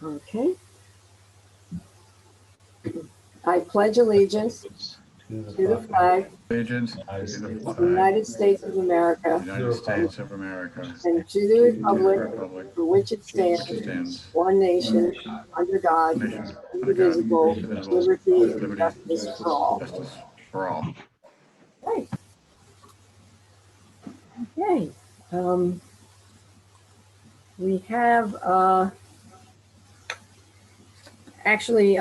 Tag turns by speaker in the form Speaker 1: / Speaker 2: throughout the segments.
Speaker 1: Okay. I pledge allegiance to the flag
Speaker 2: Allegiance
Speaker 1: of the United States of America
Speaker 2: United States of America,
Speaker 1: and to the republic for which it stands, one nation, under God, indivisible, with liberty and justice for all.
Speaker 2: Justice for all.
Speaker 1: Right. Okay. We have actually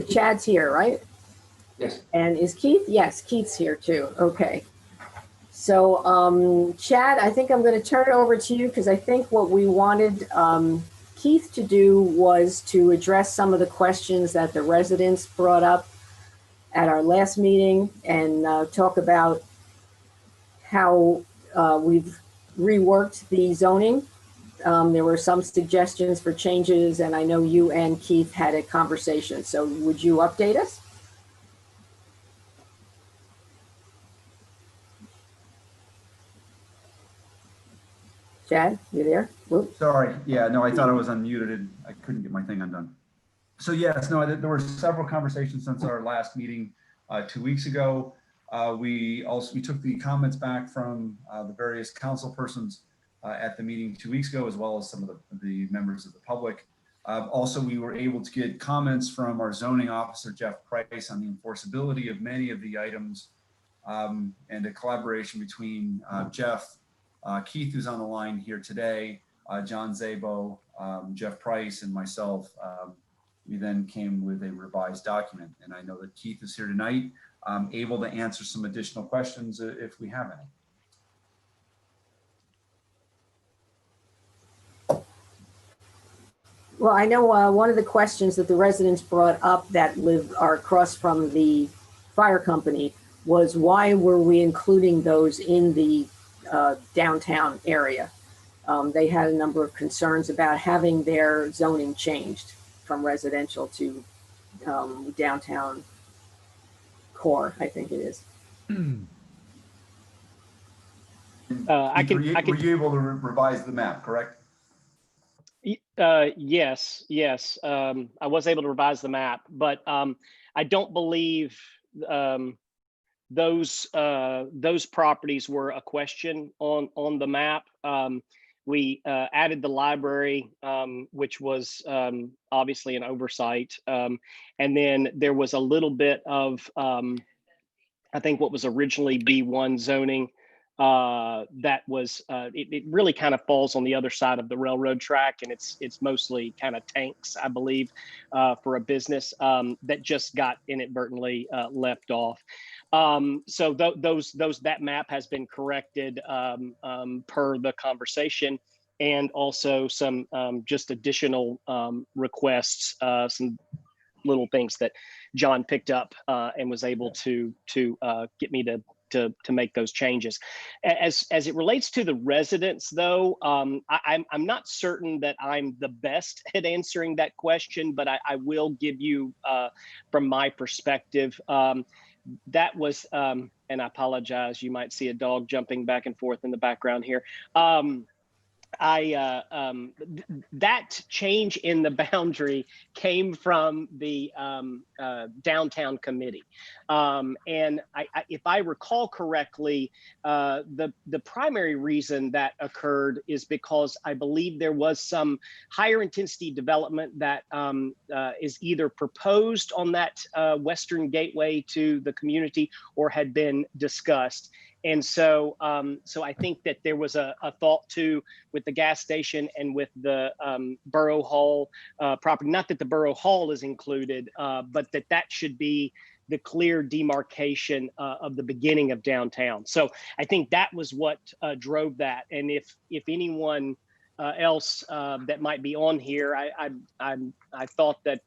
Speaker 1: Chad's here, right?
Speaker 3: Yes.
Speaker 1: And is Keith? Yes, Keith's here too. Okay. So Chad, I think I'm going to turn it over to you because I think what we wanted Keith to do was to address some of the questions that the residents brought up at our last meeting and talk about how we've reworked the zoning. There were some suggestions for changes, and I know you and Keith had a conversation. So would you update us? Chad, you there? Whoop.
Speaker 3: Sorry. Yeah, no, I thought I was unmuted and I couldn't get my thing undone. So yes, no, there were several conversations since our last meeting 2 weeks ago. We took the comments back from the various council persons at the meeting 2 weeks ago, as well as some of the members of the public. Also, we were able to get comments from our zoning officer, Jeff Price, on the enforceability of many of the items, and a collaboration between Jeff, Keith, who's on the line here today, John Zabo, Jeff Price, and myself. We then came with a revised document, and I know that Keith is here tonight, able to answer some additional questions if we have any.
Speaker 1: Well, I know one of the questions that the residents brought up that are across from the fire company was why were we including those in the downtown area? They had a number of concerns about having their zoning changed from residential to downtown core, I think it is.
Speaker 3: Were you able to revise the map, correct?
Speaker 4: Yes. I was able to revise the map, but I don't believe those properties were a question on the map. We added the library, which was obviously an oversight. And then there was a little bit of, I think what was originally B1 zoning that was, it really kind of falls on the other side of the railroad track, and it's mostly kind of tanks, I believe, for a business that just got inadvertently left off. So that map has been corrected per the conversation, and also some just additional requests, some little things that John picked up and was able to get me to make those changes. As it relates to the residents, though, I'm not certain that I'm the best at answering that question, but I will give you from my perspective. That was, and I apologize, you might see a dog jumping back and forth in the background here. That change in the boundary came from the downtown committee, and if I recall correctly, the primary reason that occurred is because I believe there was some higher intensity development that is either proposed on that western gateway to the community or had been discussed. And so I think that there was a thought too with the gas station and with the Borough Hall property, not that the Borough Hall is included, but that should be the clear demarcation of the beginning of downtown. So I think that was what drove that. And if anyone else that might be on here, I thought that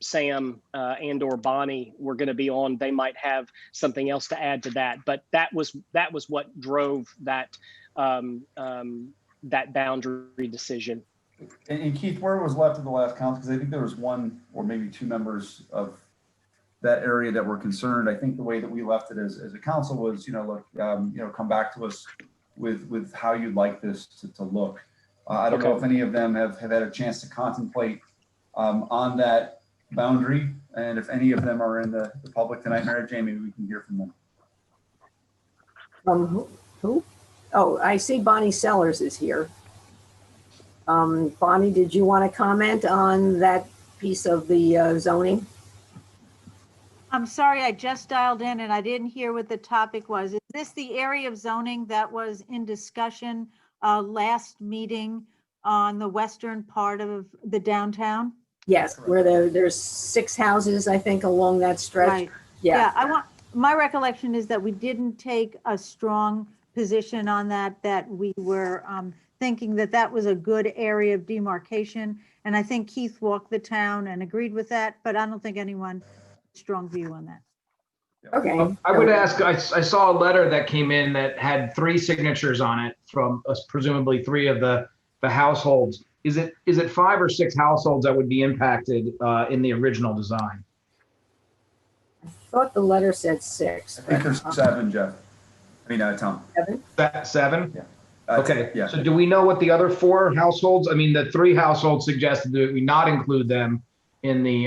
Speaker 4: Sam and or Bonnie were going to be on, they might have something else to add to that. But that was what drove that that boundary decision.
Speaker 3: And Keith, where was left at the last council? Because I think there was one or maybe two members of that area that were concerned. I think the way that we left it as a council was, look, come back to us with how you'd like this to look. I don't know if any of them have had a chance to contemplate on that boundary, and if any of them are in the public tonight. Mary Jane, maybe we can hear from them.
Speaker 1: From who? Oh, I see Bonnie Sellers is here. Bonnie, did you want to comment on that piece of the zoning?
Speaker 5: I'm sorry, I just dialed in and I didn't hear what the topic was. Is this the area of zoning that was in discussion last meeting on the western part of the downtown?
Speaker 1: Yes, where there's 6 houses, I think, along that stretch.
Speaker 5: Right.
Speaker 1: Yeah.
Speaker 5: My recollection is that we didn't take a strong position on that we were thinking that that was a good area of demarcation. And I think Keith walked the town and agreed with that, but I don't think anyone strong view on that.
Speaker 1: Okay.
Speaker 6: I would ask, I saw a letter that came in that had 3 signatures on it from presumably 3 of the households. Is it 5 or 6 households that would be impacted in the original design?
Speaker 1: I thought the letter said 6.
Speaker 3: I think there's 7, Jeff. I mean, Tom.
Speaker 1: 7?
Speaker 6: 7?
Speaker 3: Yeah.
Speaker 6: Okay.
Speaker 3: Yeah.
Speaker 6: So do we know what the other 4 households? I mean, the 3 households suggested that we not include them in the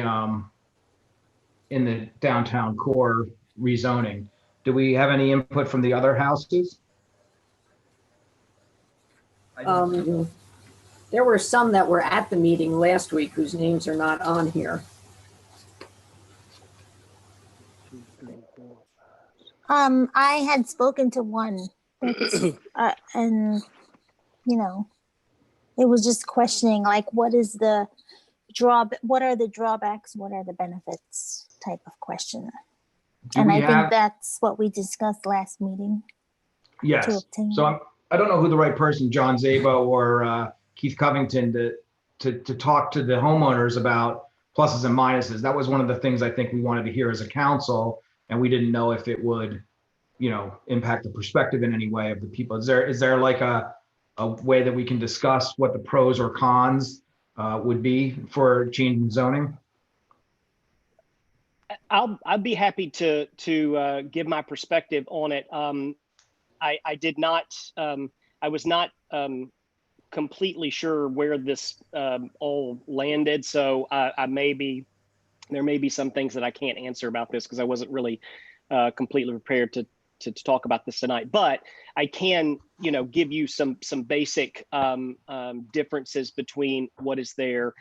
Speaker 6: downtown core rezoning. Do we have any input from the other houses?
Speaker 1: There were some that were at the meeting last week whose names are not on here.
Speaker 7: I had spoken to one, and you know, it was just questioning like, what are the drawbacks, what are the benefits type of question. And I think that's what we discussed last meeting.
Speaker 6: Yes. So I don't know who the right person, John Zabo or Keith Covington, to talk to the homeowners about pluses and minuses. That was one of the things I think we wanted to hear as a council, and we didn't know if it would, impact the perspective in any way of the people. Is there like a way that we can discuss what the pros or cons would be for changing zoning?
Speaker 4: I'd be happy to give my perspective on it. I did not. I was not completely sure where this all landed, so there may be some things that I can't answer about this because I wasn't really completely prepared to talk about this tonight. But I can, give you some basic differences between what is there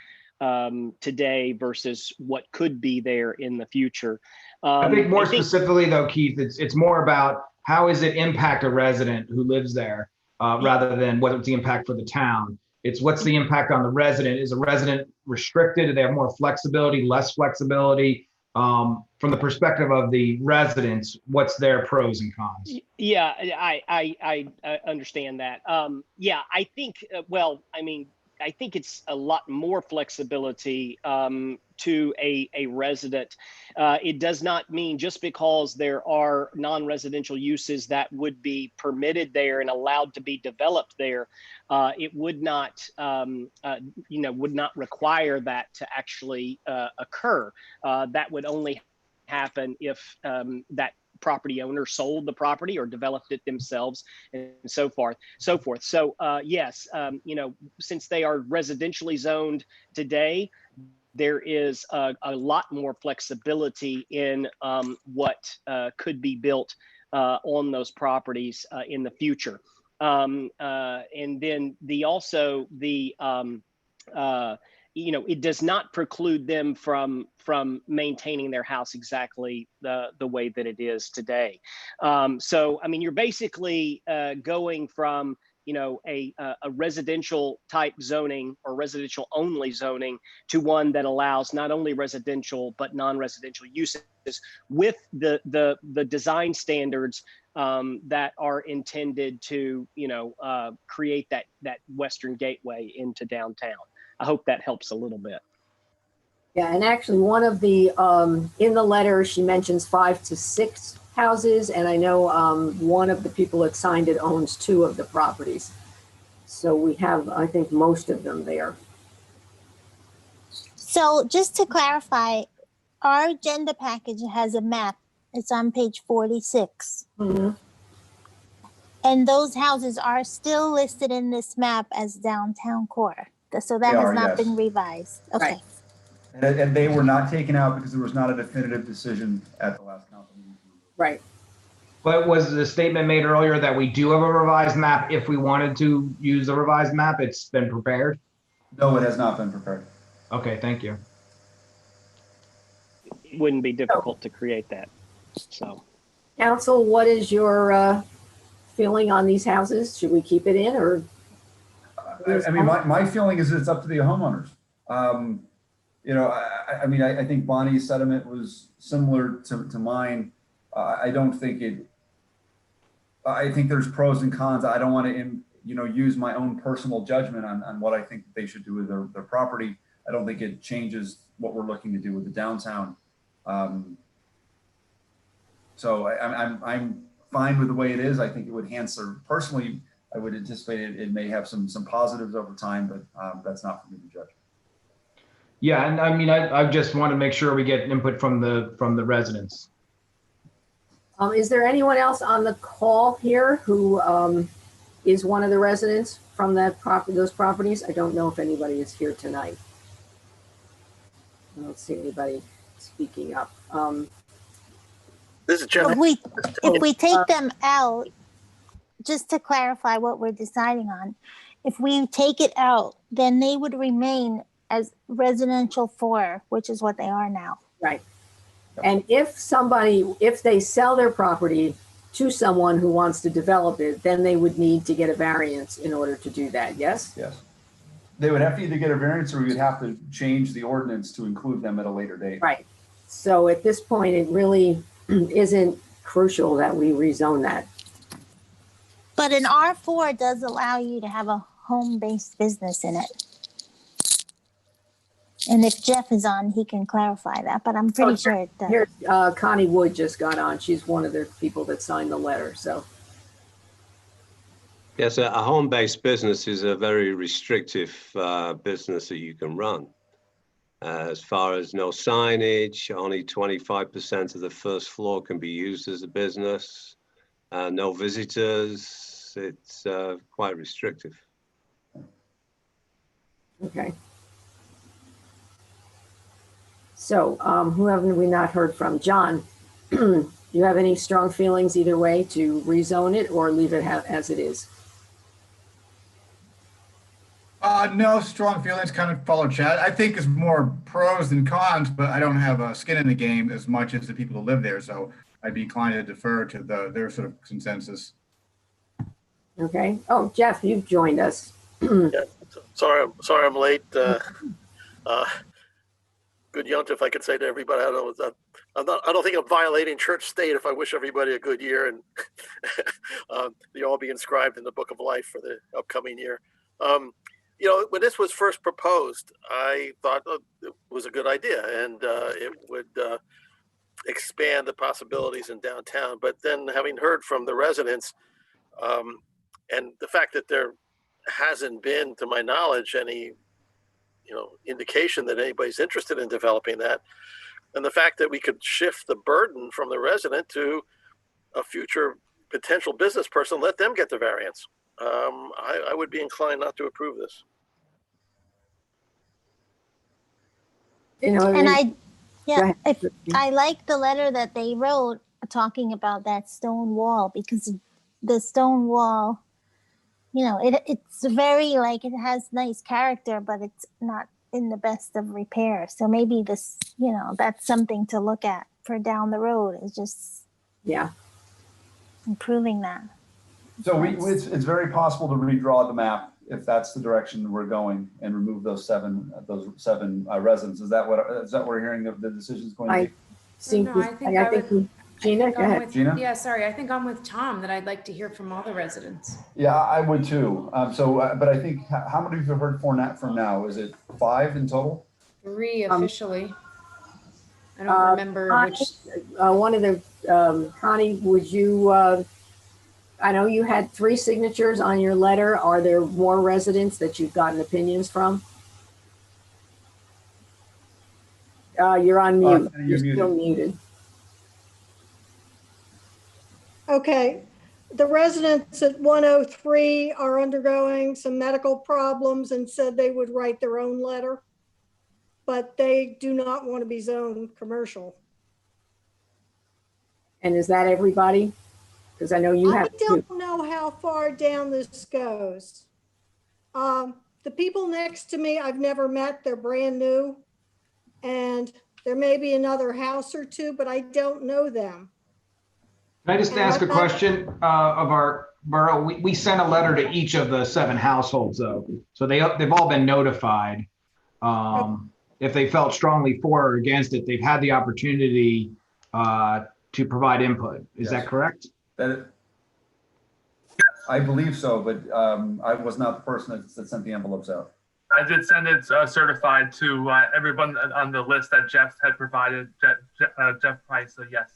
Speaker 4: today versus what could be there in the future.
Speaker 6: I think more specifically though, Keith, it's more about how does it impact a resident who lives there rather than whether it's the impact for the town. It's what's the impact on the resident. Is a resident restricted? Do they have more flexibility, less flexibility? From the perspective of the residents, what's their pros and cons?
Speaker 4: Yeah, I understand that. Yeah, I think, I think it's a lot more flexibility to a resident. It does not mean just because there are non-residential uses that would be permitted there and allowed to be developed there, it would not, would not require that to actually occur. That would only happen if that property owner sold the property or developed it themselves and so forth. So yes, since they are residentially zoned today, there is a lot more flexibility in what could be built on those properties in the future. And then it does not preclude them from maintaining their house exactly the way that it is today. So, you're basically going from, a residential type zoning or residential only zoning to one that allows not only residential, but non-residential uses with the design standards that are intended to, create that Western gateway into downtown. I hope that helps a little bit.
Speaker 1: Yeah, and actually one of the, in the letter, she mentions 5 to 6 houses. And I know one of the people that signed it owns 2 of the properties. So we have, I think, most of them there.
Speaker 7: So just to clarify, our agenda package has a map. It's on page 46.
Speaker 1: Mm-hmm.
Speaker 7: And those houses are still listed in this map as downtown core. So that
Speaker 3: They
Speaker 7: has
Speaker 3: are,
Speaker 7: not
Speaker 3: yes.
Speaker 7: been revised. Okay.
Speaker 1: Right.
Speaker 3: And they were not taken out because there was not a definitive decision at the last council meeting.
Speaker 1: Right.
Speaker 6: But was the statement made earlier that we do have a revised map? If we wanted to use the revised map, it's been prepared?
Speaker 3: No, it has not been prepared.
Speaker 6: Okay, thank you.
Speaker 4: It wouldn't be difficult to create that. So,
Speaker 1: Council, what is your feeling on these houses? Should we keep it in or?
Speaker 3: I mean, my feeling is it's up to the homeowners. You know, I mean, I think Bonnie's sentiment was similar to mine. I don't think I think there's pros and cons. I don't want to, you know, use my own personal judgment on what I think they should do with their property. I don't think it changes what we're looking to do with the downtown. So I'm fine with the way it is. I think it would enhance, or personally, I would anticipate it may have some positives over time, but that's not for me to judge.
Speaker 6: Yeah, and I mean, I just want to make sure we get input from the residents.
Speaker 1: Is there anyone else on the call here who is one of the residents from those properties? I don't know if anybody is here tonight. I don't see anybody speaking up.
Speaker 8: This is Jim.
Speaker 7: If we take them out, just to clarify what we're deciding on, if we take it out, then they would remain as residential 4, which is what they are now.
Speaker 1: Right. And if they sell their property to someone who wants to develop it, then they would need to get a variance in order to do that, yes?
Speaker 3: Yes. They would have to either get a variance or we would have to change the ordinance to include them at a later date.
Speaker 1: Right. So at this point, it really isn't crucial that we rezone that.
Speaker 7: But an R4 does allow you to have a home-based business in it. And if Jeff is on, he can clarify that, but I'm pretty sure it does.
Speaker 1: Here, Connie Wood just got on. She's one of the people that signed the letter, so.
Speaker 9: Yes, a home-based business is a very restrictive business that you can run. As far as no signage, only 25% of the first floor can be used as a business. No visitors. It's quite restrictive.
Speaker 1: Okay. So who haven't we not heard from? John, do you have any strong feelings either way to rezone it or leave it as it is?
Speaker 2: No strong feelings, kind of follow Chad. I think it's more pros than cons, but I don't have a skin in the game as much as the people who live there. So I'd be inclined to defer to their sort of consensus.
Speaker 1: Okay. Oh, Jeff, you've joined us.
Speaker 8: Yeah. Sorry I'm late. Good yunt, if I could say to everybody. I don't think I'm violating church state if I wish everybody a good year and they all be inscribed in the book of life for the upcoming year. You know, when this was first proposed, I thought it was a good idea and it would expand the possibilities in downtown. But then having heard from the residents and the fact that there hasn't been, to my knowledge, any indication that anybody's interested in developing that, and the fact that we could shift the burden from the resident to a future potential business person, let them get the variance. I would be inclined not to approve this.
Speaker 7: And I like the letter that they wrote talking about that stone wall, because the stone wall, it's very, like, it has nice character, but it's not in the best of repair. So maybe this, that's something to look at for down the road, is just improving that.
Speaker 3: So it's very possible to redraw the map if that's the direction we're going and remove those seven residents. Is that what we're hearing of the decisions going to be?
Speaker 1: I think Gina, go ahead.
Speaker 3: Gina?
Speaker 10: Yeah, sorry. I think I'm with Tom that I'd like to hear from all the residents.
Speaker 3: Yeah, I would too. But I think, how many have you heard from now? Is it 5 in total?
Speaker 10: 3 officially. I don't remember
Speaker 1: Connie,
Speaker 10: which.
Speaker 1: One of the, Connie, would you, I know you had 3 signatures on your letter. Are there more residents that you've gotten opinions from? You're on mute. You're still muted.
Speaker 11: Okay. the residents at 103 are undergoing some medical problems and said they would write their own letter, but they do not want to be zoned commercial.
Speaker 1: And is that everybody? Because I know you
Speaker 11: I
Speaker 1: have two.
Speaker 11: don't know how far down this goes. The people next to me, I've never met, they're brand new. And there may be another house or two, but I don't know them.
Speaker 6: Can I just ask a question of our borough? We sent a letter to each of the 7 households though. So they've all been notified. If they felt strongly for or against it, they've had the opportunity to provide input. Is that correct?
Speaker 3: I believe so, but I was not the person that sent the envelopes out.
Speaker 12: I did send it certified to everyone on the list that Jeff had provided, Jeff Price, so yes.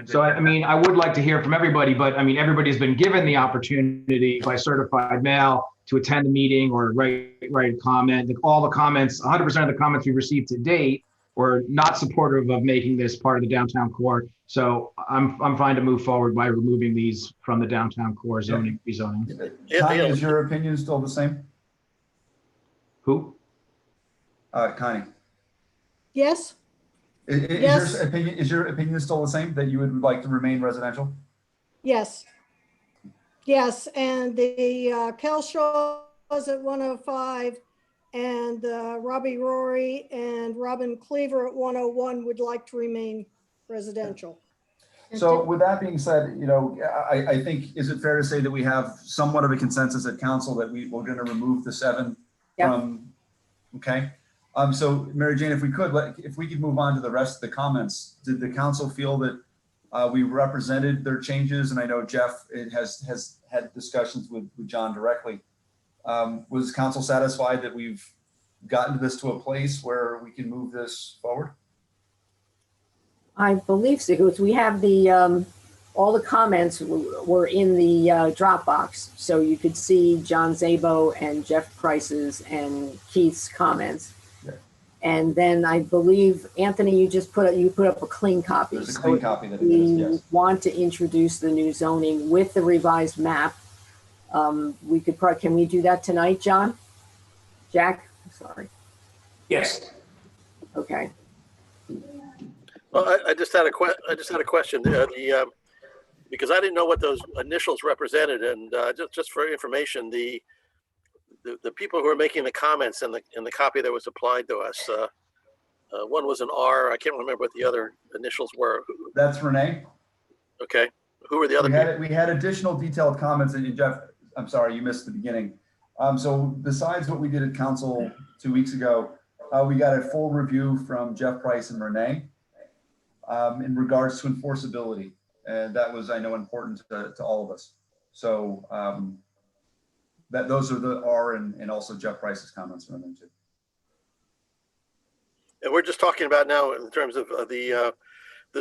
Speaker 6: So, I mean, I would like to hear from everybody, but I mean, everybody's been given the opportunity by certified mail to attend the meeting or write a comment. All the comments, 100% of the comments we've received to date were not supportive of making this part of the downtown core. So I'm fine to move forward by removing these from the downtown core zoning, rezoning.
Speaker 3: Connie, is your opinion still the same?
Speaker 6: Who?
Speaker 3: Connie.
Speaker 11: Yes.
Speaker 3: Is your opinion still the same, that you would like to remain residential?
Speaker 11: Yes. Yes, and the Kelshaws at 105 and Robbie Rory and Robin Cleaver at 101 would like to remain residential.
Speaker 3: So with that being said, you know, I think, is it fair to say that we have somewhat of a consensus at council that we're going to remove the 7 from, okay? So Mary Jane, if we could move on to the rest of the comments. Did the council feel that we represented their changes? And I know Jeff has had discussions with John directly. Was council satisfied that we've gotten this to a place where we can move this forward?
Speaker 1: I believe so, because we have the, all the comments were in the Dropbox. So you could see John Szabo and Jeff Price's and Keith's comments. Yeah. And then I believe, Anthony, you put up a clean copy.
Speaker 3: There's a clean copy that
Speaker 1: we
Speaker 3: exists, yes.
Speaker 1: Want to introduce the new zoning with the revised map. We could can we do that tonight, John? Jack, sorry.
Speaker 13: Yes.
Speaker 1: Okay.
Speaker 8: Well, I just had a question. Because I didn't know what those initials represented, and just for information, the people who are making the comments in the copy that was applied to us, one was an R. I can't remember what the other initials were.
Speaker 3: That's Renee.
Speaker 8: Okay. Who were the other people?
Speaker 3: We had additional detailed comments, and Jeff, I'm sorry, you missed the beginning. So besides what we did at council 2 weeks ago, we got a full review from Jeff Price and Renee in regards to enforceability. And that was, I know, important to all of us. So those are the R and also Jeff Price's comments from them too.
Speaker 8: And we're just talking about now in terms of the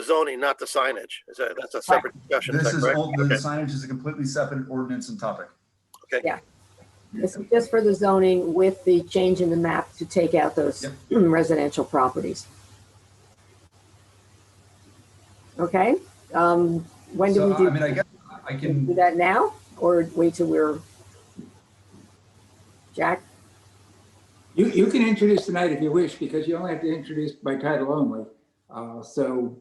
Speaker 8: zoning, not the signage. That's a separate discussion?
Speaker 3: This is
Speaker 8: correct?
Speaker 3: the signage is a completely separate ordinance and topic.
Speaker 8: Okay.
Speaker 1: Yeah. This is just for the zoning with the change in the map to take out those residential properties. Okay. When do we do?
Speaker 3: I mean, I guess I can
Speaker 1: do that now, or wait till we're Jack.
Speaker 13: You can introduce tonight if you wish, because you only have to introduce by title only. So,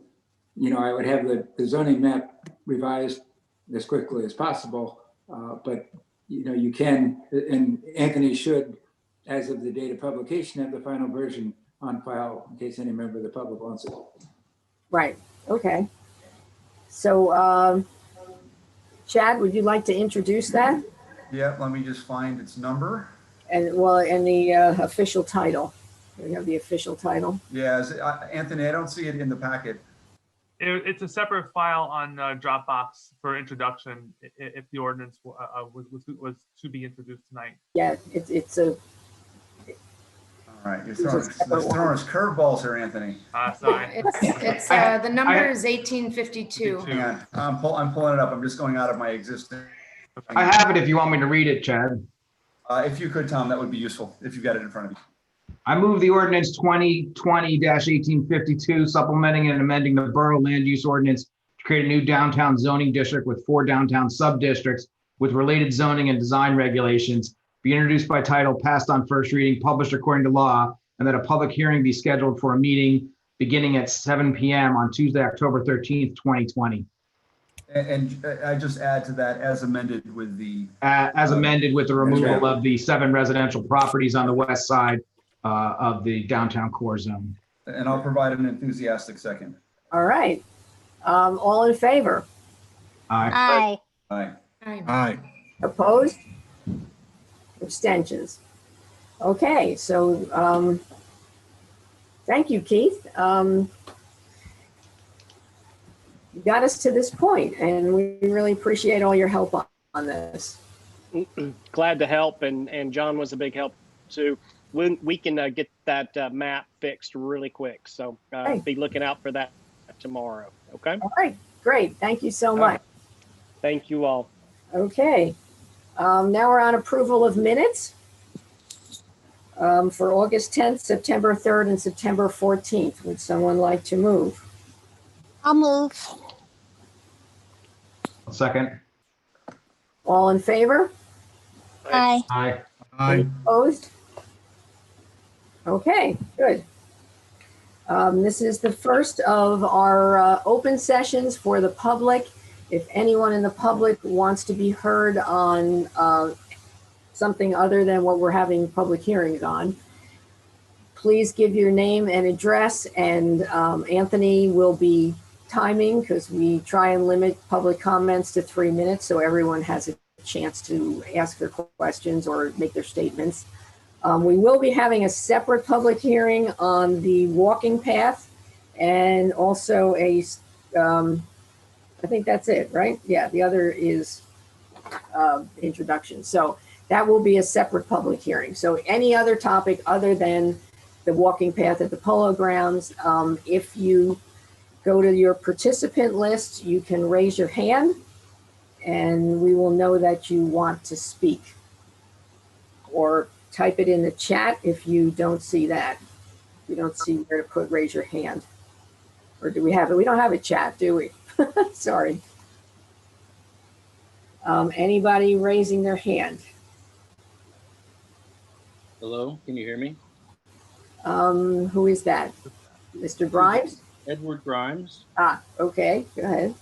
Speaker 13: you know, I would have the zoning map revised as quickly as possible. But, you know, you can, and Anthony should, as of the date of publication, have the final version on file in case any member of the public wants it.
Speaker 1: Right. Okay. So, Chad, would you like to introduce that?
Speaker 3: Yeah, let me just find its number.
Speaker 1: And the official title. We have the official title.
Speaker 3: Yeah, Anthony, I don't see it in the packet.
Speaker 12: It's a separate file on Dropbox for introduction if the ordinance was to be introduced tonight.
Speaker 1: Yeah, it's a.
Speaker 3: All right, you're throwing us curveballs here, Anthony.
Speaker 12: Sorry.
Speaker 10: It's the number is 1852.
Speaker 3: Hang on, I'm pulling it up. I'm just going out of my existing.
Speaker 6: I have it if you want me to read it, Chad.
Speaker 3: If you could, Tom, that would be useful if you've got it in front of you.
Speaker 6: I move the ordinance 2020-1852, supplementing and amending the Borough Land Use Ordinance to create a new downtown zoning district with 4 downtown sub-districts with related zoning and design regulations, be introduced by title, passed on first reading, published according to law, and that a public hearing be scheduled for a meeting beginning at 7 p.m. on Tuesday, October 13th, 2020.
Speaker 3: And I just add to that as amended with the.
Speaker 6: As amended with the removal of the 7 residential properties on the west side of the downtown core zone.
Speaker 3: And I'll provide an enthusiastic second.
Speaker 1: All right. All in favor?
Speaker 6: Aye.
Speaker 7: Aye.
Speaker 3: Aye.
Speaker 2: Aye.
Speaker 1: Opposed? Abstentions? Okay, so thank you, Keith. You got us to this point, and we really appreciate all your help on this.
Speaker 4: Glad to help, and John was a big help too. We can get that map fixed really quick, so be looking out for that tomorrow. Okay.
Speaker 1: All right, great. Thank you so much.
Speaker 4: Thank you all.
Speaker 1: Okay. Now we're on approval of minutes for August 10th, September 3rd, and September 14th. Would someone like to move?
Speaker 7: I'll move.
Speaker 6: Second.
Speaker 1: All in favor?
Speaker 7: Aye.
Speaker 6: Aye.
Speaker 2: Aye.
Speaker 1: Opposed? Okay, good. This is the first of our open sessions for the public. If anyone in the public wants to be heard on something other than what we're having public hearings on, please give your name and address, and Anthony will be timing because we try and limit public comments to 3 minutes so everyone has a chance to ask their questions or make their statements. We will be having a separate public hearing on the walking path and also I think that's it, right? Yeah, the other is introduction. So that will be a separate public hearing. So any other topic other than the walking path at the Polo grounds, if you go to your participant list, you can raise your hand and we will know that you want to speak. Or type it in the chat if you don't see that. We don't see where to put raise your hand. Or do we have it? We don't have a chat, do we? Sorry. Anybody raising their hand?
Speaker 14: Hello, can you hear me?
Speaker 1: Who is that? Mr. Grimes?
Speaker 14: Edward Grimes.
Speaker 1: Ah, okay, go ahead.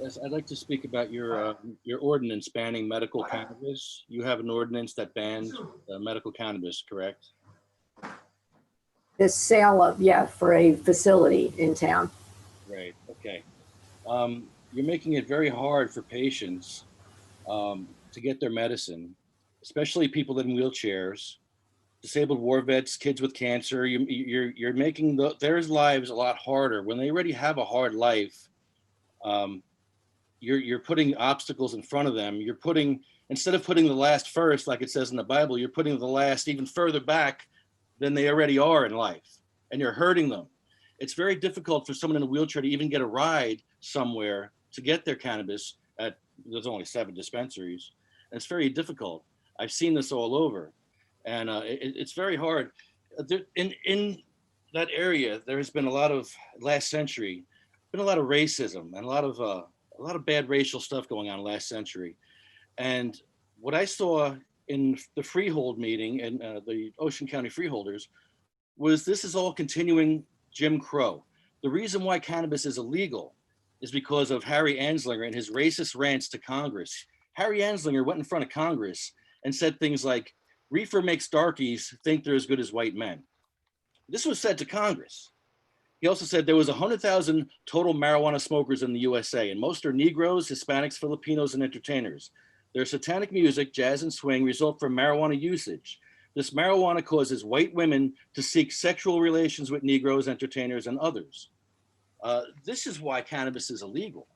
Speaker 14: Yes, I'd like to speak about your ordinance banning medical cannabis. You have an ordinance that bans medical cannabis, correct?
Speaker 1: The sale of, yeah, for a facility in town.
Speaker 14: Right, okay. You're making it very hard for patients to get their medicine, especially people in wheelchairs, disabled war vets, kids with cancer. You're making their lives a lot harder when they already have a hard life. You're putting obstacles in front of them. You're putting, instead of putting the last first, like it says in the Bible, you're putting the last even further back than they already are in life, and you're hurting them. It's very difficult for someone in a wheelchair to even get a ride somewhere to get their cannabis there's only 7 dispensaries. And it's very difficult. I've seen this all over, and it's very hard. In that area, there has been a lot of, last century, been a lot of racism and a lot of bad racial stuff going on last century. And what I saw in the Freehold meeting and the Ocean County Freeholders was this is all continuing Jim Crow. The reason why cannabis is illegal is because of Harry Anslinger and his racist rants to Congress. Harry Anslinger went in front of Congress and said things like, reefer makes darkies think they're as good as white men. This was said to Congress. He also said there was 100,000 total marijuana smokers in the USA, and most are Negroes, Hispanics, Filipinos, and entertainers. Their satanic music, jazz and swing result from marijuana usage. This marijuana causes white women to seek sexual relations with Negroes, entertainers, and others. This is why cannabis is illegal.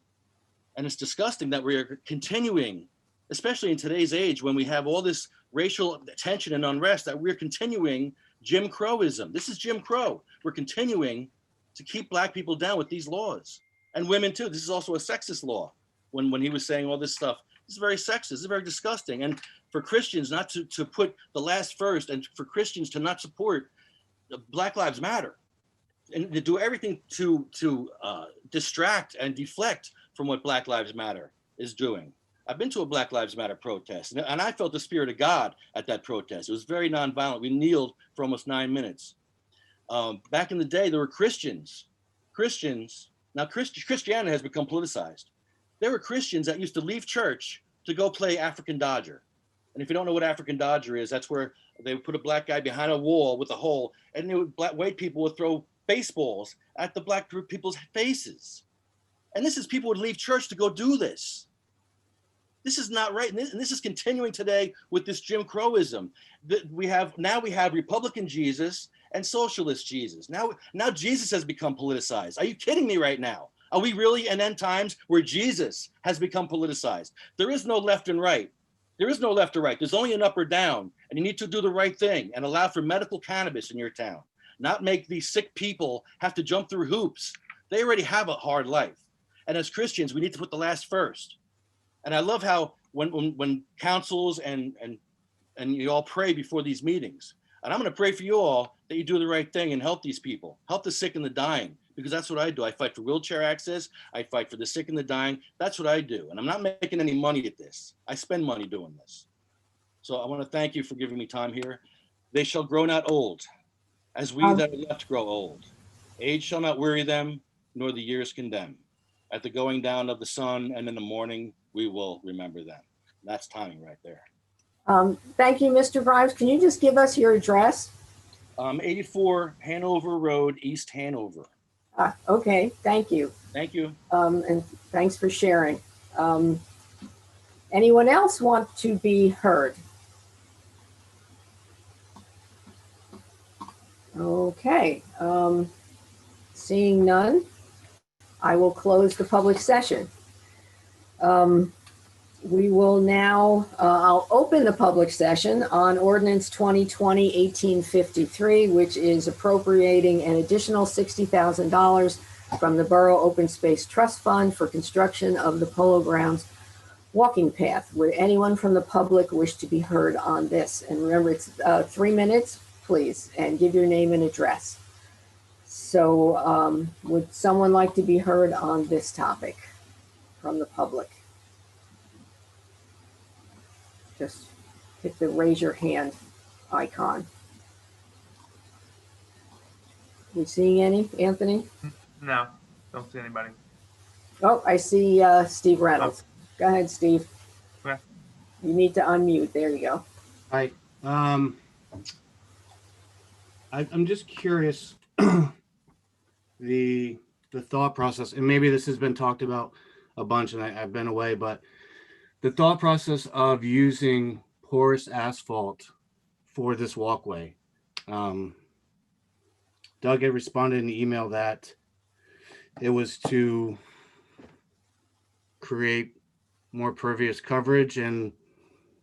Speaker 14: And it's disgusting that we are continuing, especially in today's age when we have all this racial tension and unrest, that we're continuing Jim Crowism. This is Jim Crow. We're continuing to keep Black people down with these laws, and women too. This is also a sexist law. When he was saying all this stuff, this is very sexist, this is very disgusting. And for Christians not to put the last first, and for Christians to not support Black Lives Matter, and to do everything to distract and deflect from what Black Lives Matter is doing. I've been to a Black Lives Matter protest, and I felt the spirit of God at that protest. It was very nonviolent. We kneeled for almost 9 minutes. Back in the day, there were Christians. Now Christianity has become politicized. There were Christians that used to leave church to go play African Dodger. And if you don't know what African Dodger is, that's where they would put a black guy behind a wall with a hole, and white people would throw baseballs at the black people's faces. And this is people would leave church to go do this. This is not right. And this is continuing today with this Jim Crowism. We have Republican Jesus and socialist Jesus. Now Jesus has become politicized. Are you kidding me right now? Are we really in end times where Jesus has become politicized? There is no left and right. There is no left or right. There's only an up or down, and you need to do the right thing and allow for medical cannabis in your town, not make these sick people have to jump through hoops. They already have a hard life. And as Christians, we need to put the last first. And I love how when councils and you all pray before these meetings, and I'm going to pray for you all that you do the right thing and help these people, help the sick and the dying, because that's what I do. I fight for wheelchair access. I fight for the sick and the dying. That's what I do. And I'm not making any money at this. I spend money doing this. So I want to thank you for giving me time here. They shall grow not old, as we that are left grow old. Age shall not weary them, nor the years condemn. At the going down of the sun and in the morning, we will remember them. That's timing right there.
Speaker 1: Thank you, Mr. Grimes. Can you just give us your address?
Speaker 14: 84 Hanover Road, East Hanover.
Speaker 1: Okay, thank you.
Speaker 14: Thank you.
Speaker 1: And thanks for sharing. Anyone else want to be heard? Okay, seeing none, I will close the public session. We will now, I'll open the public session on Ordinance 2020-1853, which is appropriating an additional $60,000 from the Borough Open Space Trust Fund for construction of the Polo Grounds walking path. Would anyone from the public wish to be heard on this? And remember, it's 3 minutes, please, and give your name and address. So would someone like to be heard on this topic from the public? Just hit the raise your hand icon. We seeing any, Anthony?
Speaker 12: No, don't see anybody.
Speaker 1: Oh, I see Steve Reynolds. Go ahead, Steve.
Speaker 12: Okay.
Speaker 1: You need to unmute. There you go.
Speaker 15: Hi. I'm just curious, the thought process, and maybe this has been talked about a bunch and I've been away, but the thought process of using porous asphalt for this walkway. Doug had responded in the email that it was to create more pervious coverage, and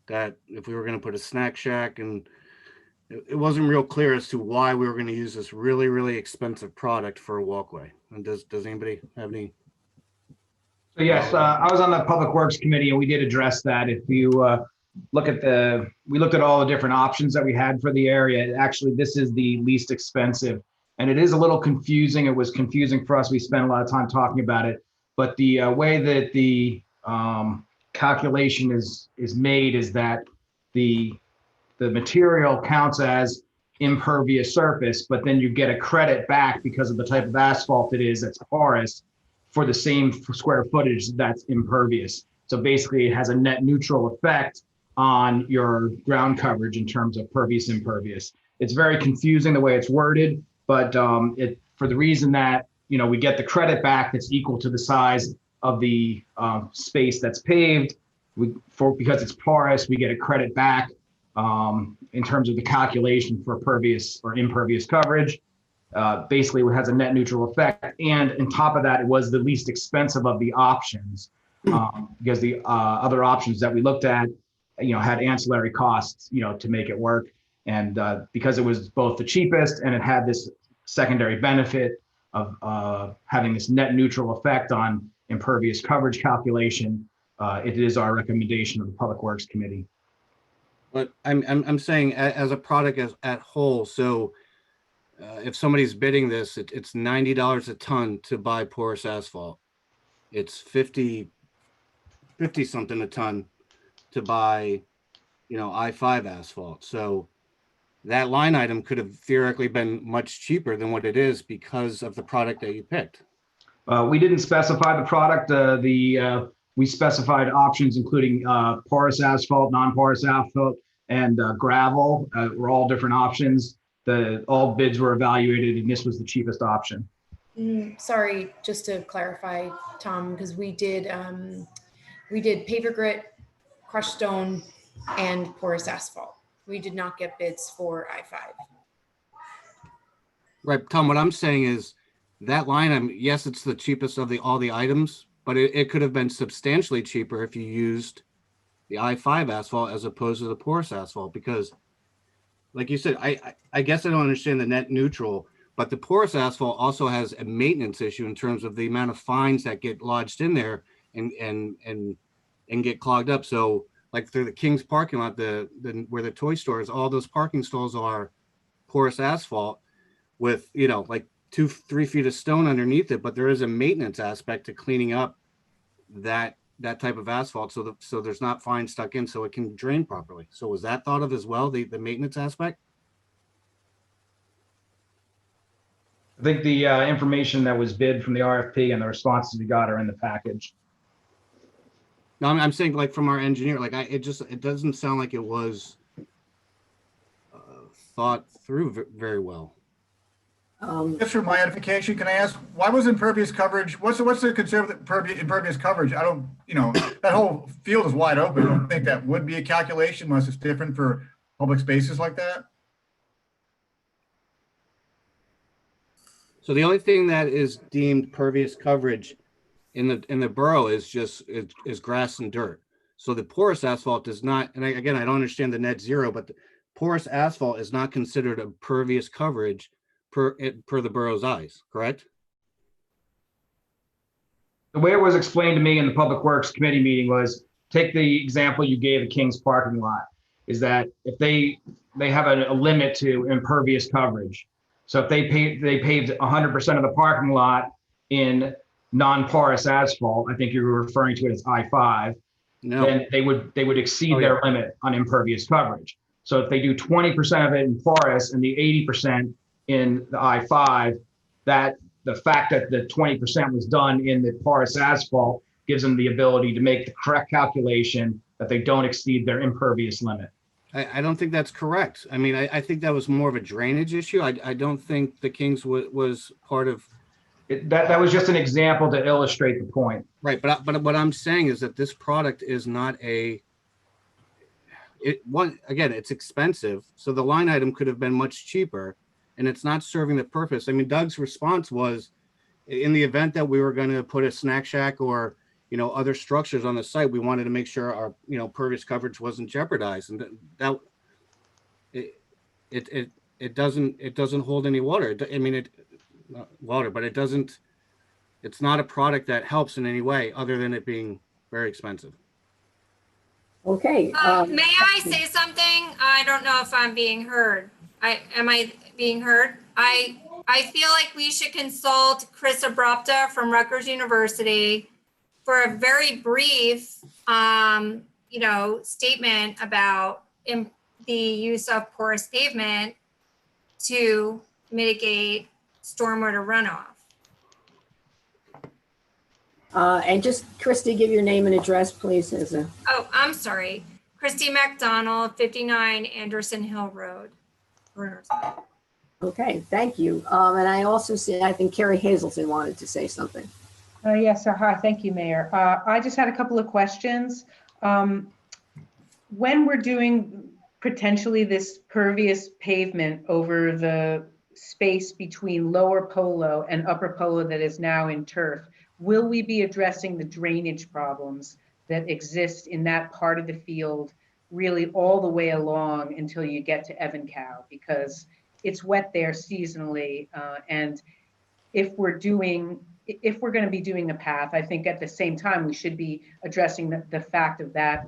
Speaker 15: that if we were going to put a snack shack, and it wasn't real clear as to why we were going to use this really, really expensive product for a walkway. And does anybody have any?
Speaker 6: So yes, I was on the Public Works Committee, and we did address that. If you look at we looked at all the different options that we had for the area. Actually, this is the least expensive, and it is a little confusing. It was confusing for us. We spent a lot of time talking about it, but the way that the calculation is made is that the material counts as impervious surface, but then you get a credit back because of the type of asphalt it is that's porous for the same square footage that's impervious. So basically it has a net neutral effect on your ground coverage in terms of pervious impervious. It's very confusing the way it's worded, but for the reason that, you know, we get the credit back that's equal to the size of the space that's paved. Because it's porous, we get a credit back in terms of the calculation for pervious or impervious coverage. Basically, it has a net neutral effect. And on top of that, it was the least expensive of the options because the other options that we looked at, you know, had ancillary costs, you know, to make it work. And because it was both the cheapest and it had this secondary benefit of having this net neutral effect on impervious coverage calculation, it is our recommendation of the Public Works Committee.
Speaker 15: But I'm saying as a product as at whole, so if somebody's bidding this, it's $90 a ton to buy porous asphalt. It's 50 something a ton to buy, I-5 asphalt. So that line item could have theoretically been much cheaper than what it is because of the product that you picked.
Speaker 6: We didn't specify the product. We specified options, including porous asphalt, non-porous asphalt, and gravel. Were all different options. All bids were evaluated, and this was the cheapest option.
Speaker 10: Sorry, just to clarify, Tom, because we did paver grit, crushed stone, and porous asphalt. We did not get bids for I-5.
Speaker 15: Right, Tom, what I'm saying is that line item, yes, it's the cheapest of all the items, but it could have been substantially cheaper if you used the I-5 asphalt as opposed to the porous asphalt, because like you said, I guess I don't understand the net neutral, but the porous asphalt also has a maintenance issue in terms of the amount of fines that get lodged in there and get clogged up. So like through the King's parking lot, where the toy store is, all those parking stalls are porous asphalt with, like 2-3 feet of stone underneath it, but there is a maintenance aspect to cleaning up that type of asphalt so there's not fine stuck in, so it can drain properly. So was that thought of as well, the maintenance aspect?
Speaker 6: I think the information that was bid from the RFP and the responses we got are in the package.
Speaker 15: No, I'm saying like from our engineer, like it doesn't sound like it was thought through very well.
Speaker 2: Just for my edification, can I ask, why was impervious coverage, what's the conservative impervious coverage? I don't, that whole field is wide open. I don't think that would be a calculation unless it's different for public spaces like that.
Speaker 15: So the only thing that is deemed pervious coverage in the borough is grass and dirt. So the porous asphalt does not, and again, I don't understand the net zero, but the porous asphalt is not considered a pervious coverage per the borough's eyes, correct?
Speaker 6: The way it was explained to me in the Public Works Committee meeting was, take the example you gave, the King's parking lot, is that if they have a limit to impervious coverage. So if they paved 100% of the parking lot in non-porous asphalt, I think you were referring to it as I-5,
Speaker 15: no.
Speaker 6: Then they would exceed their limit on impervious coverage. So if they do 20% of it in porous and the 80% in the I-5, that the fact that the 20% was done in the porous asphalt gives them the ability to make the correct calculation that they don't exceed their impervious limit.
Speaker 15: I don't think that's correct. I mean, I think that was more of a drainage issue. I don't think the Kings was part of
Speaker 6: it. That was just an example to illustrate the point.
Speaker 15: Right, but what I'm saying is that this product is not again, it's expensive. So the line item could have been much cheaper, and it's not serving the purpose. I mean, Doug's response was, in the event that we were going to put a snack shack or other structures on the site, we wanted to make sure our pervious coverage wasn't jeopardized, and that it doesn't hold any water. I mean, but it doesn't. It's not a product that helps in any way other than it being very expensive.
Speaker 1: Okay.
Speaker 16: May I say something? I don't know if I'm being heard. Am I being heard? I feel like we should consult Chris Abrupta from Rutgers University for a very brief, statement about the use of porous pavement to mitigate stormwater runoff.
Speaker 1: And just, Christy, give your name and address, please.
Speaker 16: Oh, I'm sorry. Christy McDonald, 59 Anderson Hill Road.
Speaker 1: Okay, thank you. And I also see, I think Carrie Hazelton wanted to say something.
Speaker 17: Yes, hi, thank you, Mayor. I just had a couple of questions. When we're doing potentially this pervious pavement over the space between lower Polo and upper Polo that is now in turf, will we be addressing the drainage problems that exist in that part of the field really all the way along until you get to Evancow? Because it's wet there seasonally, and if we're going to be doing a path, I think at the same time we should be addressing the fact of that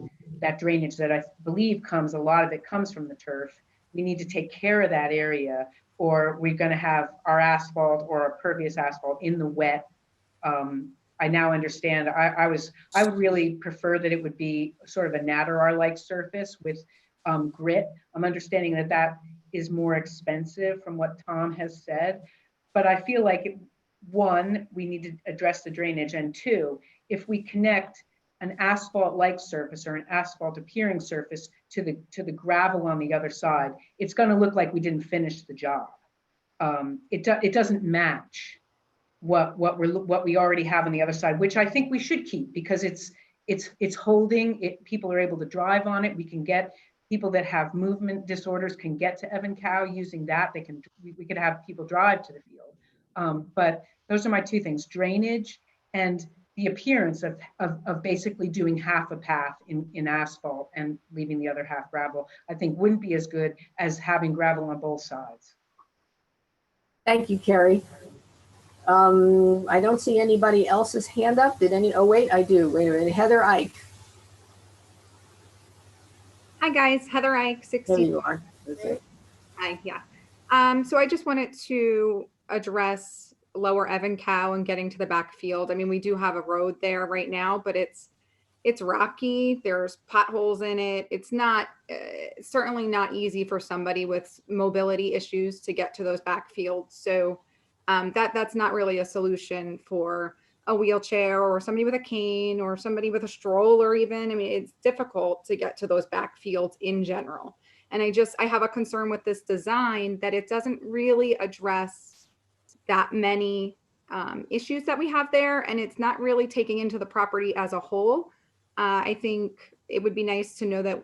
Speaker 17: drainage that I believe a lot of it comes from the turf, we need to take care of that area, or we're going to have our asphalt or our pervious asphalt in the wet. I now understand. I would really prefer that it would be sort of a Naturar-like surface with grit. I'm understanding that that is more expensive from what Tom has said, but I feel like one, we need to address the drainage, and two, if we connect an asphalt-like surface or an asphalt appearing surface to the gravel on the other side, it's going to look like we didn't finish the job. It doesn't match what we already have on the other side, which I think we should keep, because it's holding it. People are able to drive on it. We can get people that have movement disorders can get to Evan Cow using that. We could have people drive to the field. But those are my two things: drainage and the appearance of basically doing half a path in asphalt and leaving the other half gravel. I think wouldn't be as good as having gravel on both sides.
Speaker 1: Thank you, Carrie. I don't see anybody else's hand up. Oh, wait, I do. Wait a minute. Heather Ike.
Speaker 18: Hi, guys. Heather Ike, 60.
Speaker 1: There you are. Okay.
Speaker 18: Hi, yeah. So I just wanted to address Lower Evan Cow and getting to the backfield. I mean, we do have a road there right now, but it's rocky. There's potholes in it. It's not certainly not easy for somebody with mobility issues to get to those backfields. So that's not really a solution for a wheelchair or somebody with a cane or somebody with a stroller even. I mean, it's difficult to get to those backfields in general. And I have a concern with this design that it doesn't really address that many issues that we have there. And it's not really taking into the property as a whole. I think it would be nice to know that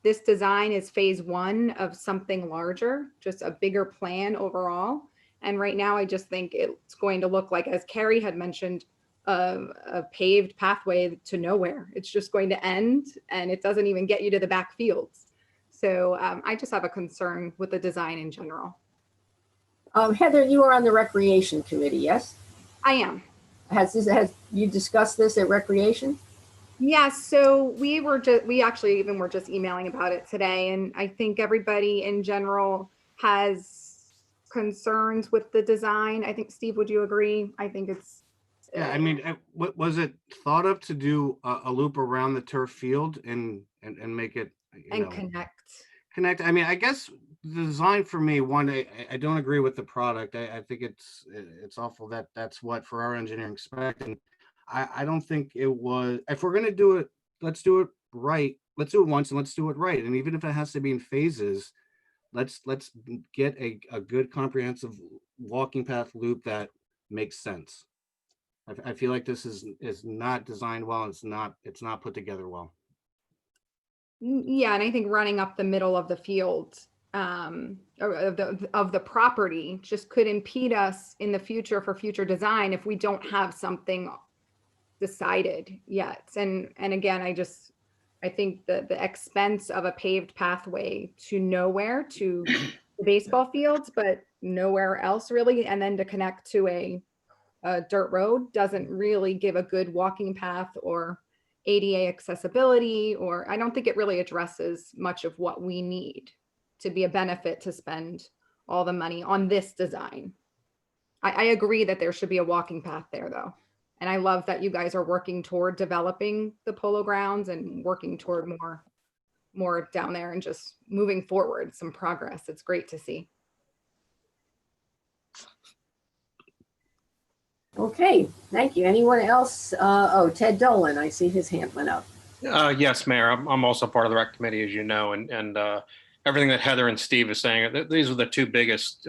Speaker 18: this design is phase one of something larger, just a bigger plan overall. And right now, I just think it's going to look like, as Carrie had mentioned, a paved pathway to nowhere. It's just going to end, and it doesn't even get you to the back fields. So I just have a concern with the design in general.
Speaker 1: Heather, you are on the Recreation Committee, yes?
Speaker 18: I am.
Speaker 1: Has you discussed this at Recreation?
Speaker 18: Yeah, so we actually even were just emailing about it today, and I think everybody in general has concerns with the design. I think, Steve, would you agree? I think it's
Speaker 15: yeah. I mean, what was it thought of to do a loop around the turf field and make it connect? I mean, I guess the design for me, I don't agree with the product. I think it's awful that that's what for our engineering spec, and I don't think it was. If we're gonna do it, let's do it right. Let's do it once and let's do it right. And even if it has to be in phases, let's get a good comprehensive walking path loop that makes sense. I feel like this is not designed well. It's not put together well.
Speaker 18: Yeah, and I think running up the middle of the field or of the property just could impede us in the future for future design if we don't have something decided yet. And again, I think the expense of a paved pathway to nowhere, to the baseball fields, but nowhere else really, and then to connect to a dirt road doesn't really give a good walking path or ADA accessibility, or I don't think it really addresses much of what we need to be a benefit to spend all the money on this design. I agree that there should be a walking path there though. And I love that you guys are working toward developing the Polo grounds and working toward more down there and just moving forward, some progress. It's great to see.
Speaker 1: Okay, thank you. Anyone else? Oh, Ted Dolan, I see his hand went up.
Speaker 19: Yes, Mayor, I'm also part of the rec committee, as you know, and everything that Heather and Steve is saying, these are the two biggest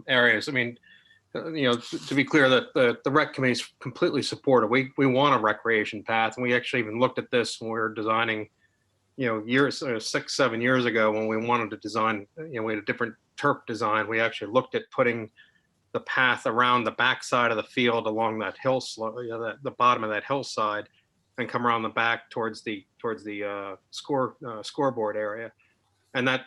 Speaker 19: areas. I mean, to be clear, that the rec committee is completely supportive. We want a recreation path, and we actually even looked at this when we were designing, years 6, 7 years ago when we wanted to design. We had a different turf design. We actually looked at putting the path around the backside of the field along that hill slope, the bottom of that hillside, and come around the back towards the scoreboard area. And that,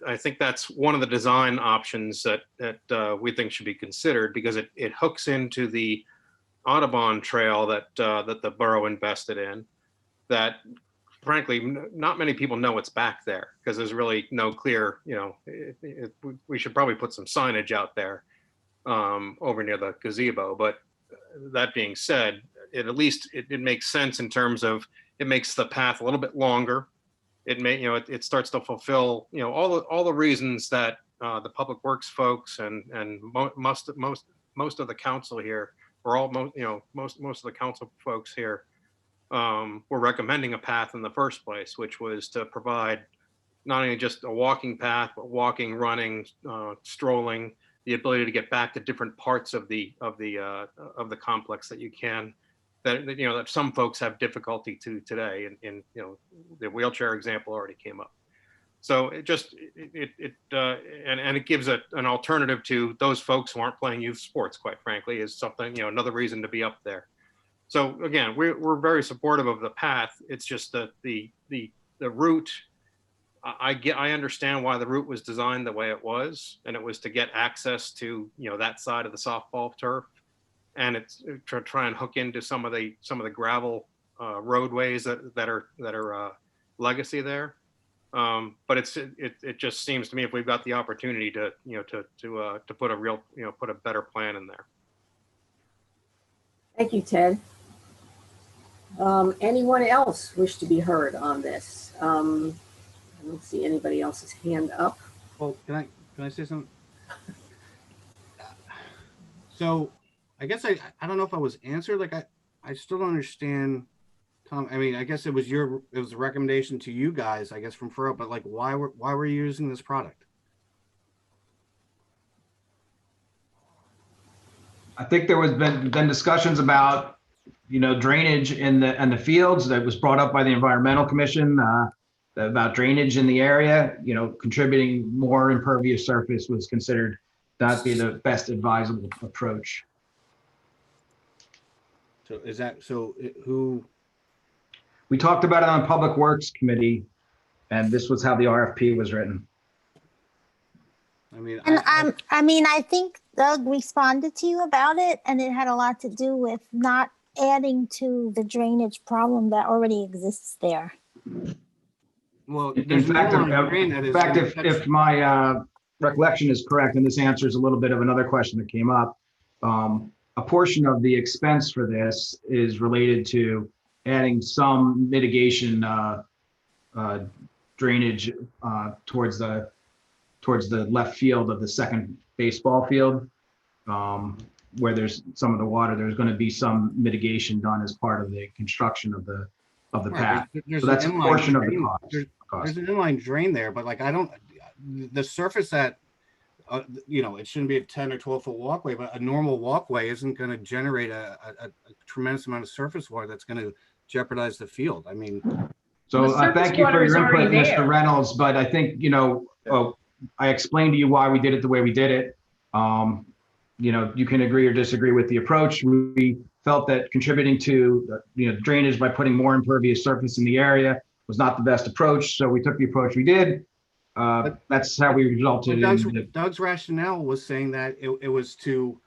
Speaker 19: I think that's one of the design options that we think should be considered, because it hooks into the Audubon trail that the borough invested in, that frankly, not many people know what's back there because there's really no clear, we should probably put some signage out there over near the gazebo. But that being said, at least it makes sense in terms of it makes the path a little bit longer. It may, it starts to fulfill, all the reasons that the public works folks and most of the council here, or most of the council folks here were recommending a path in the first place, which was to provide not only just a walking path, but walking, running, strolling, the ability to get back to different parts of the complex that you can, that some folks have difficulty to today. And the wheelchair example already came up. So it gives an alternative to those folks who aren't playing youth sports, quite frankly, is something, another reason to be up there. So again, we're very supportive of the path. It's just that the route, I understand why the route was designed the way it was, and it was to get access to that side of the softball turf, and it's to try and hook into some of the gravel roadways that are legacy there. But it just seems to me if we've got the opportunity to put a real put a better plan in there.
Speaker 1: Thank you, Ted. Anyone else wish to be heard on this? I don't see anybody else's hand up.
Speaker 15: Well, can I say something? So I guess I don't know if I was answered. Like I still don't understand, Tom. I mean, I guess it was a recommendation to you guys, I guess, from Furrow, but like why were you using this product?
Speaker 6: I think there was been discussions about drainage in the fields that was brought up by the Environmental Commission about drainage in the area. Contributing more impervious surface was considered not be the best advisable approach.
Speaker 15: So is that who?
Speaker 6: We talked about it on Public Works Committee, and this was how the RFP was written.
Speaker 15: I mean,
Speaker 7: I think Doug responded to you about it, and it had a lot to do with not adding to the drainage problem that already exists there.
Speaker 15: Well,
Speaker 6: in fact, if my recollection is correct, and this answers a little bit of another question that came up, a portion of the expense for this is related to adding some mitigation drainage towards the left field of the second baseball field, where there's some of the water. There's going to be some mitigation done as part of the construction of the path. So that's a portion of the cost.
Speaker 15: There's an inline drain there, but like the surface that it shouldn't be a 10 or 12 foot walkway, but a normal walkway isn't going to generate a tremendous amount of surface water that's going to jeopardize the field. I mean,
Speaker 6: so thank you for your input, Mr. Reynolds, but I think I explained to you why we did it the way we did it. You can agree or disagree with the approach. We felt that contributing to drainage by putting more impervious surface in the area was not the best approach, so we took the approach we did. That's how we resulted in
Speaker 15: Doug's rationale was saying that it was to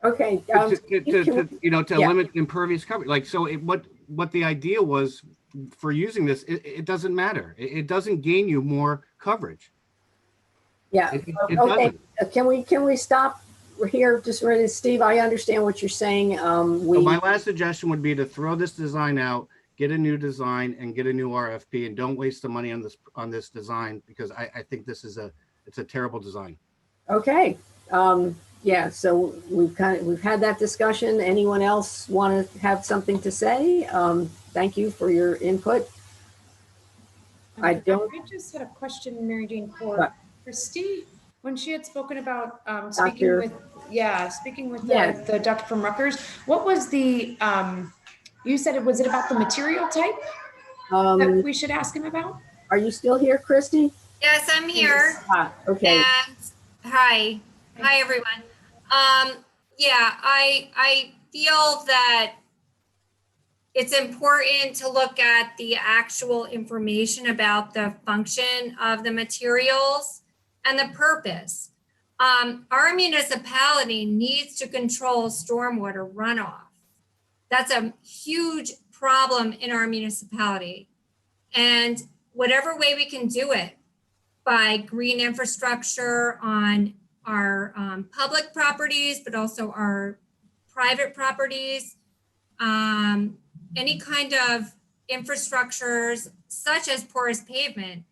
Speaker 15: limit impervious coverage. Like, so what the idea was for using this, it doesn't matter. It doesn't gain you more coverage.
Speaker 1: Yeah. Okay. Can we stop here? Just ready, Steve. I understand what you're saying.
Speaker 15: So my last suggestion would be to throw this design out, get a new design, and get a new RFP, and don't waste the money on this design, because I think it's a terrible design.
Speaker 1: Okay. Yeah. So we've had that discussion. Anyone else want to have something to say? Thank you for your input. I
Speaker 10: just had a question, Mary Jane, for Steve, when she had spoken about speaking with the doctor from Rutgers. What was the you said was it about the material type that we should ask him about?
Speaker 1: Are you still here, Christy?
Speaker 16: Yes, I'm here.
Speaker 1: Okay.
Speaker 16: And hi everyone. I feel that it's important to look at the actual information about the function of the materials and the purpose. Our municipality needs to control stormwater runoff. That's a huge problem in our municipality. And whatever way we can do it, by green infrastructure on our public properties, but also our private properties, any kind of infrastructures such as porous pavement,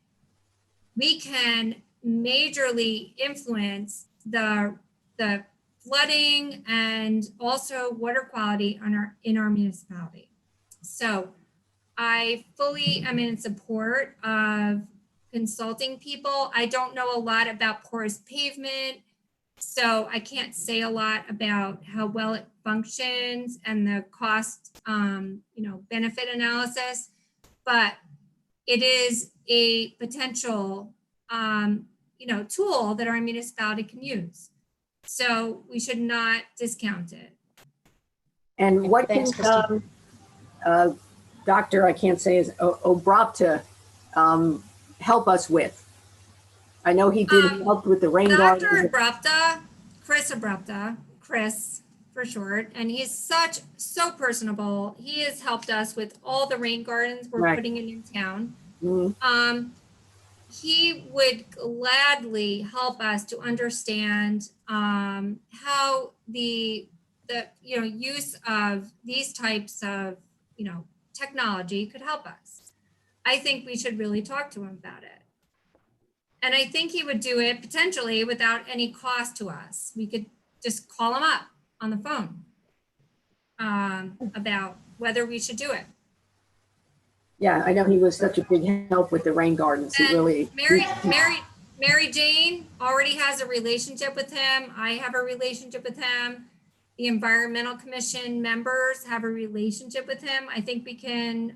Speaker 16: we can majorly influence the flooding and also water quality in our municipality. So I fully am in support of consulting people. I don't know a lot about porous pavement, so I can't say a lot about how well it functions and the cost, benefit analysis, but it is a potential, tool that our municipality can use. So we should not discount it.
Speaker 1: And what
Speaker 10: Thanks,
Speaker 1: can Dr. I can't say is Obrapta help us with? I know he did help with the rain
Speaker 16: Dr.
Speaker 1: garden.
Speaker 16: Abrapta, Chris Abrapta, Chris for short, and he's so personable. He has helped us with all the rain gardens we're putting in town.
Speaker 1: Mm-hmm.
Speaker 16: He would gladly help us to understand how the use of these types of technology could help us. I think we should really talk to him about it. And I think he would do it potentially without any cost to us. We could just call him up on the phone about whether we should do it.
Speaker 1: Yeah, I know he was such a big help with the rain gardens. He really.
Speaker 16: Mary Jane already has a relationship with him. I have a relationship with him. The Environmental Commission members have a relationship with him. I think we can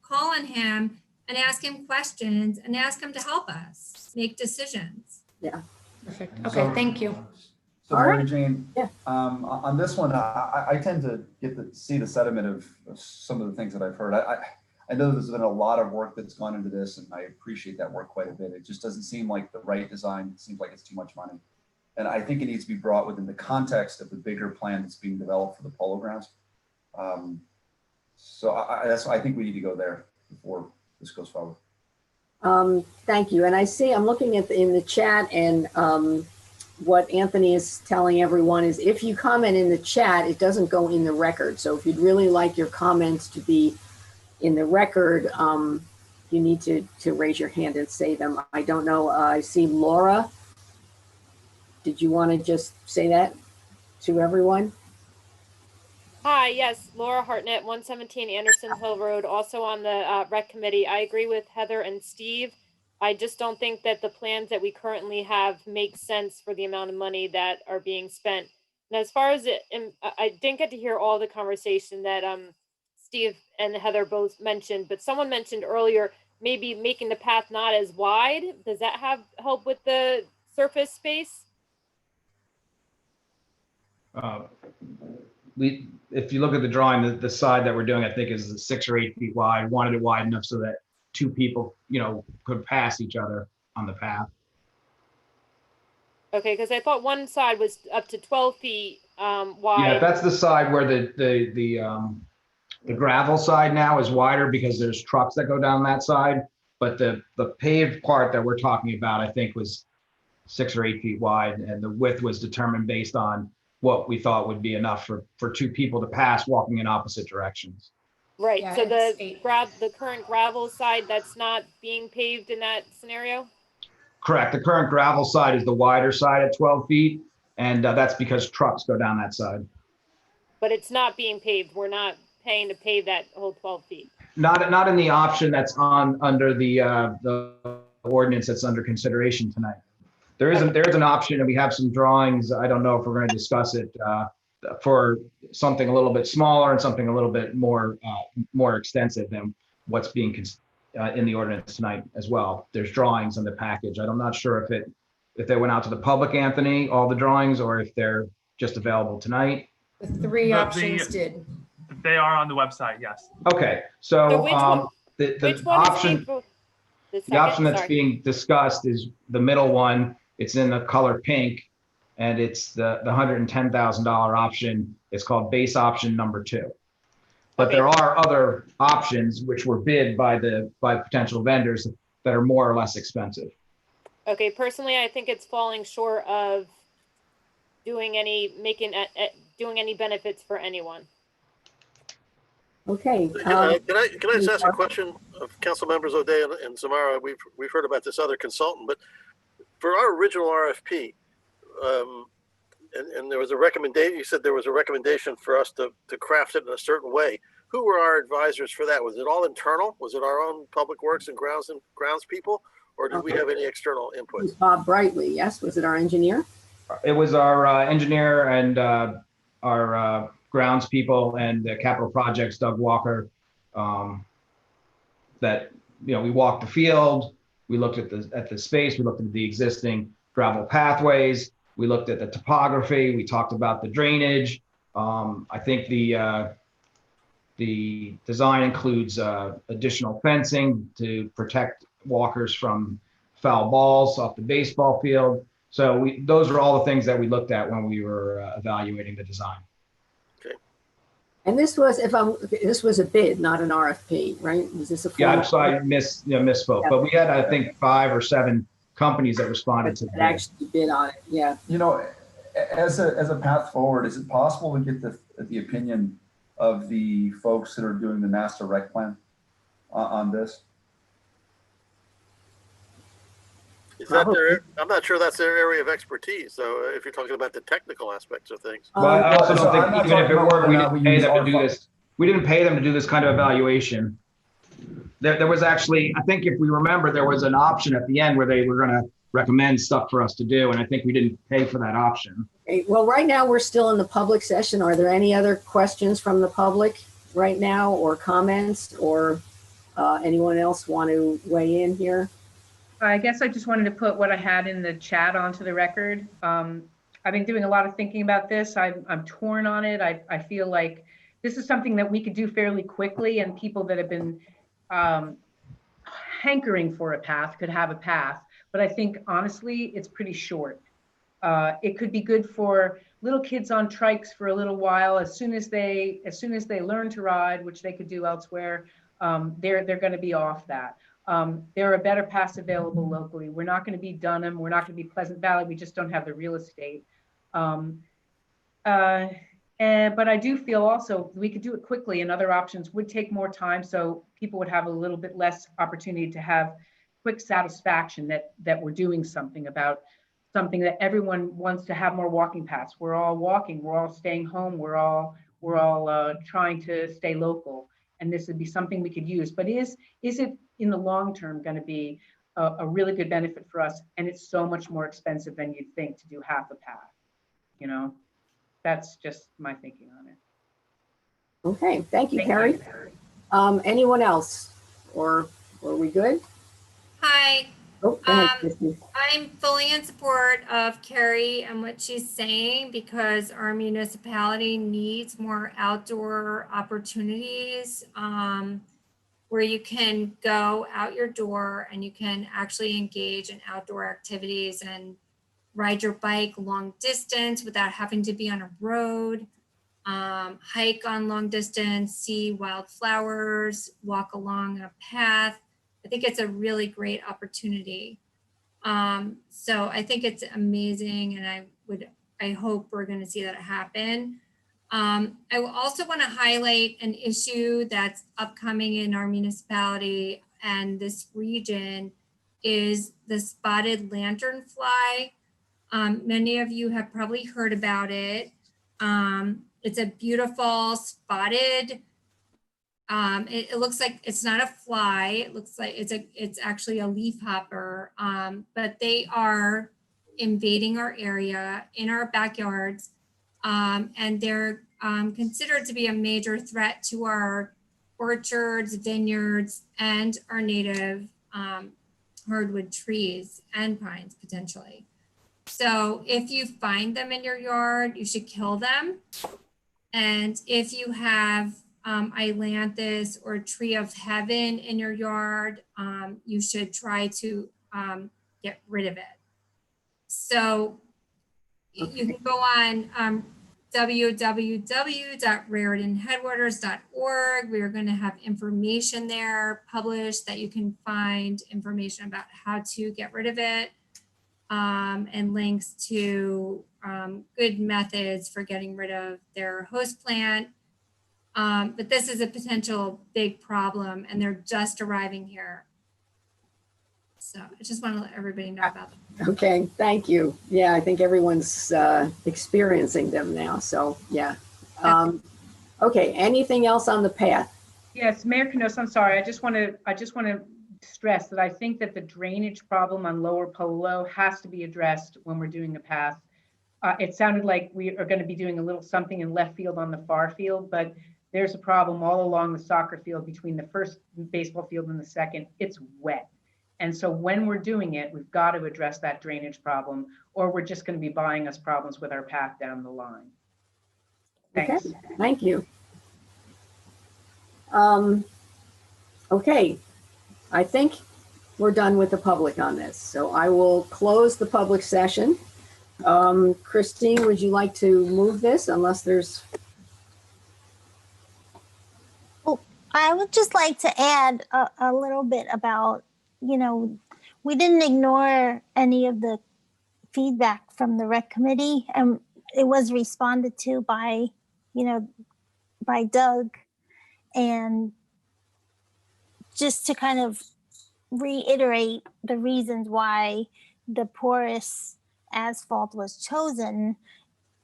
Speaker 16: call on him and ask him questions and ask him to help us make decisions.
Speaker 1: Yeah.
Speaker 10: Perfect. Okay, thank you.
Speaker 3: So Mary Jane, on this one, I tend to see the sediment of some of the things that I've heard. I know there's been a lot of work that's gone into this, and I appreciate that work quite a bit. It just doesn't seem like the right design. It seems like it's too much money. And I think it needs to be brought within the context of the bigger plan that's being developed for the Polo grounds. So I think we need to go there before this goes forward.
Speaker 1: Thank you. And I see, I'm looking at in the chat, and what Anthony is telling everyone is if you comment in the chat, it doesn't go in the record. So if you'd really like your comments to be in the record, you need to raise your hand and say them. I don't know. I see Laura. Did you want to just say that to everyone?
Speaker 20: Hi, yes, Laura Hartnett, 117 Anderson Hill Road, also on the rec committee. I agree with Heather and Steve. I just don't think that the plans that we currently have make sense for the amount of money that are being spent. And as far as I didn't get to hear all the conversation that Steve and Heather both mentioned, but someone mentioned earlier, maybe making the path not as wide. Does that help with the surface space?
Speaker 6: If you look at the drawing, the side that we're doing, I think is 6 or 8 feet wide. Wanted it wide enough so that 2 people, could pass each other on the path.
Speaker 20: Okay, because I thought one side was up to 12 feet wide.
Speaker 6: Yeah, that's the side where the gravel side now is wider because there's trucks that go down that side. But the paved part that we're talking about, I think, was 6 or 8 feet wide, and the width was determined based on what we thought would be enough for 2 people to pass walking in opposite directions.
Speaker 20: Right.
Speaker 10: Yeah,
Speaker 20: So the current gravel side that's not being paved in that scenario?
Speaker 6: Correct. The current gravel side is the wider side at 12 feet, and that's because trucks go down that side.
Speaker 20: But it's not being paved. We're not paying to pave that whole 12 feet.
Speaker 6: Not in the option that's under the ordinance that's under consideration tonight. There's an option, and we have some drawings. I don't know if we're going to discuss it for something a little bit smaller and something a little bit more extensive than what's being in the ordinance tonight as well. There's drawings in the package. I'm not sure if they went out to the public, Anthony, all the drawings, or if they're just available tonight.
Speaker 10: The 3 options did.
Speaker 12: They are on the website, yes.
Speaker 6: Okay, so
Speaker 20: which
Speaker 6: the
Speaker 20: one
Speaker 6: option, the option that's being discussed is the middle one. It's in the color pink, and it's the $110,000 option. It's called base option number 2. But
Speaker 4: Okay.
Speaker 6: there are other options which were bid by potential vendors that are more or less expensive.
Speaker 20: Okay, personally, I think it's falling short of doing any benefits for anyone.
Speaker 1: Okay.
Speaker 8: Can I just ask a question of council members O'Day and Samara? We've heard about this other consultant, but for our original RFP, and there was a recommendation. You said there was a recommendation for us to craft it in a certain way. Who were our advisors for that? Was it all internal? Was it our own public works and grounds people, or did we have any external input?
Speaker 1: Bob Brightly, yes. Was it our engineer?
Speaker 6: It was our engineer and our grounds people and the capital projects, Doug Walker, that, we walked the field, we looked at the space, we looked at the existing gravel pathways, we looked at the topography, we talked about the drainage. I think the design includes additional fencing to protect walkers from foul balls off the baseball field. So those are all the things that we looked at when we were evaluating the design.
Speaker 8: Okay.
Speaker 1: And this was, this was a bid, not an RFP, right? Was this a
Speaker 6: Yeah,
Speaker 1: formal?
Speaker 6: so I misspoke,
Speaker 1: Yeah.
Speaker 6: but we had, I think, 5 or 7 companies that responded to the
Speaker 1: That
Speaker 6: bid.
Speaker 1: actually bid on it, yeah.
Speaker 3: As a path forward, is it possible to get the opinion of the folks that are doing the master rec plan on this?
Speaker 8: Is that I'm not sure that's their area of expertise. So if you're talking about the technical aspects of things.
Speaker 6: Well, I also don't think even if it were, we didn't pay
Speaker 3: use
Speaker 6: them to do this. We didn't pay them to do this kind of evaluation. There was actually, I think if we remember, there was an option at the end where they were going to recommend stuff for us to do. And I think we didn't pay for that option.
Speaker 1: Okay, well, right now we're still in the public session. Are there any other questions from the public right now, or comments, or anyone else want to weigh in here?
Speaker 17: I guess I just wanted to put what I had in the chat onto the record. I've been doing a lot of thinking about this. I'm torn on it. I feel like this is something that we could do fairly quickly, and people that have been hankering for a path could have a path. But I think honestly, it's pretty short. It could be good for little kids on trikes for a little while. As soon as they learn to ride, which they could do elsewhere, they're going to be off that. There are better paths available locally. We're not going to be Dunham. We're not going to be Pleasant Valley. We just don't have the real estate. But I do feel also we could do it quickly, and other options would take more time. So people would have a little bit less opportunity to have quick satisfaction that we're doing something about something that everyone wants to have more walking paths. We're all walking. We're all staying home. We're all trying to stay local. And this would be something we could use. But is it in the long term going to be a really good benefit for us? And it's so much more expensive than you'd think to do half a path. That's just my thinking on it.
Speaker 1: Okay, thank you, Carrie. Anyone else, or are we good?
Speaker 16: Hi.
Speaker 1: Oh, go ahead, Christy.
Speaker 16: I'm fully in support of Carrie and what she's saying, because our municipality needs more outdoor opportunities where you can go out your door and you can actually engage in outdoor activities and ride your bike long distance without having to be on a road, hike on long distance, see wildflowers, walk along a path. I think it's a really great opportunity. So I think it's amazing, and I hope we're going to see that happen. I will also want to highlight an issue that's upcoming in our municipality and this region is the spotted lanternfly. Many of you have probably heard about it. It's a beautiful spotted. It looks like it's not a fly. It looks like it's actually a leafhopper. But they are invading our area in our backyards, and they're considered to be a major threat to our orchards, vineyards, and our native hardwood trees and pines potentially. So if you find them in your yard, you should kill them. And if you have ailanthus or tree of heaven in your yard, you should try to get rid of it. So you can go on www.raritanheadwaters.org. We are going to have information there published that you can find information about how to get rid of it, and links to good methods for getting rid of their host plant. But this is a potential big problem, and they're just arriving here. So I just want to let everybody know about them.
Speaker 1: Okay, thank you. Yeah, I think everyone's experiencing them now. So yeah. Okay, anything else on the path?
Speaker 17: Yes, Mayor Canosa, I'm sorry. I just want to stress that I think that the drainage problem on Lower Polo has to be addressed when we're doing a path. It sounded like we are going to be doing a little something in left field on the far field, but there's a problem all along the soccer field between the first baseball field and the second. It's wet. And so when we're doing it, we've got to address that drainage problem, or we're just going to be buying us problems with our path down the line. Thanks.
Speaker 1: Okay, thank you. Okay, I think we're done with the public on this. So I will close the public session. Christine, would you like to move this unless there's...
Speaker 7: Well, I would just like to add a little bit about, you know, we didn't ignore any of the feedback from the rec committee, and it was responded to by, you know, by Doug. And just to kind of reiterate the reasons why the porous asphalt was chosen,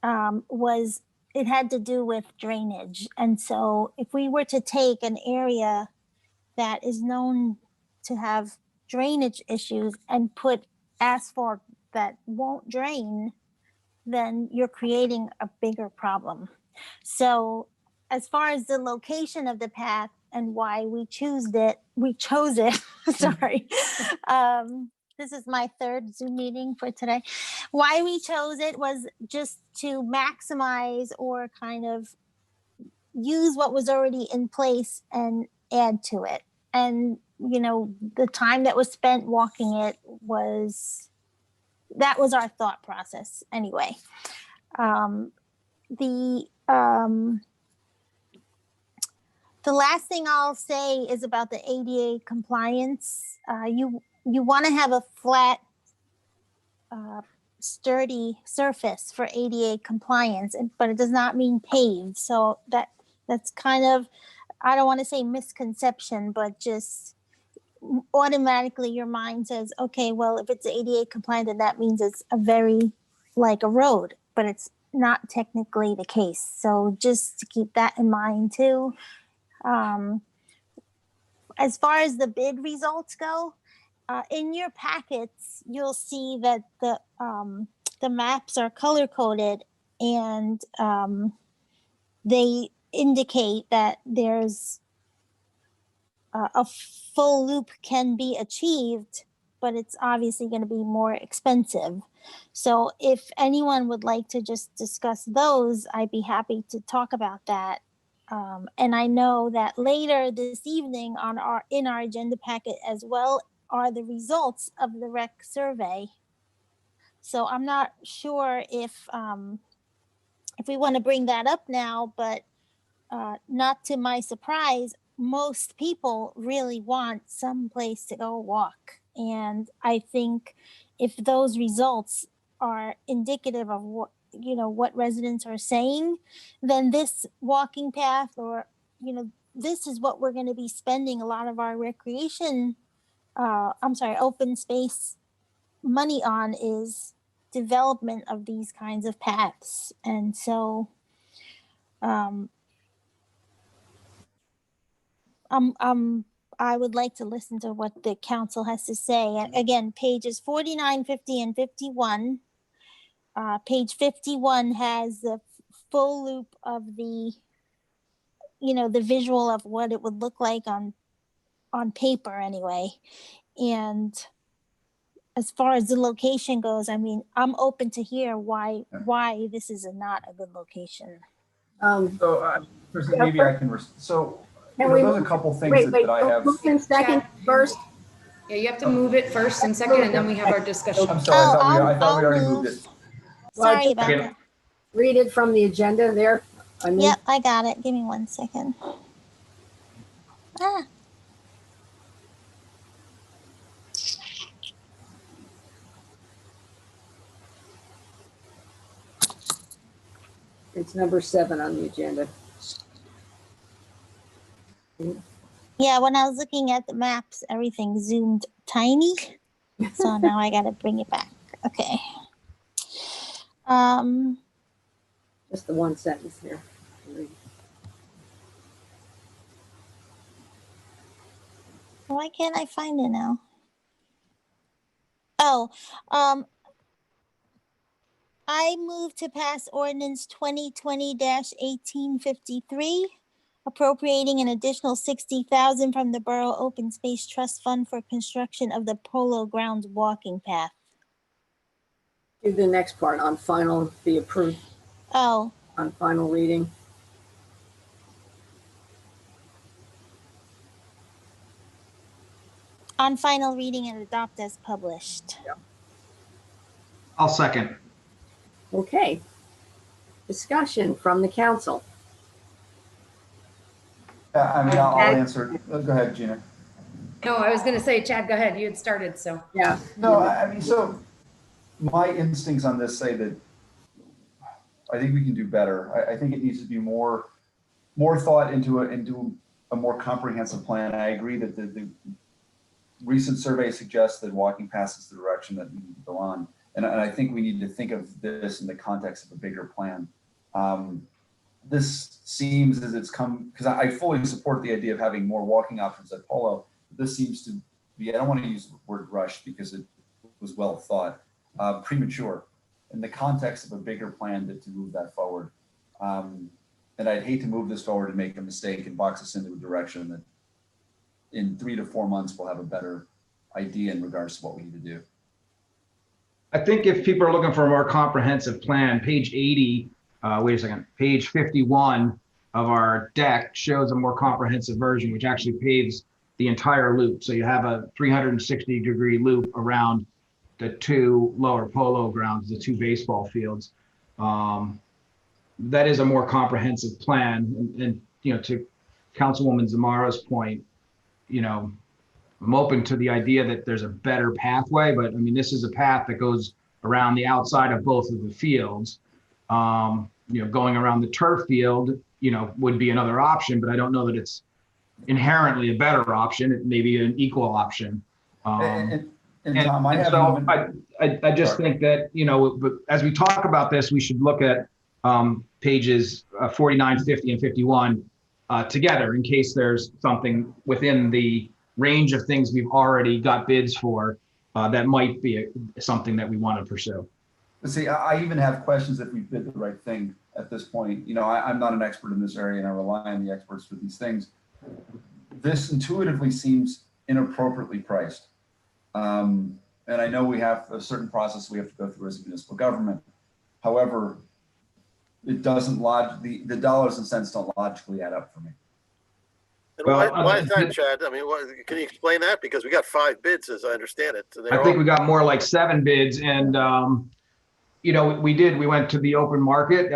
Speaker 7: was it had to do with drainage. And so if we were to take an area that is known to have drainage issues and put asphalt that won't drain, then you're creating a bigger problem. So as far as the location of the path and why we chose it, sorry. This is my third Zoom meeting for today. Why we chose it was just to maximize or kind of use what was already in place and add to it. And, you know, the time that was spent walking it that was our thought process anyway. The last thing I'll say is about the ADA compliance. You want to have a flat, sturdy surface for ADA compliance, but it does not mean paved. So that's kind of, I don't want to say misconception, but just automatically your mind says, okay, well, if it's ADA compliant, then that means it's like a road, but it's not technically the case. So just to keep that in mind too. As far as the bid results go, in your packets, you'll see that the maps are color coded, and they indicate that there's a full loop can be achieved, but it's obviously going to be more expensive. So if anyone would like to just discuss those, I'd be happy to talk about that. And I know that later this evening in our agenda packet as well are the results of the rec survey. So I'm not sure if we want to bring that up now, but not to my surprise, most people really want some place to go walk. And I think if those results are indicative of what residents are saying, then this walking path, or, this is what we're going to be spending a lot of our open space money on, is development of these kinds of paths. And so I would like to listen to what the council has to say. And again, pages 49, 50, and 51. Page 51 has the full loop of the visual of what it would look like on paper anyway. And as far as the location goes, I mean, I'm open to hear why this is not a good location.
Speaker 3: Maybe I can. There's a couple things that I have.
Speaker 1: Second, first.
Speaker 10: Yeah, you have to move it first and second, and then we have our discussion.
Speaker 3: I'm sorry, I thought we already moved it.
Speaker 7: Sorry about that.
Speaker 1: read it from the agenda there?
Speaker 7: Yep, I got it. Give me 1 second. Ah,
Speaker 1: It's number 7 on the agenda.
Speaker 7: yeah, when I was looking at the maps, everything zoomed tiny. So now I got to bring it back. Okay.
Speaker 1: Just the one sentence here.
Speaker 7: Why can't I find it now? Oh, I move to pass ordinance 2020-1853, appropriating an additional $60,000 from the Borough Open Space Trust Fund for construction of the Polo Grounds walking path.
Speaker 1: Do the next part on final, be approved.
Speaker 7: Oh.
Speaker 1: On final reading.
Speaker 7: On final reading and adopt as published.
Speaker 1: Yeah.
Speaker 6: I'll second.
Speaker 1: Okay. Discussion from the council.
Speaker 3: I mean, I'll answer. Go ahead, Gina.
Speaker 10: No, I was going to say, Chad, go ahead. You had started, so.
Speaker 1: Yeah.
Speaker 3: No, I mean, so my instincts on this say that I think we can do better. I think it needs to be more thought into a more comprehensive plan. I agree that the recent survey suggests that walking paths is the direction that we need to go on. And I think we need to think of this in the context of a bigger plan. This seems as it's come, because I fully support the idea of having more walking options at Polo. This seems to be, I don't want to use the word rush because it was well thought, premature in the context of a bigger plan to move that forward. And I'd hate to move this forward and make a mistake and box us into a direction that in 3 to 4 months, we'll have a better idea in regards to what we need to do.
Speaker 6: I think if people are looking for a more comprehensive plan, page 80, wait a second, page 51 of our deck shows a more comprehensive version, which actually paves the entire loop. So you have a 360-degree loop around the 2 lower polo grounds, the 2 baseball fields. That is a more comprehensive plan. And you know, to Councilwoman Zamaro's point, you know, I'm open to the idea that there's a better pathway, but I mean, this is a path that goes around the outside of both of the fields. You know, going around the turf field, you know, would be another option, but I don't know that it's inherently a better option. It may be an equal option.
Speaker 3: And Tom,
Speaker 6: I just think that, you know, but as we talk about this, we should look at pages 49, 50, and 51 together in case there's something within the range of things we've already got bids for that might be something that we want to pursue.
Speaker 3: But see, I even have questions if we bid the right thing at this point. You know, I'm not an expert in this area and I rely on the experts for these things. This intuitively seems inappropriately priced. And I know we have a certain process we have to go through as a municipal government. However, it doesn't the dollars and cents don't logically add up for me.
Speaker 8: And why is that, Chad? I mean, can you explain that? Because we got 5 bids, as I understand it.
Speaker 6: I think we got more like 7 bids, and you know, we went to the open market.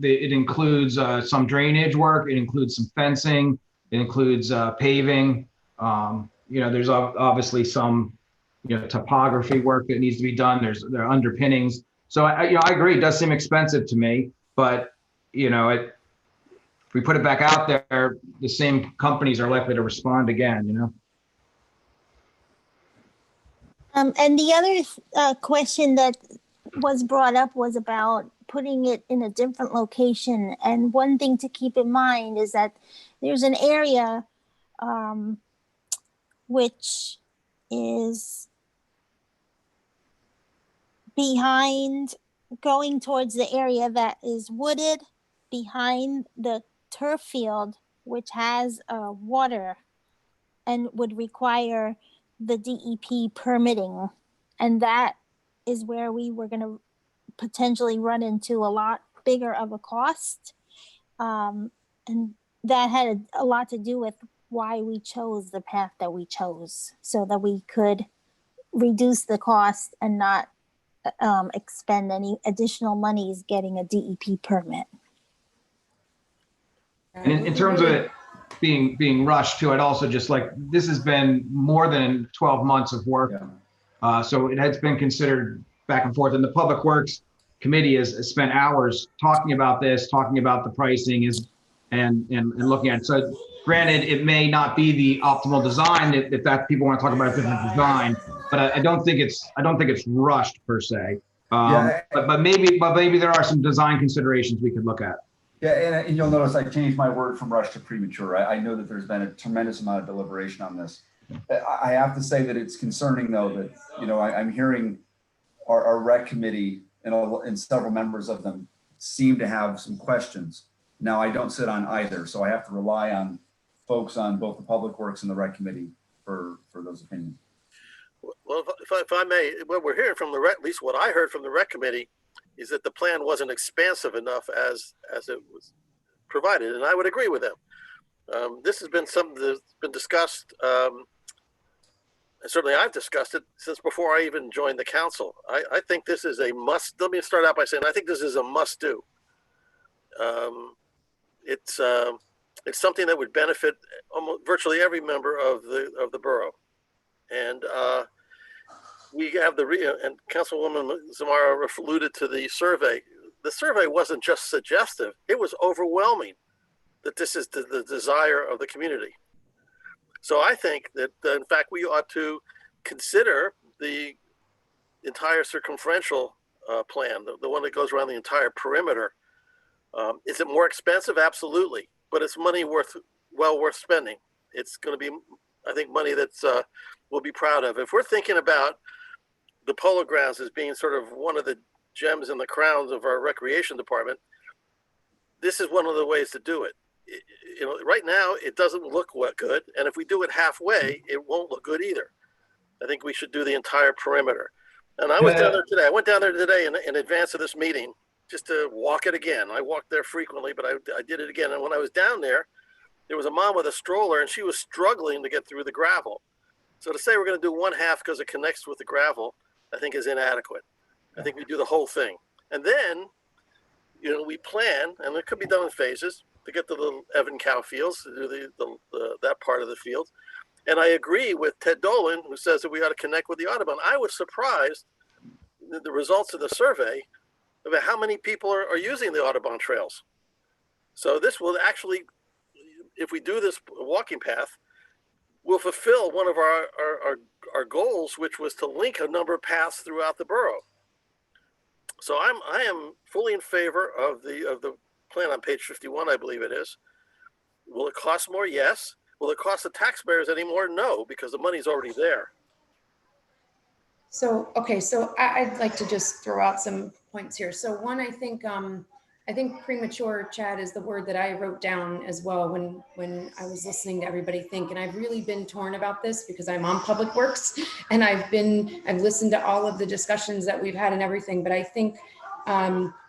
Speaker 6: It includes some drainage work. It includes some fencing. It includes paving. You know, there's obviously some, you know, topography work that needs to be done. There are underpinnings. So you know, I agree. It does seem expensive to me, but you know, if we put it back out there, the same companies are likely to respond again, you know?
Speaker 7: And the other question that was brought up was about putting it in a different location. And one thing to keep in mind is that there's an area which is behind, going towards the area that is wooded behind the turf field, which has water and would require the DEP permitting. And that is where we were going to potentially run into a lot bigger of a cost. And that had a lot to do with why we chose the path that we chose, so that we could reduce the cost and not expend any additional monies getting a DEP permit.
Speaker 6: And in terms of it being rushed too, I'd also just like, this has been more than 12 months of work. So it has been considered back and forth, and the Public Works Committee has spent hours talking about this, talking about the pricing and looking at it. So granted, it may not be the optimal design if that people want to talk about a different design, but I don't think it's rushed per se. But maybe there are some design considerations we could look at.
Speaker 3: Yeah, and you'll notice I changed my word from rush to premature. I know that there's been a tremendous amount of deliberation on this. I have to say that it's concerning though that, you know, I'm hearing our rec committee and several members of them seem to have some questions. Now I don't sit on either, so I have to rely on folks on both the Public Works and the rec committee for those opinions.
Speaker 8: Well, if I may, what we're hearing from the rec, at least what I heard from the rec committee, is that the plan wasn't expansive enough as it was provided, and I would agree with them. This has been something that's been discussed. Certainly, I've discussed it since before I even joined the council. I think this is a must. Let me start out by saying I think this is a must-do. It's something that would benefit almost virtually every member of the borough, and we have and Councilwoman Zamara alluded to the survey. The survey wasn't just suggestive; it was overwhelming that this is the desire of the community. So I think that, in fact, we ought to consider the entire circumferential plan, the one that goes around the entire perimeter. Is it more expensive? Absolutely, but it's money well worth spending. It's going to be, I think, money that's we'll be proud of. If we're thinking about the Polo grounds as being sort of one of the gems in the crowns of our recreation department, this is one of the ways to do it. You know, right now it doesn't look good, and if we do it halfway, it won't look good either. I think we should do the entire perimeter. And I was down there today. I went down there today in advance of this meeting just to walk it again. I walked there frequently, but I did it again. And when I was down there, there was a mom with a stroller, and she was struggling to get through the gravel. So to say we're going to do one half because it connects with the gravel, I think is inadequate. I think we do the whole thing. And then, you know, we plan, and it could be done in phases, to get the little Evan cow fields, to do that part of the field. And I agree with Ted Dolan, who says that we ought to connect with the Audubon. I was surprised the results of the survey about how many people are using the Audubon trails. So this will actually, if we do this walking path, will fulfill one of our goals, which was to link a number of paths throughout the borough. So I am fully in favor of the plan on page 51, I believe it is. Will it cost more? Yes. Will it cost the taxpayers any more? No, because the money's already there.
Speaker 10: So, okay, so I'd like to just throw out some points here. So one, I think premature, Chad, is the word that I wrote down as well when I was listening to everybody think, and I've really been torn about this because I'm on Public Works and I've listened to all of the discussions that we've had and everything, but I think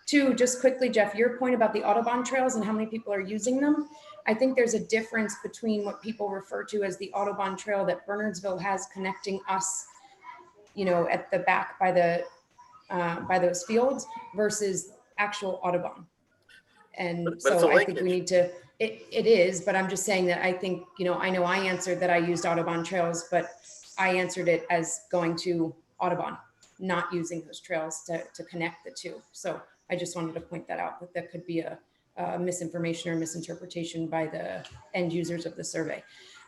Speaker 10: too, just quickly, Jeff, your point about the Audubon trails and how many people are using them, I think there's a difference between what people refer to as the Audubon trail that Bernardsville has connecting us, you know, at the back by those fields versus actual Audubon. And but so I think we need to, it is, but I'm just saying that I think, you know I answered that I used Audubon trails, but I answered it as going to Audubon, not using those trails to connect the two. So I just wanted to point that out, that there could be a misinformation or misinterpretation by the end users of the survey.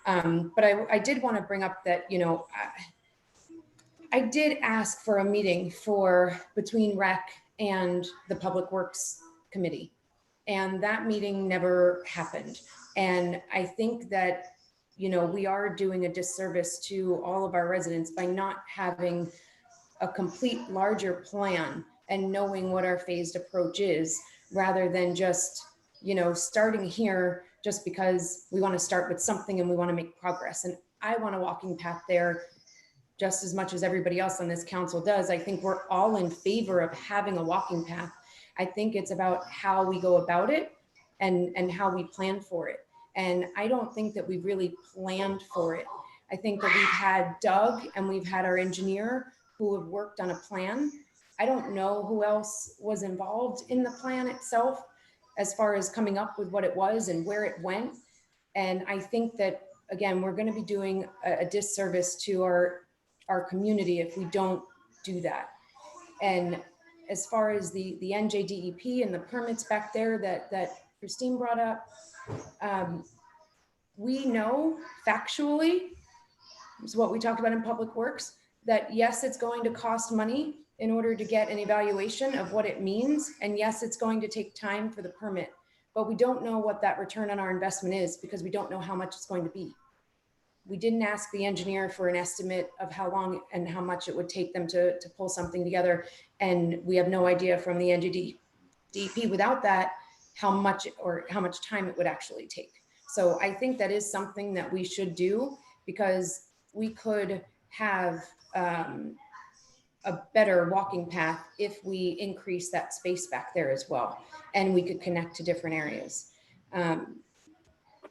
Speaker 10: But I did want to bring up that, you know, I did ask for a meeting between REC and the Public Works Committee, and that meeting never happened. And I think that, you know, we are doing a disservice to all of our residents by not having a complete larger plan and knowing what our phased approach is, rather than just, you know, starting here just because we want to start with something and we want to make progress. And I want a walking path there just as much as everybody else on this council does. I think we're all in favor of having a walking path. I think it's about how we go about it and how we plan for it. And I don't think that we've really planned for it. I think that we've had Doug and we've had our engineer who have worked on a plan. I don't know who else was involved in the plan itself as far as coming up with what it was and where it went. And I think that, again, we're going to be doing a disservice to our community if we don't do that. And as far as the NJDEP and the permits back there that Christine brought up, we know factually, is what we talked about in Public Works, that yes, it's going to cost money in order to get an evaluation of what it means. And yes, it's going to take time for the permit, but we don't know what that return on our investment is because we don't know how much it's going to be. We didn't ask the engineer for an estimate of how long and how much it would take them to pull something together. And we have no idea from the NJDEP without that, how much time it would actually take. So I think that is something that we should do, because we could have a better walking path if we increase that space back there as well, and we could connect to different areas.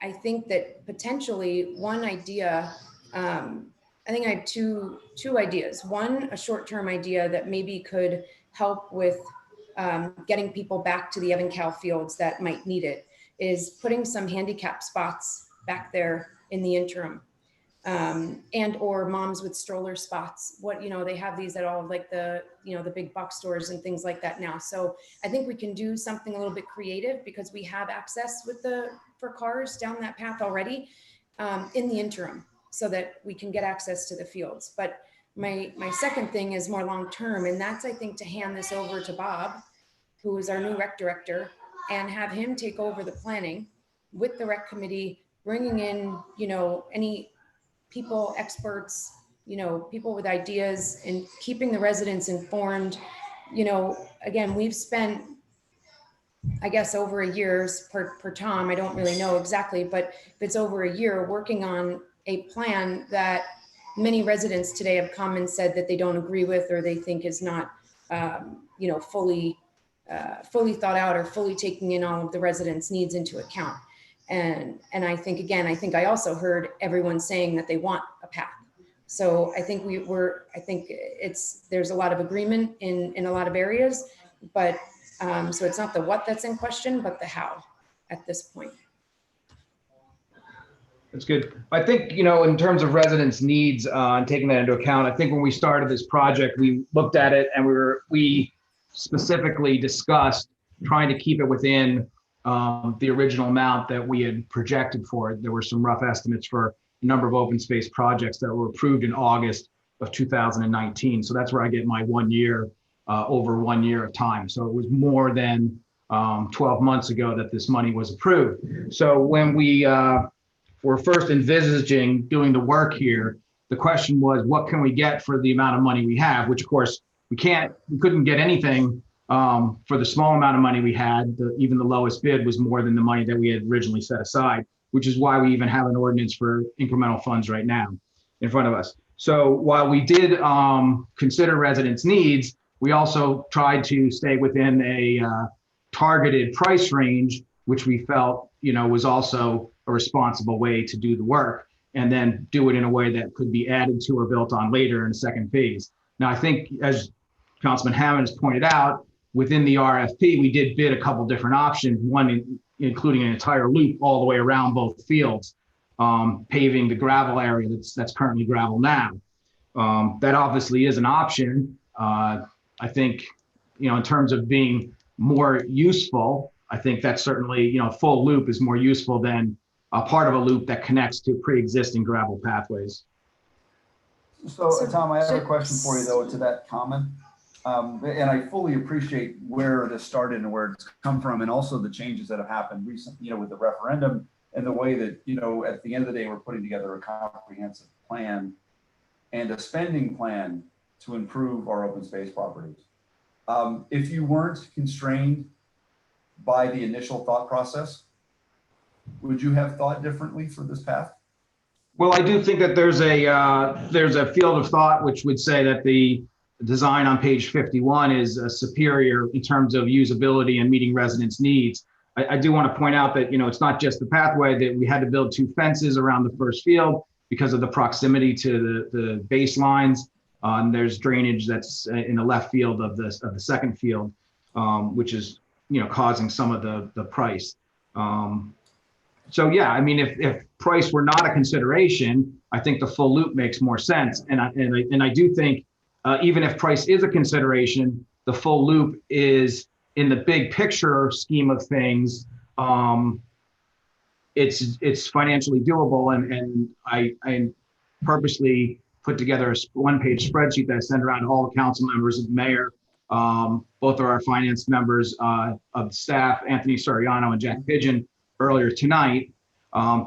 Speaker 10: I think that potentially one idea, I think I have two ideas. One, a short-term idea that maybe could help with getting people back to the Evan-Cal fields that might need it, is putting some handicap spots back there in the interim. And or moms with stroller spots. They have these at all of like the big box stores and things like that now. So I think we can do something a little bit creative, because we have access for cars down that path already in the interim, so that we can get access to the fields. But my second thing is more long-term, and that's, I think, to hand this over to Bob, who is our new rec director, and have him take over the planning with the rec committee, bringing in, any people, experts, people with ideas, and keeping the residents informed. Again, we've spent, I guess, over a year per Tom, I don't really know exactly, but if it's over a year working on a plan that many residents today have come and said that they don't agree with, or they think is not, fully thought out, or fully taking in all of the residents' needs into account. And I think I also heard everyone saying that they want a path. So I think there's a lot of agreement in a lot of areas, but so it's not the what that's in question, but the how at this point.
Speaker 6: That's good. I think, in terms of residents' needs and taking that into account, I think when we started this project, we looked at it and we specifically discussed trying to keep it within the original amount that we had projected for it. There were some rough estimates for a number of open space projects that were approved in August of 2019. So that's where I get my 1 year, over 1 year of time. So it was more than 12 months ago that this money was approved. So when we were first envisaging doing the work here, the question was, what can we get for the amount of money we have? Which of course we couldn't get anything for the small amount of money we had. Even the lowest bid was more than the money that we had originally set aside, which is why we even have an ordinance for incremental funds right now in front of us. So while we did consider residents' needs, we also tried to stay within a targeted price range, which we felt, was also a responsible way to do the work, and then do it in a way that could be added to or built on later in the second phase. Now, I think, as Councilman Hammond has pointed out, within the RFP, we did bid a couple different options, one including an entire loop all the way around both fields, paving the gravel area that's currently gravel now. That obviously is an option. I think, in terms of being more useful, I think that certainly, full loop is more useful than a part of a loop that connects to pre-existing gravel pathways.
Speaker 3: So Tom, I have a question for you though to that comment. And I fully appreciate where this started and where it's come from, and also the changes that have happened recently, with the referendum and the way that, at the end of the day, we're putting together a comprehensive plan and a spending plan to improve our open space properties. If you weren't constrained by the initial thought process, would you have thought differently for this path?
Speaker 6: Well, I do think that there's a field of thought which would say that the design on page 51 is superior in terms of usability and meeting residents' needs. I do want to point out that, it's not just the pathway, that we had to build 2 fences around the first field because of the proximity to the baselines. And there's drainage that's in the left field of the second field, which is, causing some of the price. So yeah, I mean, if price were not a consideration, I think the full loop makes more sense. And I do think even if price is a consideration, the full loop is, in the big picture scheme of things, it's financially doable. And I purposely put together a one-page spreadsheet that I send around to all the council members, the mayor, both of our finance members of staff, Anthony Soriano and Jack Pigeon, earlier tonight,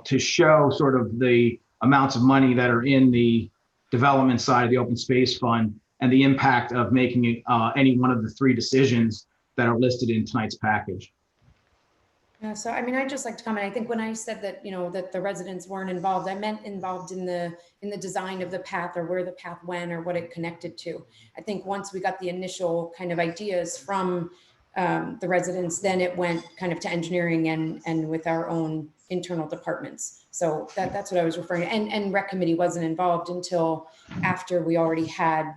Speaker 6: to show sort of the amounts of money that are in the development side of the open space fund and the impact of making any one of the three decisions that are listed in tonight's package.
Speaker 10: Yeah, so I mean, I'd just like to comment. I think when I said that, that the residents weren't involved, I meant involved in the design of the path, or where the path went, or what it connected to. I think once we got the initial kind of ideas from the residents, then it went kind of to engineering and with our own internal departments. So that's what I was referring to. And rec committee wasn't involved until after we already had,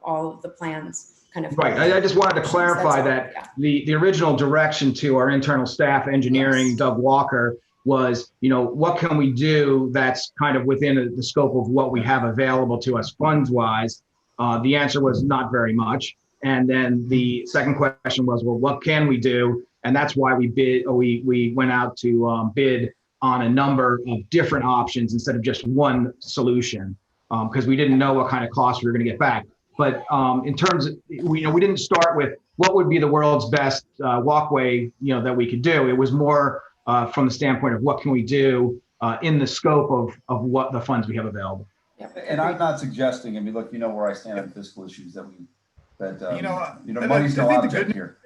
Speaker 10: all of the plans. Kind of
Speaker 6: right. I just wanted to clarify that the original direction to our internal staff, engineering, yes, Doug Walker, was, what can we do that's kind of within the scope of what we have available to us funds wise? The answer was not very much. And then the second question was, well, what can we do? And that's why we went out to bid on a number of different options instead of just one solution, because we didn't know what kind of costs we were going to get back. But in terms of, we didn't start with what would be the world's best walkway, that we could do. It was more from the standpoint of what can we do in the scope of what the funds we have available.
Speaker 3: And I'm not suggesting, I mean, look, where I stand on fiscal issues, money's no object here.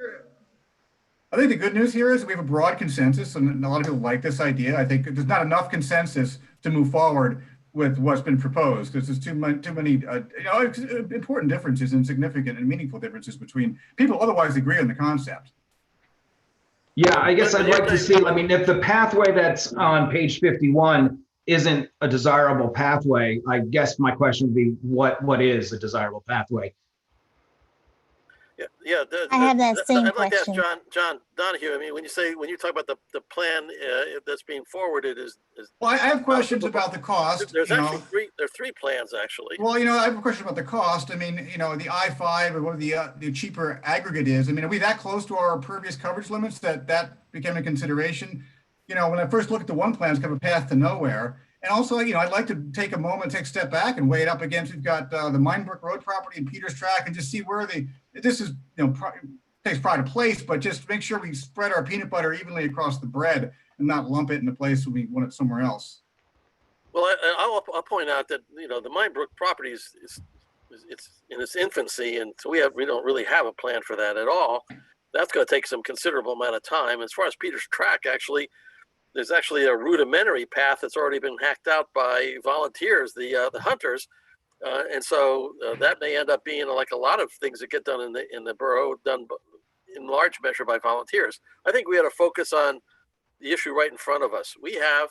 Speaker 2: I think the good news here is we have a broad consensus, and a lot of people like this idea. I think there's not enough consensus to move forward with what's been proposed, because there's too many important differences and significant and meaningful differences between people otherwise agree on the concept.
Speaker 6: Yeah, I guess I'd like to see, I mean, if the pathway that's on page 51 isn't a desirable pathway, I guess my question would be, what is a desirable pathway?
Speaker 8: Yeah,
Speaker 7: I have that same
Speaker 8: I'd like
Speaker 7: question.
Speaker 8: to ask John Donahue. I mean, when you talk about the plan that's being forwarded, is
Speaker 2: well, I have questions about the cost.
Speaker 8: There's actually there are three plans actually.
Speaker 2: Well, I have a question about the cost. I mean, the I-5 or what the cheaper aggregate is. I mean, are we that close to our pervious coverage limits that became a consideration? When I first looked at the one plan, it's kind of a path to nowhere. And also, I'd like to take a moment, take a step back and weigh it up against, we've got the Minebrook Road property and Peters Track, and just see where this is, takes pride of place, but just make sure we spread our peanut butter evenly across the bread and not lump it in a place when we want it somewhere else.
Speaker 8: Well, I'll point out that, the Minebrook property is it's in its infancy, and so we don't really have a plan for that at all. That's going to take some considerable amount of time. As far as Peters Track, there's actually a rudimentary path that's already been hacked out by volunteers, the hunters, and so that may end up being like a lot of things that get done in the borough, done in large measure by volunteers. I think we ought to focus on the issue right in front of us. We have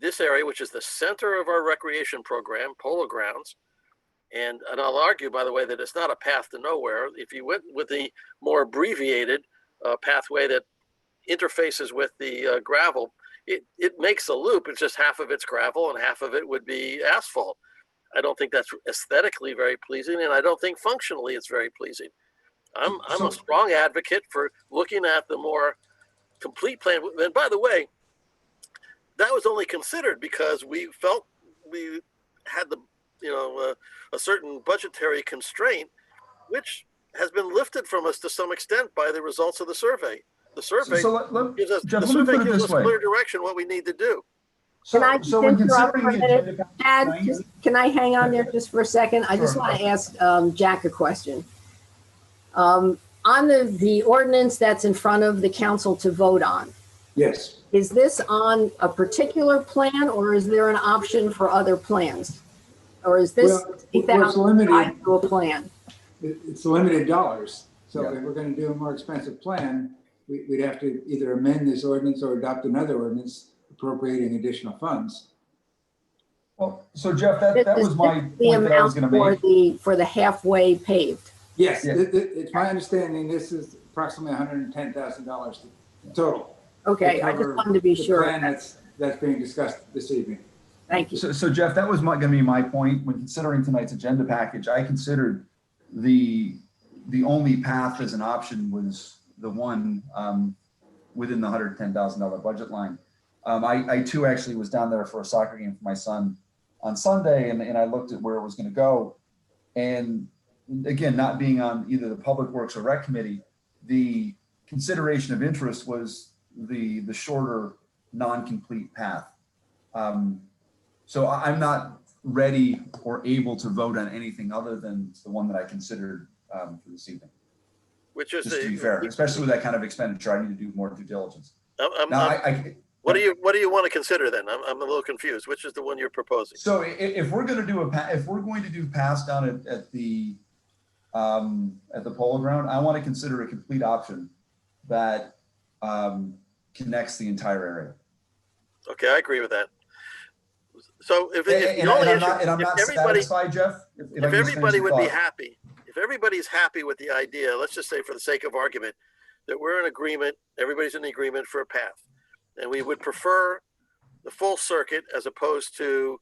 Speaker 8: this area, which is the center of our recreation program, Polo grounds, and I'll argue, by the way, that it's not a path to nowhere. If you went with the more abbreviated pathway that interfaces with the gravel, it makes a loop. It's just half of it's gravel and half of it would be asphalt. I don't think that's aesthetically very pleasing, and I don't think functionally it's very pleasing. I'm a strong advocate for looking at the more complete plan. And by the way, that was only considered because we felt we had a certain budgetary constraint, which has been lifted from us to some extent by the results of the survey. The survey gives us clear direction what we need to do.
Speaker 1: Can I just interrupt for a minute? Dad, can I hang on there just for a second? I just want to ask Jack a question. On the ordinance that's in front of the council to vote on.
Speaker 13: Yes.
Speaker 1: Is this on a particular plan, or is there an option for other plans? Or is this limited to a plan?
Speaker 13: It's limited dollars. So if we're going to do a more expensive plan, we'd have to either amend this ordinance or adopt another ordinance appropriating additional funds.
Speaker 3: So Jeff, that was my
Speaker 1: The
Speaker 3: point that I was
Speaker 1: amount
Speaker 3: going to make.
Speaker 1: for the halfway paved.
Speaker 13: Yes, it's my understanding this is approximately $110,000 total.
Speaker 1: Okay, I just wanted to be sure.
Speaker 13: The plan that's being discussed this evening.
Speaker 1: Thank you.
Speaker 3: So Jeff, that was going to be my point when considering tonight's agenda package. I considered the only path as an option was the one within the $110,000 budget line. I too actually was down there for a soccer game for my son on Sunday, and I looked at where it was going to go. And again, not being on either the Public Works or Rec Committee, the consideration of interest was the shorter, non-complete path. So I'm not ready or able to vote on anything other than the one that I considered for this evening.
Speaker 8: Which is
Speaker 3: just to be fair, especially with that kind of expenditure, I need to do more due diligence.
Speaker 8: What do you want to consider then? I'm a little confused. Which is the one you're proposing?
Speaker 3: So if we're going to do pass down at the Polo ground, I want to consider a complete option that connects the entire area.
Speaker 8: Okay, I agree with that. So if
Speaker 3: I'm not satisfied, Jeff.
Speaker 8: If everybody would be happy, if everybody's happy with the idea, let's just say for the sake of argument, that we're in agreement, everybody's in agreement for a path. And we would prefer the full circuit as opposed to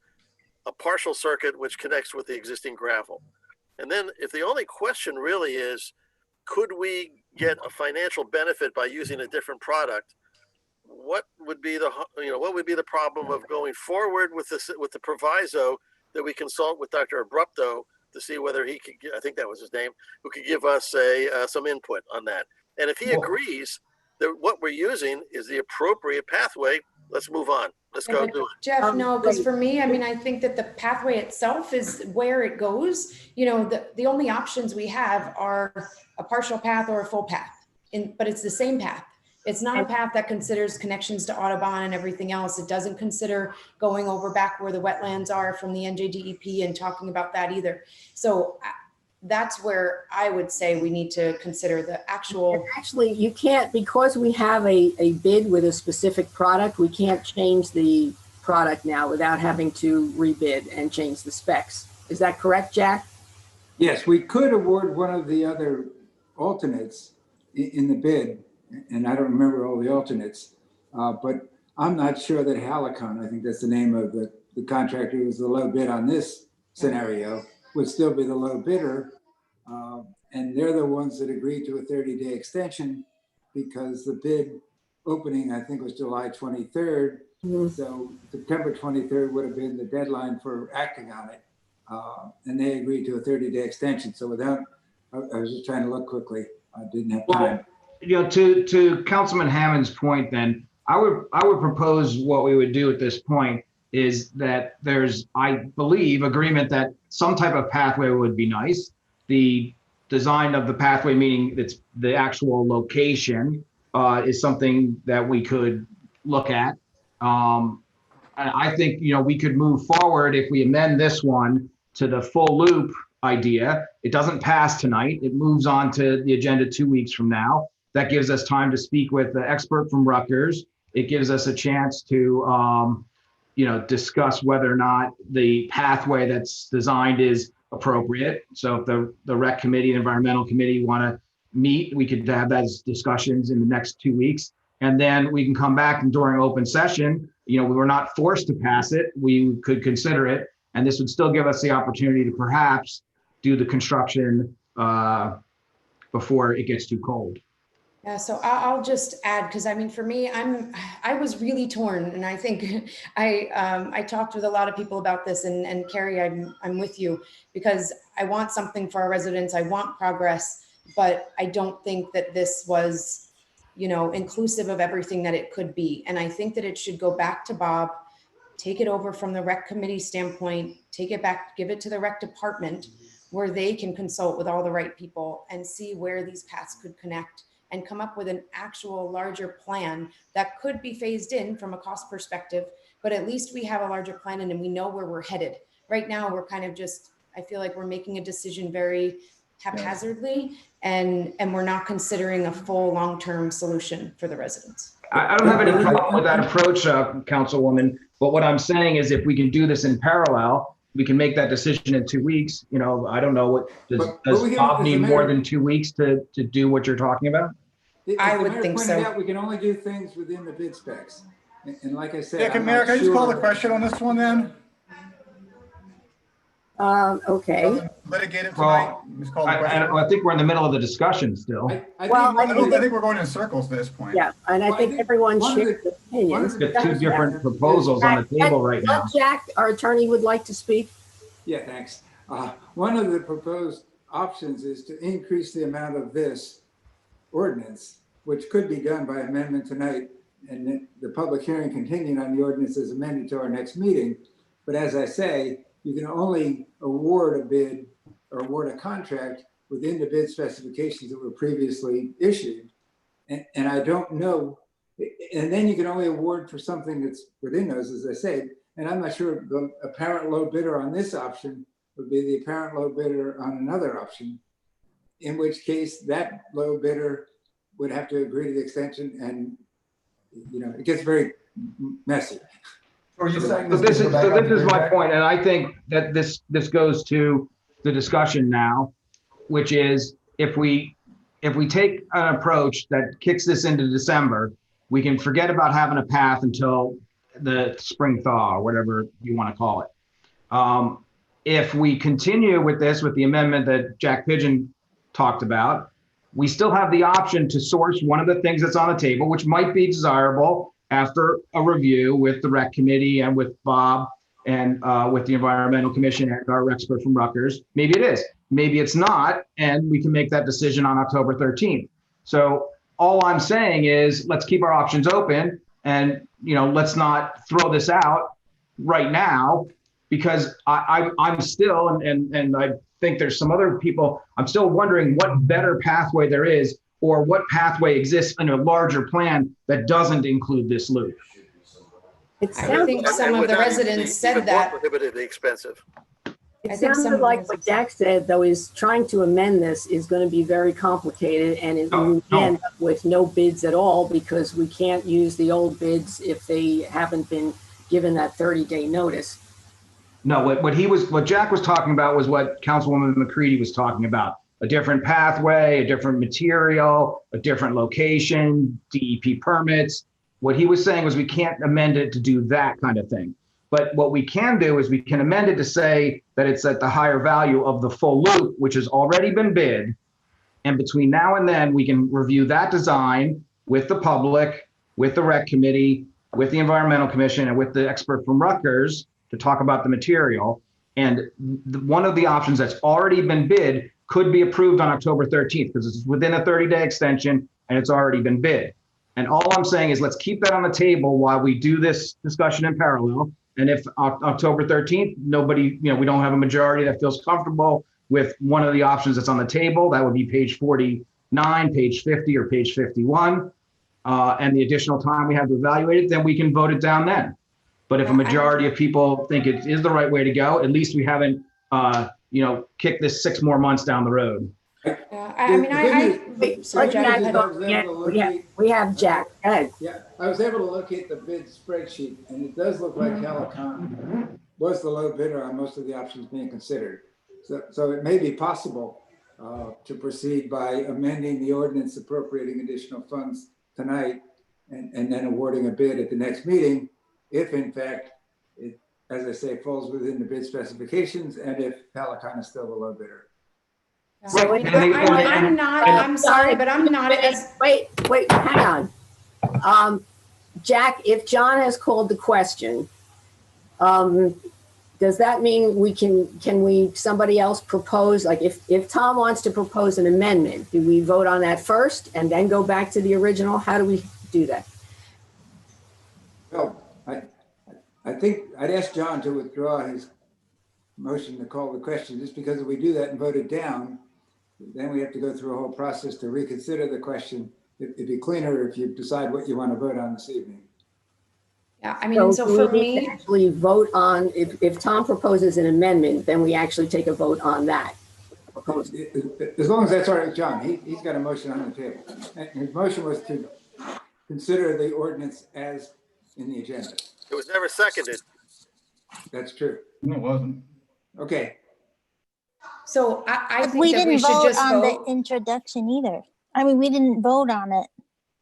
Speaker 8: a partial circuit which connects with the existing gravel. And then if the only question really is, could we get a financial benefit by using a different product? What would be the problem of going forward with the proviso that we consult with Dr. Abrupto to see whether he could, I think that was his name, who could give us some input on that. And if he agrees that what we're using is the appropriate pathway, let's move on. Let's go do it.
Speaker 10: Jeff, no, because for me, I mean, I think that the pathway itself is where it goes. You know, the only options we have are a partial path or a full path, but it's the same path. It's not a path that considers connections to Audubon and everything else. It doesn't consider going over back where the wetlands are from the NJDEP and talking about that either. So that's where I would say we need to consider the actual.
Speaker 1: Actually, you can't, because we have a bid with a specific product, we can't change the product now without having to rebid and change the specs. Is that correct, Jack?
Speaker 13: Yes, we could award one of the other alternates in the bid, and I don't remember all the alternates, but I'm not sure that Halicon, I think that's the name of the contractor who was the low bid on this scenario, would still be the low bidder. And they're the ones that agreed to a 30-day extension because the bid opening, I think, was July 23rd. Mm-hmm. So September 23rd would have been the deadline for acting on it. And they agreed to a 30-day extension. So I was just trying to look quickly. I didn't have time.
Speaker 6: You know, to Councilman Hammond's point, then I would propose what we would do at this point is that there's, I believe, agreement that some type of pathway would be nice. The design of the pathway, meaning it's the actual location, is something that we could look at. And I think, you know, we could move forward if we amend this one to the full loop idea. It doesn't pass tonight. It moves on to the agenda 2 weeks from now. That gives us time to speak with the expert from Rutgers. It gives us a chance to, you know, discuss whether or not the pathway that's designed is appropriate. So if the Rec Committee and Environmental Committee want to meet, we could have those discussions in the next 2 weeks. And then we can come back and during open session, you know, we were not forced to pass it. We could consider it. And this would still give us the opportunity to perhaps do the construction before it gets too cold.
Speaker 10: Yeah, so I'll just add, because I mean, for me, I was really torn, and I think I talked with a lot of people about this, and Carrie, I'm with you, because I want something for our residents, I want progress, but I don't think that this was, you know, inclusive of everything that it could be, and I think that it should go back to Bob, take it over from the Rec Committee standpoint, take it back, give it to the Rec Department, where they can consult with all the right people and see where these paths could connect, and come up with an actual larger plan that could be phased in from a cost perspective, but at least we have a larger plan and we know where we're headed. Right now, we're kind of just, I feel like we're making a decision very haphazardly, and we're not considering a full long-term solution for the residents.
Speaker 6: I don't have any problem with that approach, Councilwoman, But what I'm saying is if we can do this in parallel, we can make that decision in 2 weeks. You know, I don't know what, does Bob need more than 2 weeks to do what you're talking about?
Speaker 10: I would think so.
Speaker 13: Out, we can only do things within the bid specs. And like I said,
Speaker 2: Yeah, can Mayor, can I just call the question on this one then?
Speaker 1: Okay.
Speaker 2: Litigate it tonight. Just call the question.
Speaker 6: I think we're in the middle of the discussion still.
Speaker 2: I think we're going in circles at this point.
Speaker 1: Yeah, and I think everyone shares opinions.
Speaker 6: We've got two different proposals on the table right now.
Speaker 1: Jack, our attorney, would like to speak.
Speaker 13: Yeah, thanks. One of the proposed options is to increase the amount of this ordinance, which could be done by amendment tonight, and the public hearing continuing on the ordinance is amended to our next meeting. But as I say, you can only award a bid or award a contract within the bid specifications that were previously issued. And I don't know, and then you can only award for something that's within those, as I said. And I'm not sure the apparent low bidder on this option would be the apparent low bidder on another option, in which case that low bidder would have to agree to the extension, and you know, it gets very messy.
Speaker 3: Are you saying
Speaker 6: this is my point, and I think that this goes to the discussion now, which is if we take an approach that kicks this into December, we can forget about having a path until the spring thaw or whatever you want to call it. If we continue with this, with the amendment that Jack Pigeon talked about, we still have the option to source one of the things that's on the table, which might be desirable after a review with the rec committee and with Bob and with the environmental commission and our expert from Rutgers. Maybe it is, maybe it's not, and we can make that decision on October 13th. So all I'm saying is let's keep our options open, and you know, let's not throw this out right now, because I'm still, and I think there's some other people, I'm still wondering what better pathway there is, or what pathway exists in a larger plan that doesn't include this loop.
Speaker 10: I think some of the residents said that.
Speaker 8: Prohibitively expensive.
Speaker 1: It sounded like what Jack said, though, is trying to amend this is going to be very complicated, and it will end up with no bids at all, because we can't use the old bids if they haven't been given that 30-day notice.
Speaker 6: No, what Jack was talking about was what Councilwoman McCready was talking about. A different pathway, a different material, a different location, DEP permits. What he was saying was we can't amend it to do that kind of thing. But what we can do is we can amend it to say that it's at the higher value of the full loop, which has already been bid. And between now and then, we can review that design with the public, with the rec committee, with the environmental commission, and with the expert from Rutgers to talk about the material. And one of the options that's already been bid could be approved on October 13th, because it's within a 30-day extension and it's already been bid. And all I'm saying is let's keep that on the table while we do this discussion in parallel. And if October 13th, nobody, you know, we don't have a majority that feels comfortable with one of the options that's on the table, that would be page 49, page 50, or page 51, and the additional time we have to evaluate it, then we can vote it down then. But if a majority of people think it is the right way to go, at least we haven't, you know, kicked this 6 more months down the road.
Speaker 1: We have Jack. Go ahead.
Speaker 13: Yeah, I was able to locate the bid spreadsheet, and it does look like Helicon was the low bidder on most of the options being considered. So it may be possible to proceed by amending the ordinance appropriating additional funds tonight, and then awarding a bid at the next meeting, if in fact it, as I say, falls within the bid specifications, and if Helicon is still the low bidder.
Speaker 10: So I'm not, I'm sorry, but I'm not as.
Speaker 1: Wait, hang on. Jack, if John has called the question, does that mean somebody else propose, like if Tom wants to propose an amendment, do we vote on that first and then go back to the original? How do we do that?
Speaker 13: Well, I think I'd ask John to withdraw his motion to call the question, just because if we do that and vote it down, then we have to go through a whole process to reconsider the question. It'd be cleaner if you decide what you want to vote on this evening.
Speaker 10: Yeah, I mean, so for me,
Speaker 1: actually vote on, if Tom proposes an amendment, then we actually take a vote on that.
Speaker 13: As long as that's all right with John, he's got a motion on the table. And his motion was to consider the ordinance as in the agenda.
Speaker 8: It was never seconded.
Speaker 13: That's true.
Speaker 2: No, it wasn't.
Speaker 13: Okay.
Speaker 10: So I think
Speaker 7: We
Speaker 10: that we
Speaker 7: didn't
Speaker 10: should
Speaker 7: vote
Speaker 10: just
Speaker 7: on
Speaker 10: vote.
Speaker 7: the introduction either. I mean, we didn't vote on it.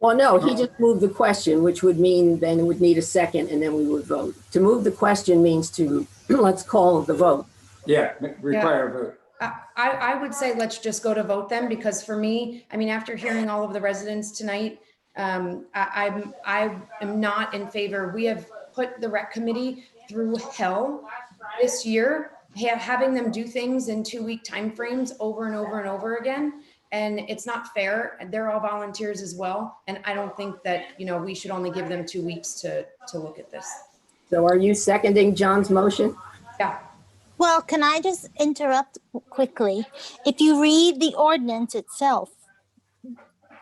Speaker 1: Well, no, he just moved the question, which would mean then it would need a second and then we would vote. To move the question means to, let's call the vote.
Speaker 13: Yeah, require a vote.
Speaker 10: I would say let's just go to vote then, because for me, I mean, after hearing all of the residents tonight, I am not in favor. We have put the rec committee through hell this year, having them do things in 2-week timeframes over and over and over again. And it's not fair. They're all volunteers as well. And I don't think that, you know, we should only give them 2 weeks to look at this.
Speaker 1: So are you seconding John's motion?
Speaker 10: Yeah.
Speaker 7: Well, can I just interrupt quickly? If you read the ordinance itself,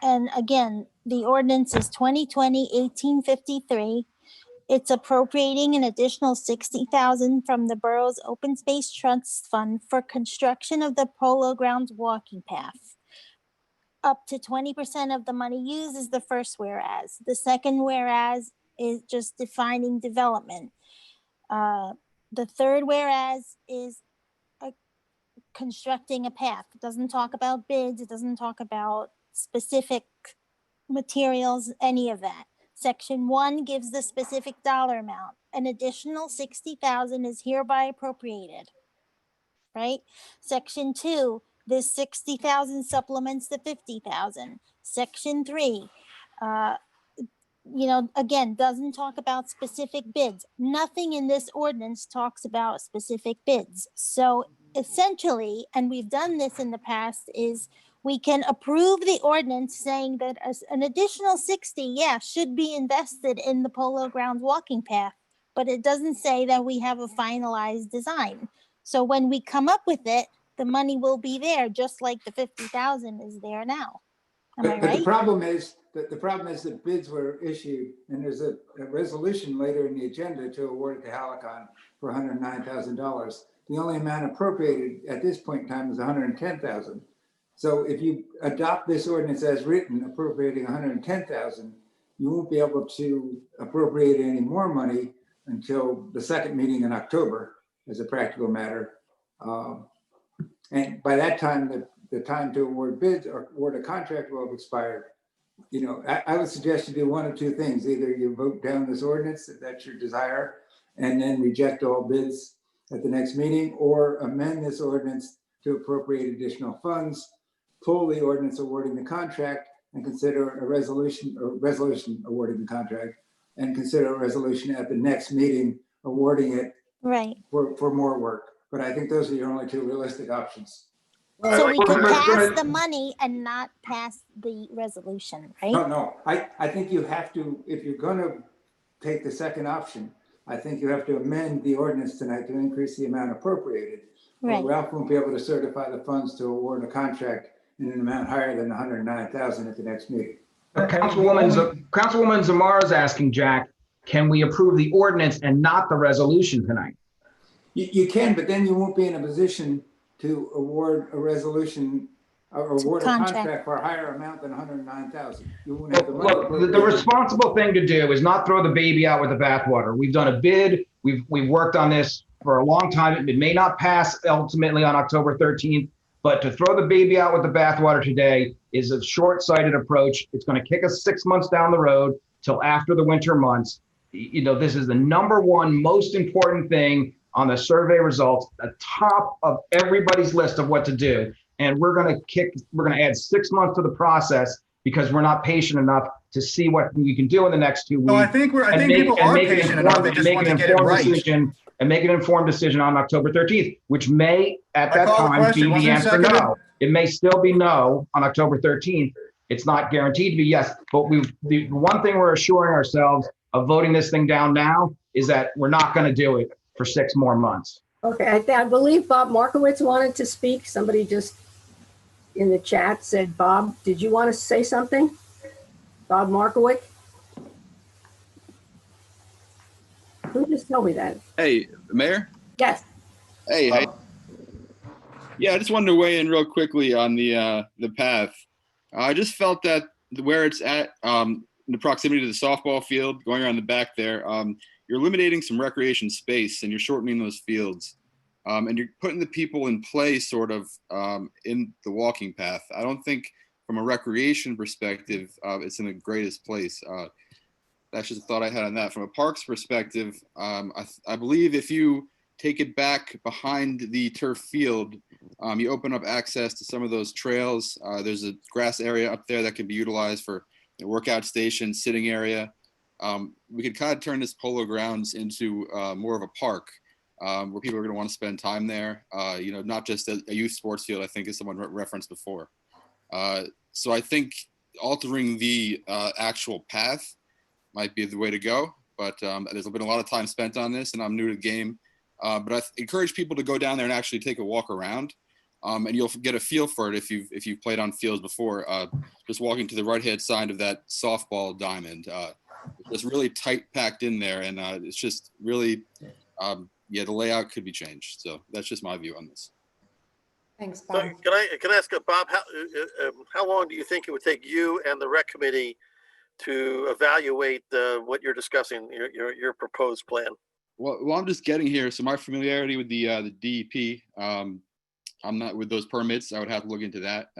Speaker 7: and again, the ordinance is 2020-1853. It's appropriating an additional $60,000 from the borough's open space trust fund for construction of the Polo Grounds walking path. Up to 20% of the money used is the first whereas. The second whereas is just defining development. The third whereas is constructing a path. It doesn't talk about bids. It doesn't talk about specific materials, any of that. Section 1 gives the specific dollar amount. An additional $60,000 is hereby appropriated, right? Section 2, this $60,000 supplements the $50,000. Section 3, again, doesn't talk about specific bids. Nothing in this ordinance talks about specific bids. So essentially, and we've done this in the past, is we can approve the ordinance saying that an additional 60, should be invested in the Polo Grounds walking path, but it doesn't say that we have a finalized design. So when we come up with it, the money will be there, just like the 50,000 is there now.
Speaker 13: But the problem is that bids were issued, and there's a resolution later in the agenda to award it to Halicon for $109,000. The only amount appropriated at this point in time is $110,000. So if you adopt this ordinance as written, appropriating $110,000, you won't be able to appropriate any more money until the second meeting in October, as a practical matter. And by that time, the time to award bids or award a contract will have expired. You know, I would suggest you do one of two things. Either you vote down this ordinance, if that's your desire, and then reject all bids at the next meeting, or amend this ordinance to appropriate additional funds, pull the ordinance awarding the contract, and consider a resolution awarding the contract, and consider a resolution at the next meeting awarding it for more work. But I think those are your only two realistic options.
Speaker 7: So we could pass the money and not pass the resolution, right?
Speaker 13: No. I think you have to, if you're going to take the second option, I think you have to amend the ordinance tonight to increase the amount appropriated. Right. Ralph won't be able to certify the funds to award a contract in an amount higher than $109,000 at the next meeting.
Speaker 6: Councilwoman Zamar is asking, Jack, can we approve the ordinance and not the resolution tonight?
Speaker 13: You can, but then you won't be in a position to award a resolution or award a contract for a higher amount than $109,000. You won't have the money.
Speaker 6: Look, the responsible thing to do is not throw the baby out with the bathwater. We've done a bid. We've worked on this for a long time. It may not pass ultimately on October 13th, but to throw the baby out with the bathwater today is a short-sighted approach. It's going to kick us 6 months down the road till after the winter months. You know, this is the number one most important thing on the survey results, the top of everybody's list of what to do. And we're going to add 6 months to the process because we're not patient enough to see what we can do in the next 2 weeks.
Speaker 2: No, I think people are patient enough. They just want to get it right.
Speaker 6: And make an informed decision on October 13th, which may at that time be the answer no. It may still be no on October 13th. It's not guaranteed to be yes. But the one thing we're assuring ourselves of voting this thing down now is that we're not going to do it for 6 more months.
Speaker 1: Okay, I believe Bob Markowitz wanted to speak. Somebody just in the chat said, Bob, did you want to say something? Bob Markowitz? Who just told me that?
Speaker 21: Hey, Mayor?
Speaker 1: Yes.
Speaker 21: Hey. Yeah, I just wanted to weigh in real quickly on the path. I just felt that where it's at, in the proximity to the softball field, going around the back there, you're eliminating some recreation space and you're shortening those fields. And you're putting the people in play sort of in the walking path. I don't think from a recreation perspective, it's in the greatest place. That's just a thought I had on that. From a parks perspective, I believe if you take it back behind the turf field, you open up access to some of those trails. There's a grass area up there that can be utilized for a workout station, sitting area. We could kind of turn this Polo grounds into more of a park where people are going to want to spend time there. Not just a youth sports field, I think, as someone referenced before. So I think altering the actual path might be the way to go, but there's been a lot of time spent on this and I'm new to the game. But I encourage people to go down there and actually take a walk around, and you'll get a feel for it if you've played on fields before. Just walking to the right-hand side of that softball diamond, it's really tight packed in there, and it's just really, the layout could be changed. So that's just my view on this.
Speaker 10: Thanks, Bob.
Speaker 8: So can I ask Bob, how long do you think it would take you and the rec committee to evaluate what you're discussing, your proposed plan?
Speaker 21: Well, I'm just getting here, so my familiarity with the DEP, I'm not with those permits. I would have to look into that.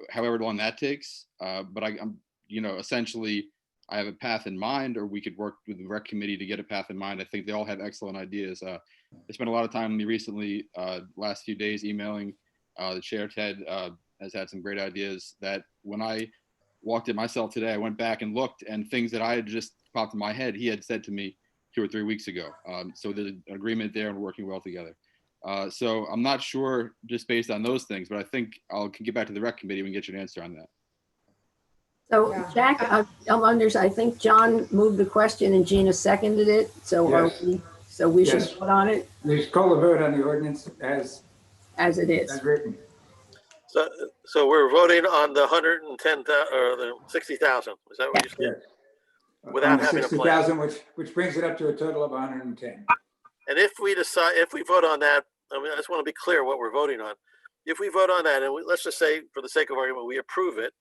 Speaker 21: However long that takes, but I'm, essentially, I have a path in mind, or we could work with the rec committee to get a path in mind. I think they all have excellent ideas. I spent a lot of time with me recently, last few days, emailing the chair. Ted has had some great ideas that when I walked it myself today, I went back and looked, and things that I had just popped in my head, he had said to me 2 or 3 weeks ago. So there's an agreement there and we're working well together. So I'm not sure just based on those things, but I think I can get back to the rec committee and get you an answer on that.
Speaker 1: So Jack, I think John moved the question and Gina seconded it. So
Speaker 13: Yes.
Speaker 1: we should vote on it
Speaker 13: There's call a vote on the ordinance as
Speaker 1: it is.
Speaker 13: as written.
Speaker 8: So we're voting on the 110,000 or the 60,000. Is that what you said?
Speaker 13: Yes.
Speaker 8: Without having a plan.
Speaker 13: 60,000, which brings it up to a total of 110.
Speaker 8: And if we vote on that, I just want to be clear what we're voting on. If we vote on that, and let's just say, for the sake of argument, we approve it,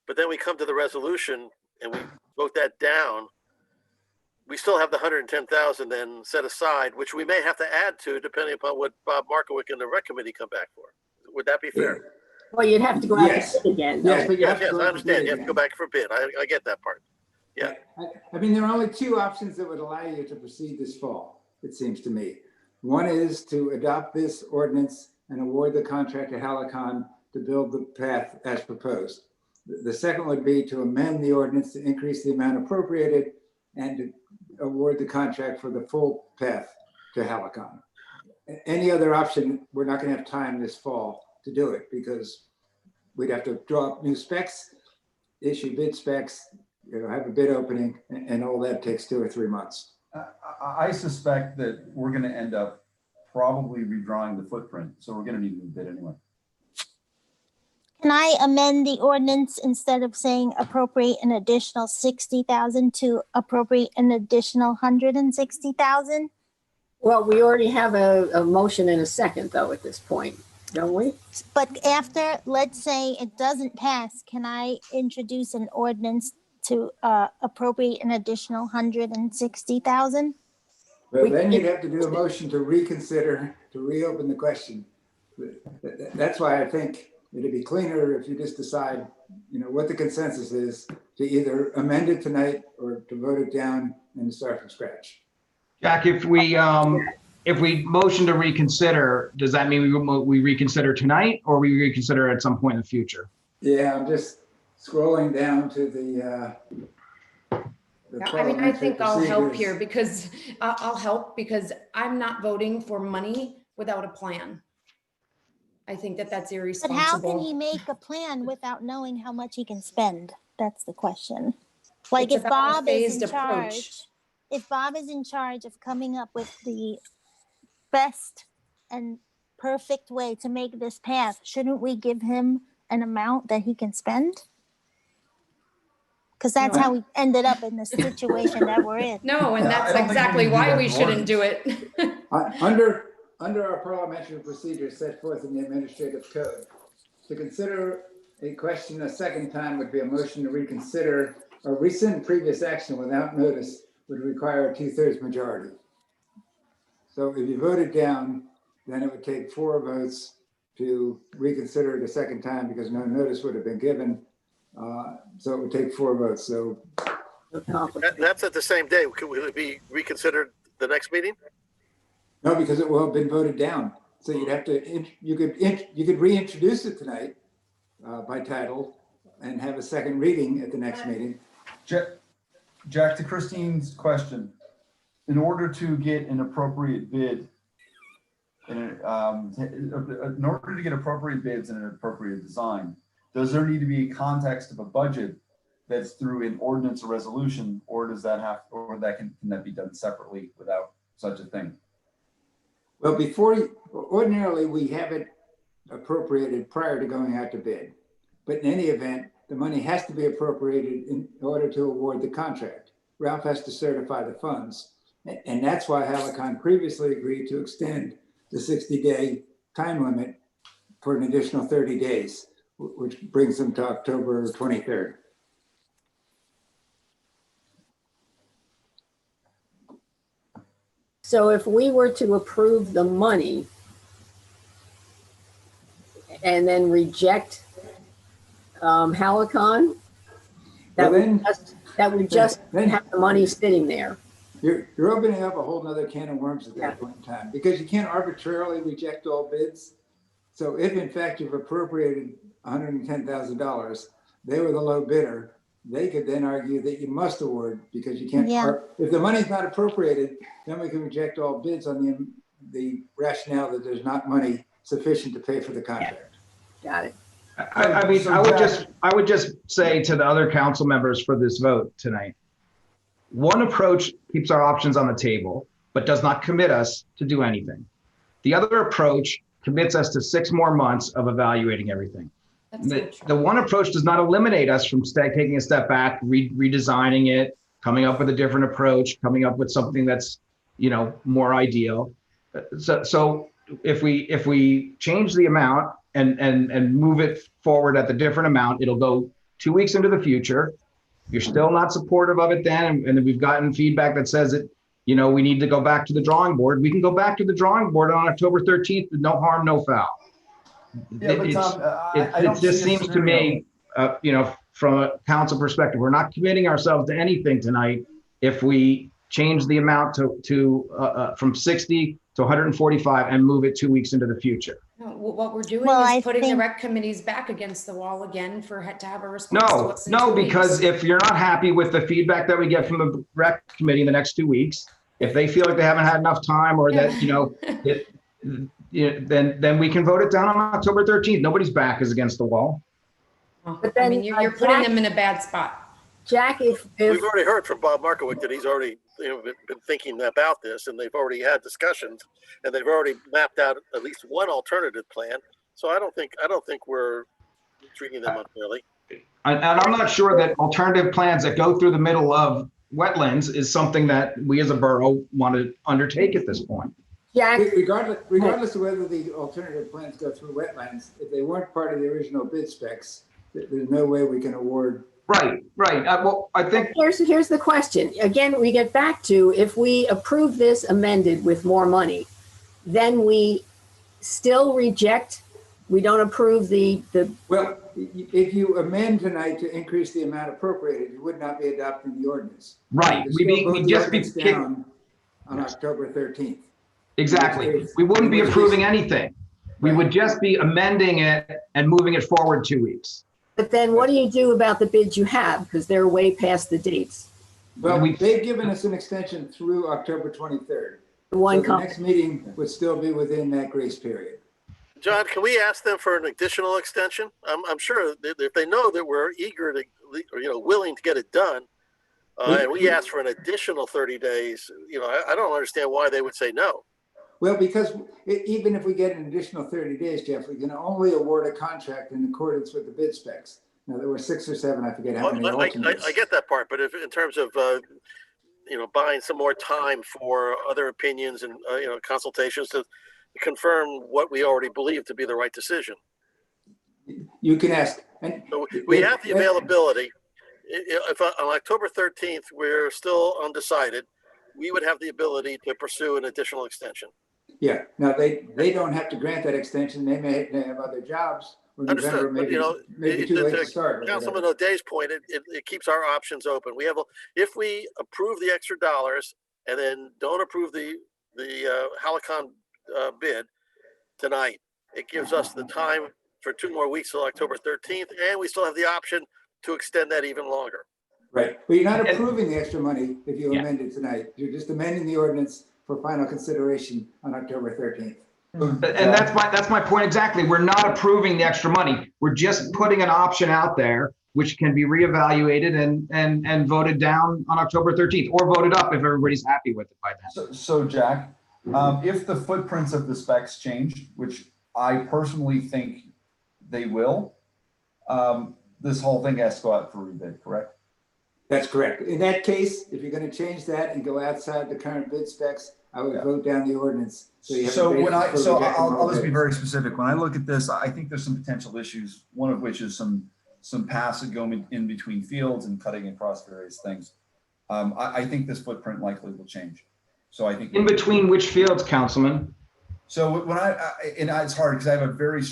Speaker 8: but then we come to the resolution and we vote that down, we still have the 110,000 then set aside, which we may have to add to depending upon what Bob Markowick and the rec committee come back for. Would that be fair?
Speaker 1: Well, you'd have to go out to bid again.
Speaker 13: Yes, but you have to
Speaker 8: Yes,
Speaker 13: go
Speaker 8: I
Speaker 13: out to
Speaker 8: understand.
Speaker 13: bid
Speaker 8: You have to go back for bid. I get that part. Yeah.
Speaker 13: I mean, there are only two options that would allow you to proceed this fall, it seems to me. One is to adopt this ordinance and award the contract to Halicon to build the path as proposed. The second would be to amend the ordinance to increase the amount appropriated and to award the contract for the full path to Halicon. Any other option, we're not going to have time this fall to do it because we'd have to draw up new specs, issue bid specs, have a bid opening, and all that takes 2 or 3 months.
Speaker 3: I suspect that we're going to end up probably redrawing the footprint, so we're going to need a new bid anyway.
Speaker 7: Can I amend the ordinance instead of saying appropriate an additional 60,000 to appropriate an additional 160,000?
Speaker 1: Well, we already have a motion and a second though at this point, don't we?
Speaker 7: But after, let's say it doesn't pass, can I introduce an ordinance to appropriate an additional 160,000?
Speaker 13: Well, then you'd have to do a motion to reconsider, to reopen the question. That's why I think it'd be cleaner if you just decide, what the consensus is, to either amend it tonight or to vote it down and to start from scratch.
Speaker 6: Jack, if we motion to reconsider, does that mean we reconsider tonight or we reconsider at some point in the future?
Speaker 13: Yeah, I'm just scrolling down to the
Speaker 10: I think I'll help here because I'll help because I'm not voting for money without a plan. I think that's irresponsible.
Speaker 7: But how can he make a plan without knowing how much he can spend? That's the question. Like if Bob is in charge, if Bob is in charge of coming up with the best and perfect way to make this path, shouldn't we give him an amount that he can spend? Because that's how we ended up in the situation that we're in.
Speaker 10: No, and that's exactly why we shouldn't do it.
Speaker 13: Under our parliamentary procedure set forth in the administrative code, to consider a question a second time would be a motion to reconsider or rescind previous action without notice would require a 2/3 majority. So if you voted down, then it would take 4 votes to reconsider it a second time because no notice would have been given. So it would take 4 votes. So
Speaker 8: That's at the same day. Will it be reconsidered the next meeting?
Speaker 13: no, because it will have been voted down. So you'd have to, you could reintroduce it tonight by title and have a second reading at the next meeting.
Speaker 3: Jack, to Christine's question, in order to get an appropriate bid, in order to get appropriate bids and an appropriate design, does there need to be a context of a budget that's through an ordinance or resolution, or does that have, or that can that be done separately without such a thing?
Speaker 13: Well, ordinarily we have it appropriated prior to going out to bid, but in any event, the money has to be appropriated in order to award the contract. Ralph has to certify the funds, and that's why Halicon previously agreed to extend the 60-day time limit for an additional 30 days, which brings them to October 23rd.
Speaker 1: So if we were to approve the money and then reject Halicon, that would just have the money sitting there.
Speaker 13: You're opening up a whole nother can of worms at that point in time, because you can't arbitrarily reject all bids. So if in fact you've appropriated $110,000, they were the low bidder, they could then argue that you must award because you can't. If the money's not appropriated, then we can reject all bids on the rationale that there's not money sufficient to pay for the contract.
Speaker 1: Got it.
Speaker 6: I mean, I would just say to the other council members for this vote tonight, one approach keeps our options on the table, but does not commit us to do anything. The other approach commits us to 6 more months of evaluating everything. The one approach does not eliminate us from taking a step back, redesigning it, coming up with a different approach, coming up with something that's, more ideal. So if we change the amount and move it forward at the different amount, it'll go 2 weeks into the future. You're still not supportive of it then, and we've gotten feedback that says that, we need to go back to the drawing board. We can go back to the drawing board on October 13th with no harm, no foul.
Speaker 3: Yeah, but Tom,
Speaker 6: it just seems to me, from a council perspective, we're not committing ourselves to anything tonight if we change the amount to from 60 to 145 and move it 2 weeks into the future.
Speaker 10: No, what we're doing is putting the rec committees back against the wall again to have a response to what's in 2 weeks.
Speaker 6: Because if you're not happy with the feedback that we get from the rec committee in the next 2 weeks, if they feel like they haven't had enough time or that, then we can vote it down on October 13th. Nobody's back is against the wall.
Speaker 10: But then you're putting them in a bad spot.
Speaker 1: Jack, if
Speaker 8: we've already heard from Bob Markowick that he's already been thinking about this, and they've already had discussions, and they've already mapped out at least one alternative plan. So I don't think we're treating them unfairly.
Speaker 6: And I'm not sure that alternative plans that go through the middle of wetlands is something that we as a borough want to undertake at this point.
Speaker 1: Yeah.
Speaker 13: Regardless of whether the alternative plans go through wetlands, if they weren't part of the original bid specs, there's no way we can award.
Speaker 6: Right. Well, I think
Speaker 1: here's the question. Again, we get back to, if we approve this amended with more money, then we still reject. We don't approve the.
Speaker 13: Well, if you amend tonight to increase the amount appropriated, you would not be adopting the ordinance.
Speaker 6: Right. We'd just be
Speaker 13: down on October 13th.
Speaker 6: Exactly. We wouldn't be approving anything. We would just be amending it and moving it forward 2 weeks.
Speaker 1: But then what do you do about the bids you have? Because they're way past the dates.
Speaker 13: Well, they've given us an extension through October 23rd. The next meeting would still be within that grace period.
Speaker 8: John, can we ask them for an additional extension? I'm sure that if they know that we're eager to, willing to get it done, and we ask for an additional 30 days, I don't understand why they would say no.
Speaker 13: Well, because even if we get an additional 30 days, Jeff, we can only award a contract in accordance with the bid specs. Now, there were 6 or 7, I forget how many alternates.
Speaker 8: I get that part, but if in terms of, buying some more time for other opinions and, consultations to confirm what we already believe to be the right decision.
Speaker 13: You can ask And
Speaker 8: So we have the availability. If on October 13th, we're still undecided, we would have the ability to pursue an additional extension.
Speaker 13: Yeah, now they don't have to grant that extension. They may have other jobs or November,
Speaker 8: Understood, but you know,
Speaker 13: maybe too late to start.
Speaker 8: Councilman O'Day's point, it keeps our options open. We have, if we approve the extra dollars and then don't approve the Halicon bid tonight, it gives us the time for 2 more weeks till October 13th, and we still have the option to extend that even longer.
Speaker 13: Right, but you're not approving the extra money if you amend it tonight. You're just amending the ordinance for final consideration on October 13th.
Speaker 6: And that's my point exactly. We're not approving the extra money. We're just putting an option out there which can be reevaluated and voted down on October 13th, or voted up if everybody's happy with it by then.
Speaker 3: So Jack, if the footprints of the specs change, which I personally think they will, this whole thing has to go out for rebid, correct?
Speaker 13: That's correct. In that case, if you're going to change that and go outside the current bid specs, I would vote down the ordinance.
Speaker 3: I'll just be very specific. When I look at this, I think there's some potential issues. One of which is some paths that go in between fields and cutting across various things. I think this footprint likely will change. So I think
Speaker 6: in between which fields, Councilman?
Speaker 3: So when it's hard because I have a very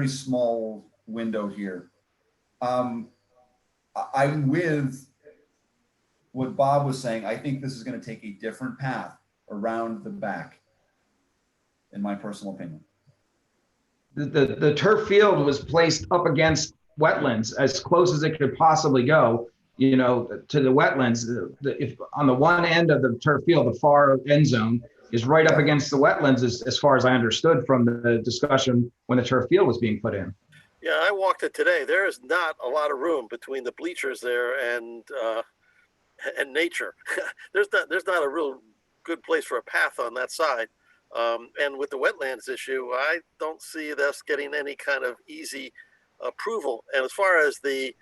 Speaker 3: small window here. I'm with what Bob was saying. I think this is going to take a different path around the back, in my personal opinion.
Speaker 6: The turf field was placed up against wetlands as close as it could possibly go, you know, to the wetlands. If on the one end of the turf field, the far end zone is right up against the wetlands, as far as I understood from the discussion when the turf field was being put in.
Speaker 8: Yeah, I walked it today. There is not a lot of room between the bleachers there and nature. there's not a real good place for a path on that side. And with the wetlands issue, I don't see us getting any kind of easy approval. And as far as the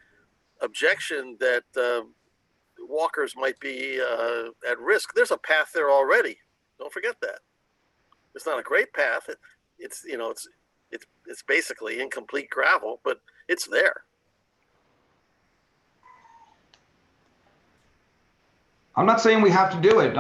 Speaker 8: objection that walkers might be at risk, there's a path there already. Don't forget that. It's not a great path. It's basically incomplete gravel, but it's there.
Speaker 6: I'm not saying we have to do it.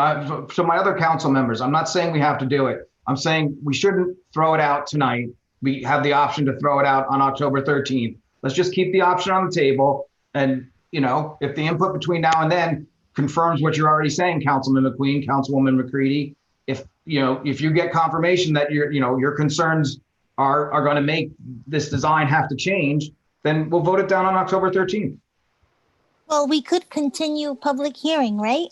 Speaker 6: So my other council members, I'm not saying we have to do it. I'm saying we shouldn't throw it out tonight. We have the option to throw it out on October 13th. Let's just keep the option on the table. And, you know, if the input between now and then confirms what you're already saying, Councilman McQueen, Councilwoman McCready, if you get confirmation that your concerns are going to make this design have to change, then we'll vote it down on October 13th.
Speaker 7: Well, we could continue public hearing, right?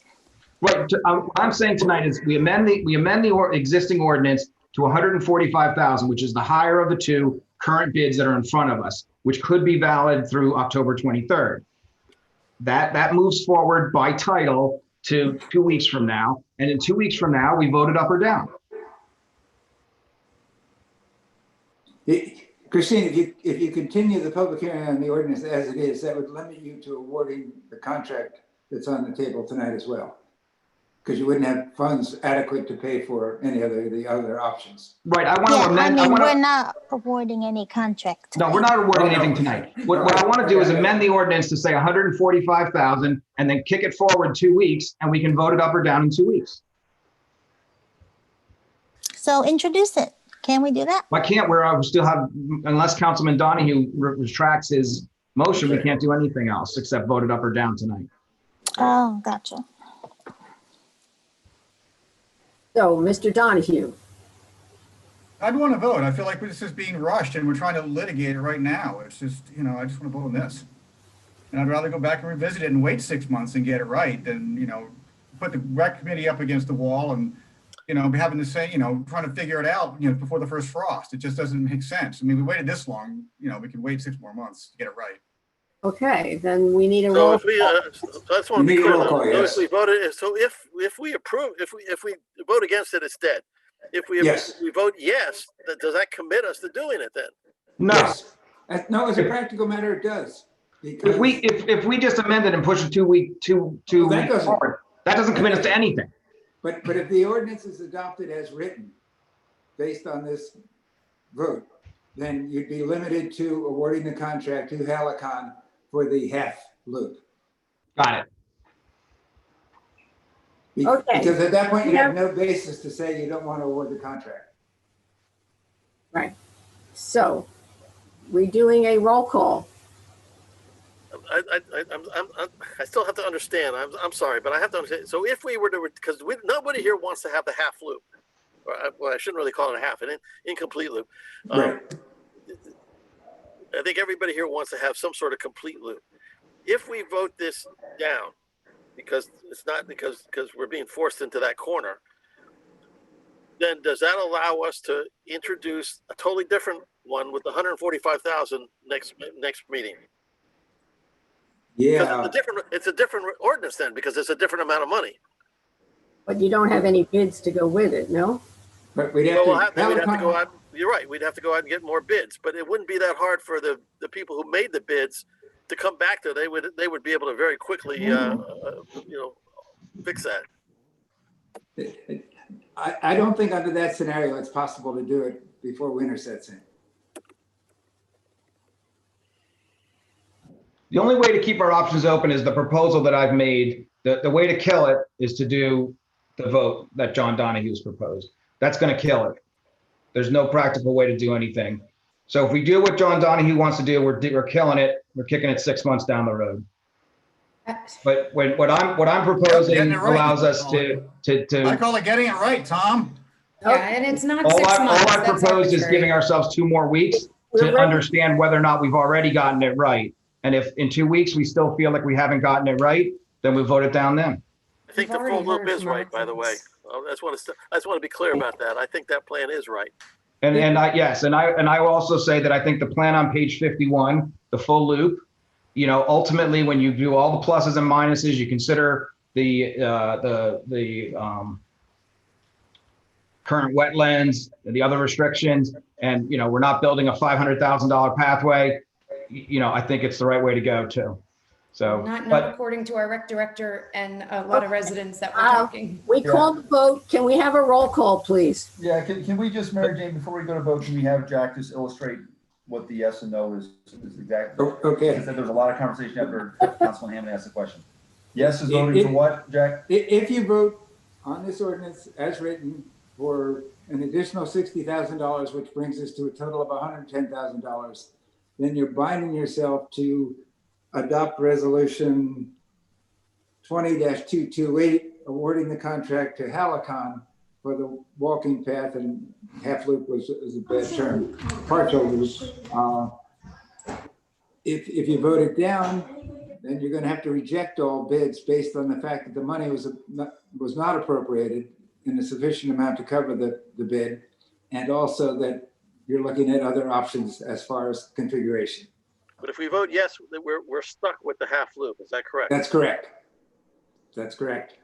Speaker 6: Right. What I'm saying tonight is we amend the existing ordinance to 145,000, which is the higher of the two current bids that are in front of us, which could be valid through October 23rd. That moves forward by title to 2 weeks from now. And in 2 weeks from now, we vote it up or down.
Speaker 13: Christine, if you continue the public hearing on the ordinance as it is, that would limit you to awarding the contract that's on the table tonight as well, because you wouldn't have funds adequate to pay for any of the other options.
Speaker 6: Right. I want to amend.
Speaker 7: We're not awarding any contract tonight.
Speaker 6: No, we're not awarding anything tonight. What I want to do is amend the ordinance to say 145,000 and then kick it forward 2 weeks, and we can vote it up or down in 2 weeks.
Speaker 7: So introduce it. Can we do that?
Speaker 6: Why can't we still have, unless Councilman Donahue retracts his motion, we can't do anything else except vote it up or down tonight.
Speaker 7: Oh, gotcha.
Speaker 1: So, Mr. Donahue.
Speaker 2: I'd want to vote. I feel like this is being rushed and we're trying to litigate it right now. It's just, I just want to vote on this. And I'd rather go back and revisit it and wait 6 months and get it right than, put the rec committee up against the wall and, be having to say, trying to figure it out, before the first frost. It just doesn't make sense. I mean, we waited this long, we can wait 6 more months to get it right.
Speaker 1: Okay, then we need a roll.
Speaker 8: So if I just want to be clear. Yes. If we voted, so if we approve, if we vote against it, it's dead. If we vote yes, does that commit us to doing it then?
Speaker 6: No.
Speaker 13: Yes. No, as a practical matter, it does.
Speaker 6: If we just amend it and push it 2 weeks forward, that doesn't commit us to anything.
Speaker 13: But if the ordinance is adopted as written, based on this vote, then you'd be limited to awarding the contract to Helicon for the half loop.
Speaker 6: Got it.
Speaker 1: Okay.
Speaker 13: Because at that point, you have no basis to say you don't want to award the contract.
Speaker 1: Right. So, we're doing a roll call.
Speaker 8: I still have to understand. I'm sorry, but I have to understand. So if we were to, because nobody here wants to have the half loop. Well, I shouldn't really call it a half, an incomplete loop.
Speaker 13: Right.
Speaker 8: I think everybody here wants to have some sort of complete loop. If we vote this down, because it's not because we're being forced into that corner, then does that allow us to introduce a totally different one with the 145,000 next meeting?
Speaker 13: Yeah.
Speaker 8: It's a different ordinance then, because it's a different amount of money.
Speaker 1: But you don't have any bids to go with it, no?
Speaker 13: But we'd have
Speaker 8: we'd have to go out. You're right. We'd have to go out and get more bids, but it wouldn't be that hard for the people who made the bids to come back to. They would be able to very quickly, fix that.
Speaker 13: I don't think under that scenario it's possible to do it before winter sets in.
Speaker 6: The only way to keep our options open is the proposal that I've made. The way to kill it is to do the vote that John Donahue's proposed. That's going to kill it. There's no practical way to do anything. So if we do what John Donahue wants to do, we're killing it. We're kicking it 6 months down the road. But what I'm proposing allows us to.
Speaker 2: I call it getting it right, Tom.
Speaker 10: Yeah, and it's not
Speaker 6: all
Speaker 10: 6 months.
Speaker 6: All I proposed is giving ourselves 2 more weeks to understand whether or not we've already gotten it right. And if in 2 weeks we still feel like we haven't gotten it right, then we vote it down then.
Speaker 8: I think the full loop is right, by the way. I just want to be clear about that. I think that plan is right.
Speaker 6: And I will also say that I think the plan on page 51, the full loop, ultimately when you do all the pluses and minuses, you consider the current wetlands, the other restrictions, and we're not building a $500,000 pathway. I think it's the right way to go too. So
Speaker 10: not according to our rec director and a lot of residents that were talking.
Speaker 1: We called the vote. Can we have a roll call, please?
Speaker 3: Yeah, can we just, Mary Jane, before we go to vote, can we have Jack just illustrate what the yes and no is exactly?
Speaker 13: Okay.
Speaker 3: Because there was a lot of conversation after Councilman Hammond asked the question. Yes is voting for what, Jack?
Speaker 13: If you vote on this ordinance as written for an additional $60,000, which brings us to a total of $110,000, then you're binding yourself to adopt resolution 20-228, awarding the contract to Helicon for the walking path, and half loop was a bad term, partial loop. If you vote it down, then you're going to have to reject all bids based on the fact that the money was not appropriated in a sufficient amount to cover the bid, and also that you're looking at other options as far as configuration.
Speaker 8: But if we vote yes, then we're stuck with the half loop. Is that correct?
Speaker 13: That's correct. That's correct.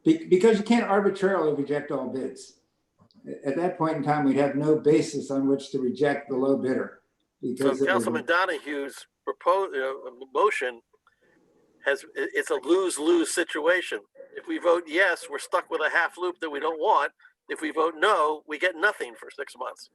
Speaker 13: Because you can't arbitrarily reject all bids. At that point in time, we'd have no basis on which to reject the low bidder. Because
Speaker 8: so Councilman Donahue's proposed motion it's a lose-lose situation. If we vote yes, we're stuck with a half loop that we don't want. If we vote no, we get nothing for 6 months.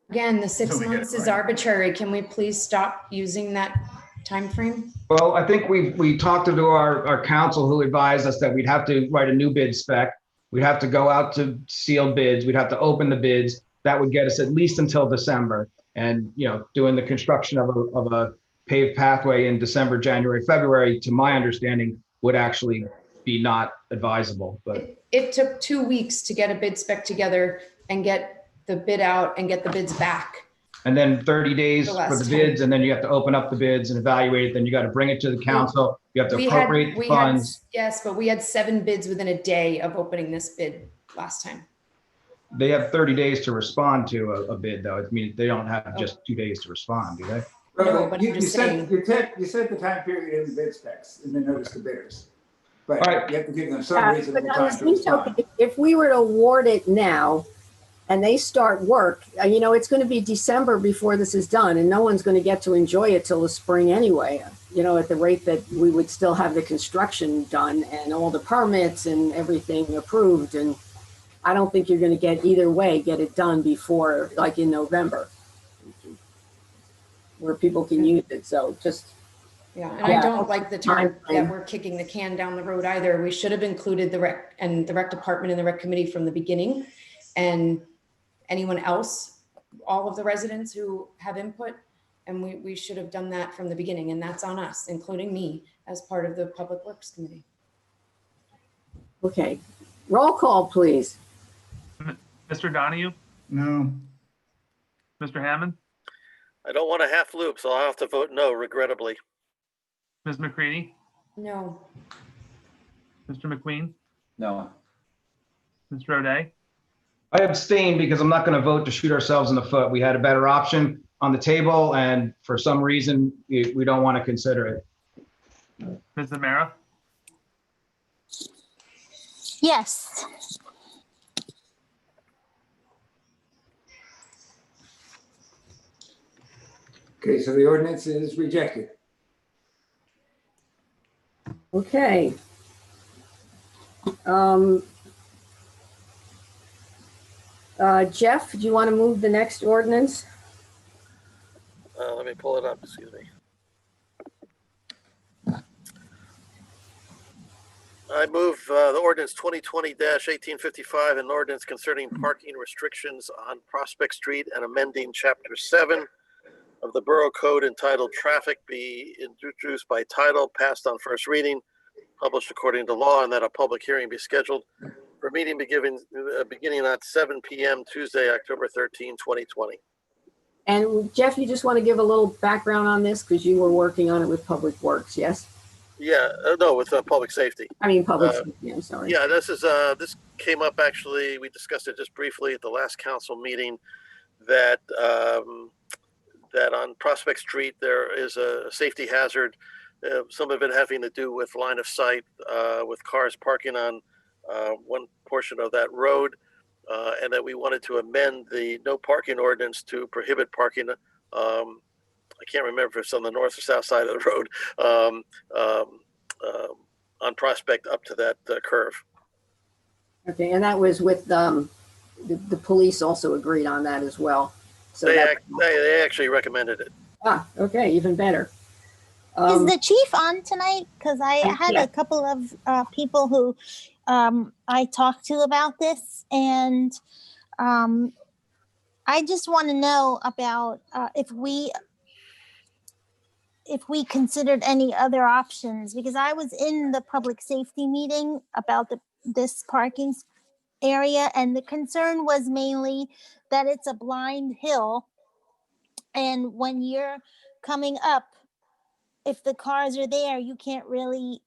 Speaker 10: Again, the 6 months is arbitrary. Can we please stop using that time frame?
Speaker 6: Well, I think we talked to our counsel, who advised us that we'd have to write a new bid spec. We'd have to go out to sealed bids. We'd have to open the bids. That would get us at least until December. And doing the construction of a paved pathway in December, January, February, to my understanding, would actually be not advisable. But
Speaker 10: it took 2 weeks to get a bid spec together and get the bid out and get the bids back.
Speaker 6: And then 30 days for the bids, and then you have to open up the bids and evaluate it. Then you got to bring it to the council. You have to appropriate the funds.
Speaker 10: Yes, but we had 7 bids within a day of opening this bid last time.
Speaker 6: They have 30 days to respond to a bid, though. I mean, they don't have just 2 days to respond, do they?
Speaker 13: No, but you set the time period in the bid specs and then notice the bidders. But you have to give them some reasonable time to respond.
Speaker 1: If we were to award it now, and they start work, it's going to be December before this is done, and no one's going to get to enjoy it till the spring anyway, at the rate that we would still have the construction done and all the permits and everything approved. And I don't think you're going to get either way, get it done before, like in November, where people can use it. So just.
Speaker 10: Yeah, and I don't like the term that we're kicking the can down the road either. We should have included the rec department and the rec committee from the beginning, and anyone else, all of the residents who have input, and we should have done that from the beginning, and that's on us, including me as part of the Public Works Committee.
Speaker 1: Okay, roll call, please.
Speaker 12: Mr. Donahue?
Speaker 2: No.
Speaker 12: Mr. Hammond?
Speaker 8: I don't want a half loop, so I'll have to vote no, regrettably.
Speaker 12: Ms. McCready?
Speaker 10: No.
Speaker 12: Mr. McQueen?
Speaker 3: No.
Speaker 12: Mr. O'Day?
Speaker 6: I abstain because I'm not going to vote to shoot ourselves in the foot. We had a better option on the table, and for some reason, we don't want to consider it.
Speaker 12: Ms. Zamara?
Speaker 7: Yes.
Speaker 13: Okay, so the ordinance is rejected.
Speaker 1: Okay. Jeff, do you want to move the next ordinance?
Speaker 8: Let me pull it up, excuse me. I move the ordinance 2020-1855, an ordinance concerning parking restrictions on Prospect Street and amending Chapter 7 of the Borough Code entitled Traffic be introduced by title, passed on first reading, published according to law, and that a public hearing be scheduled for a meeting beginning at 7 p.m. Tuesday, October 13, 2020.
Speaker 1: And Jeff, you just want to give a little background on this because you were working on it with Public Works, yes?
Speaker 8: Yeah, no, with public safety.
Speaker 1: I mean, public safety, I'm sorry.
Speaker 8: Yeah, this came up actually, we discussed it just briefly at the last council meeting that that on Prospect Street, there is a safety hazard, some of it having to do with line of sight with cars parking on one portion of that road, and that we wanted to amend the no parking ordinance to prohibit parking. I can't remember if it's on the north or south side of the road on Prospect up to that curve.
Speaker 1: Okay, and that was with the police also agreed on that as well. So
Speaker 8: they actually recommended it.
Speaker 1: Ah, okay, even better.
Speaker 7: Is the chief on tonight? Because I had a couple of people who I talked to about this, and I just want to know about if we considered any other options, because I was in the public safety meeting about this parking area, and the concern was mainly that it's a blind hill, and when you're coming up, if the cars are there, you can't really,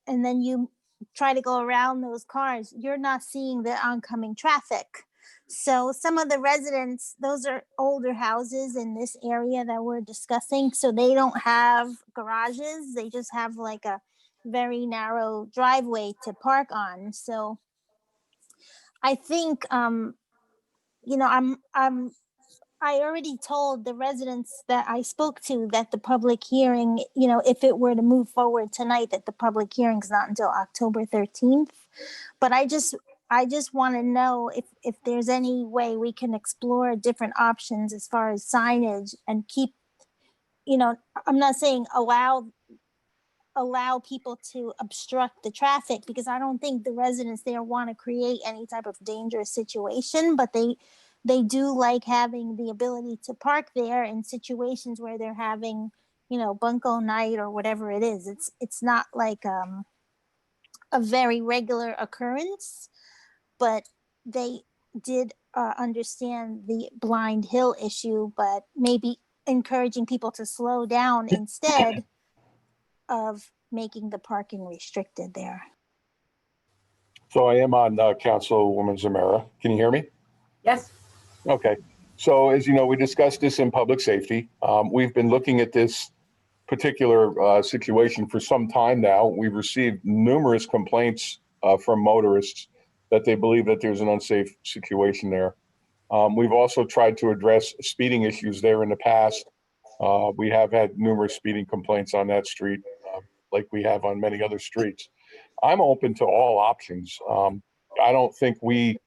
Speaker 7: and then you try to go around those cars, you're not seeing the oncoming traffic. So some of the residents, those are older houses in this area that we're discussing, so they don't have garages, they just have like a very narrow driveway to park on. So I think I already told the residents that I spoke to that the public hearing, if it were to move forward tonight, that the public hearing is not until October 13th. But I just want to know if there's any way we can explore different options as far as signage and keep, I'm not saying allow people to obstruct the traffic, because I don't think the residents there want to create any type of dangerous situation, but they do like having the ability to park there in situations where they're having, bunko night or whatever it is. It's not like a very regular occurrence, but they did understand the blind hill issue, but maybe encouraging people to slow down instead of making the parking restricted there.
Speaker 5: So I am on Councilwoman Zamara. Can you hear me?
Speaker 1: Yes.
Speaker 5: Okay. So as you know, we discussed this in public safety. We've been looking at this particular situation for some time now. We've received numerous complaints from motorists that they believe that there's an unsafe situation there. We've also tried to address speeding issues there in the past. We have had numerous speeding complaints on that street, like we have on many other streets. I'm open to all options. I don't think we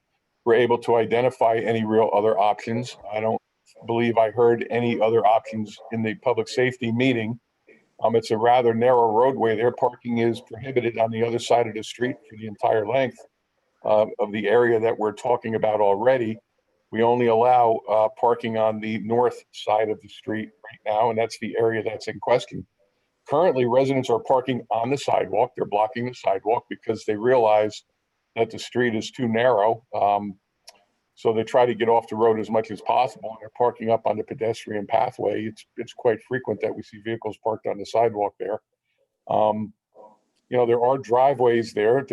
Speaker 5: were able to identify any real other options. I don't believe I heard any other options in the public safety meeting. It's a rather narrow roadway there. Parking is prohibited on the other side of the street for the entire length of the area that we're talking about already. We only allow parking on the north side of the street right now, and that's the area that's in question. Currently, residents are parking on the sidewalk. They're blocking the sidewalk because they realize that the street is too narrow. So they try to get off the road as much as possible, and they're parking up on the pedestrian pathway. It's quite frequent that we see vehicles parked on the sidewalk there. You know, there are driveways there.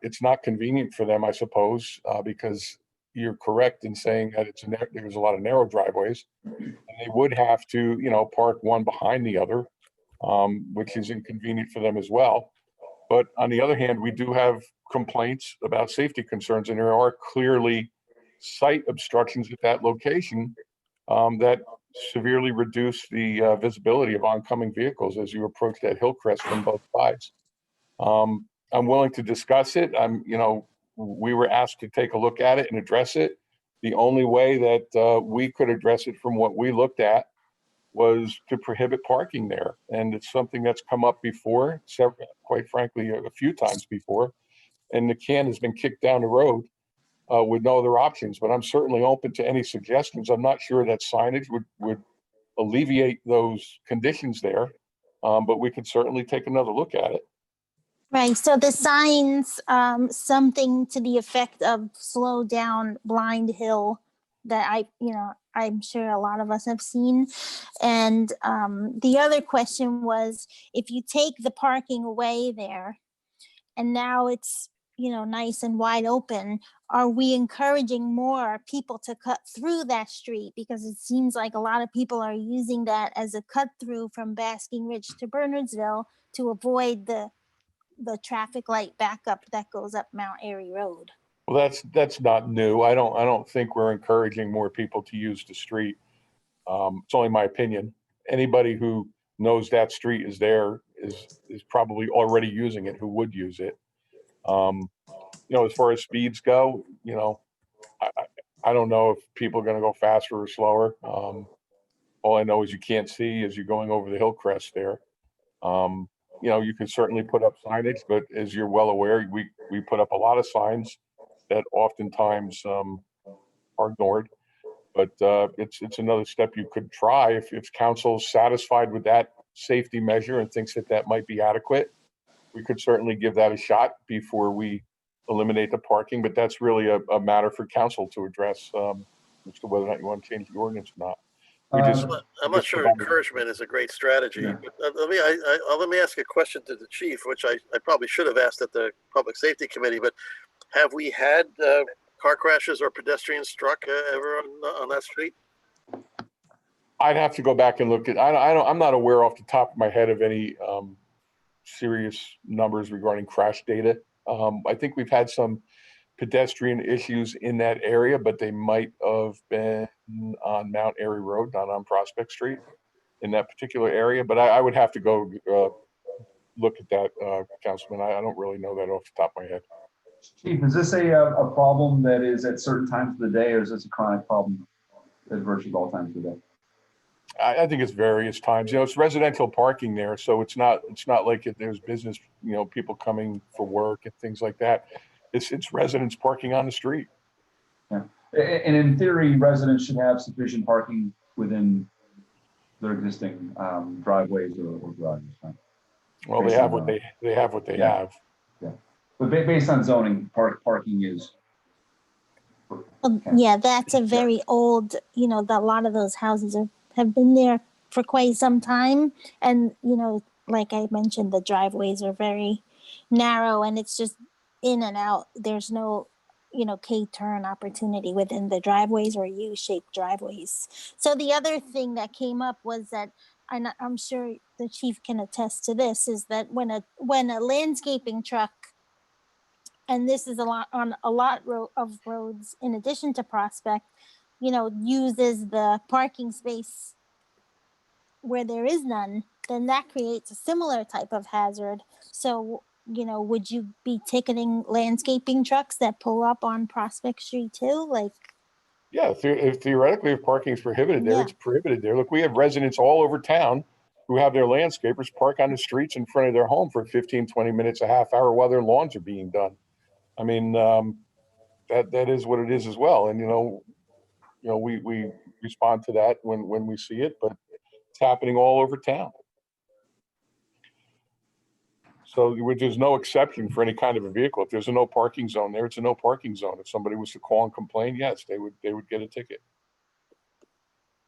Speaker 5: It's not convenient for them, I suppose, because you're correct in saying that there's a lot of narrow driveways, and they would have to, you know, park one behind the other, which is inconvenient for them as well. But on the other hand, we do have complaints about safety concerns, and there are clearly site obstructions at that location that severely reduce the visibility of oncoming vehicles as you approach that hill crest from both sides. I'm willing to discuss it. You know, we were asked to take a look at it and address it. The only way that we could address it from what we looked at was to prohibit parking there. And it's something that's come up before, quite frankly, a few times before. And the can has been kicked down the road with no other options. But I'm certainly open to any suggestions. I'm not sure that signage would alleviate those conditions there, but we could certainly take another look at it.
Speaker 7: Right, so the signs, something to the effect of slow down Blind Hill that I'm sure a lot of us have seen. And the other question was, if you take the parking away there and now it's, you know, nice and wide open, are we encouraging more people to cut through that street? Because it seems like a lot of people are using that as a cut through from Basking Ridge to Bernardsville to avoid the traffic light backup that goes up Mount Airy Road.
Speaker 5: Well, that's not new. I don't think we're encouraging more people to use the street. It's only my opinion. Anybody who knows that street is there is probably already using it, who would use it. You know, as far as speeds go, you know, I don't know if people are going to go faster or slower. All I know is you can't see as you're going over the hill crest there. You know, you can certainly put up signage, but as you're well aware, we put up a lot of signs that oftentimes are ignored. But it's another step you could try if council's satisfied with that safety measure and thinks that might be adequate. We could certainly give that a shot before we eliminate the parking, but that's really a matter for council to address as to whether or not you want to change the ordinance or not.
Speaker 8: I'm not sure encouragement is a great strategy.
Speaker 3: Yeah.
Speaker 8: But let me ask a question to the chief, which I probably should have asked at the Public Safety Committee. But have we had car crashes or pedestrians struck ever on that street?
Speaker 5: I'd have to go back and look at. I'm not aware off the top of my head of any serious numbers regarding crash data. I think we've had some pedestrian issues in that area, but they might have been on Mount Airy Road, not on Prospect Street in that particular area. But I would have to go look at that, Councilman. I don't really know that off the top of my head.
Speaker 3: Chief, is this a problem that is at certain times of the day, or is this a chronic problem at virtually all times of the day?
Speaker 5: I think it's various times. You know, it's residential parking there, so it's not like there's business, you know, people coming for work and things like that. It's residents parking on the street.
Speaker 3: Yeah, and in theory, residents should have sufficient parking within their existing driveways or garages. Right?
Speaker 5: Well, they have what they have.
Speaker 3: Yeah, but based on zoning, parking is.
Speaker 7: Yeah, that's a very old. You know, a lot of those houses have been there for quite some time, and you know, like I mentioned, the driveways are very narrow, and it's just in and out. There's no, you know, K-turn opportunity within the driveways or U-shaped driveways. So the other thing that came up was that, and I'm sure the chief can attest to this, is that when a landscaping truck, and this is a lot on a lot of roads in addition to Prospect, you know, uses the parking space where there is none, then that creates a similar type of hazard. So would you be ticketing landscaping trucks that pull up on Prospect Street too? Like,
Speaker 5: Yeah, theoretically, if parking is prohibited there,
Speaker 7: Yeah.
Speaker 5: it's prohibited there. Look, we have residents all over town who have their landscapers park on the streets in front of their home for 15, 20 minutes, a half hour while their lawns are being done. I mean, that is what it is as well. And, we respond to that when we see it, but it's happening all over town. So there's no exception for any kind of a vehicle. If there's a no parking zone there, it's a no parking zone. If somebody was to call and complain, yes, they would get a ticket.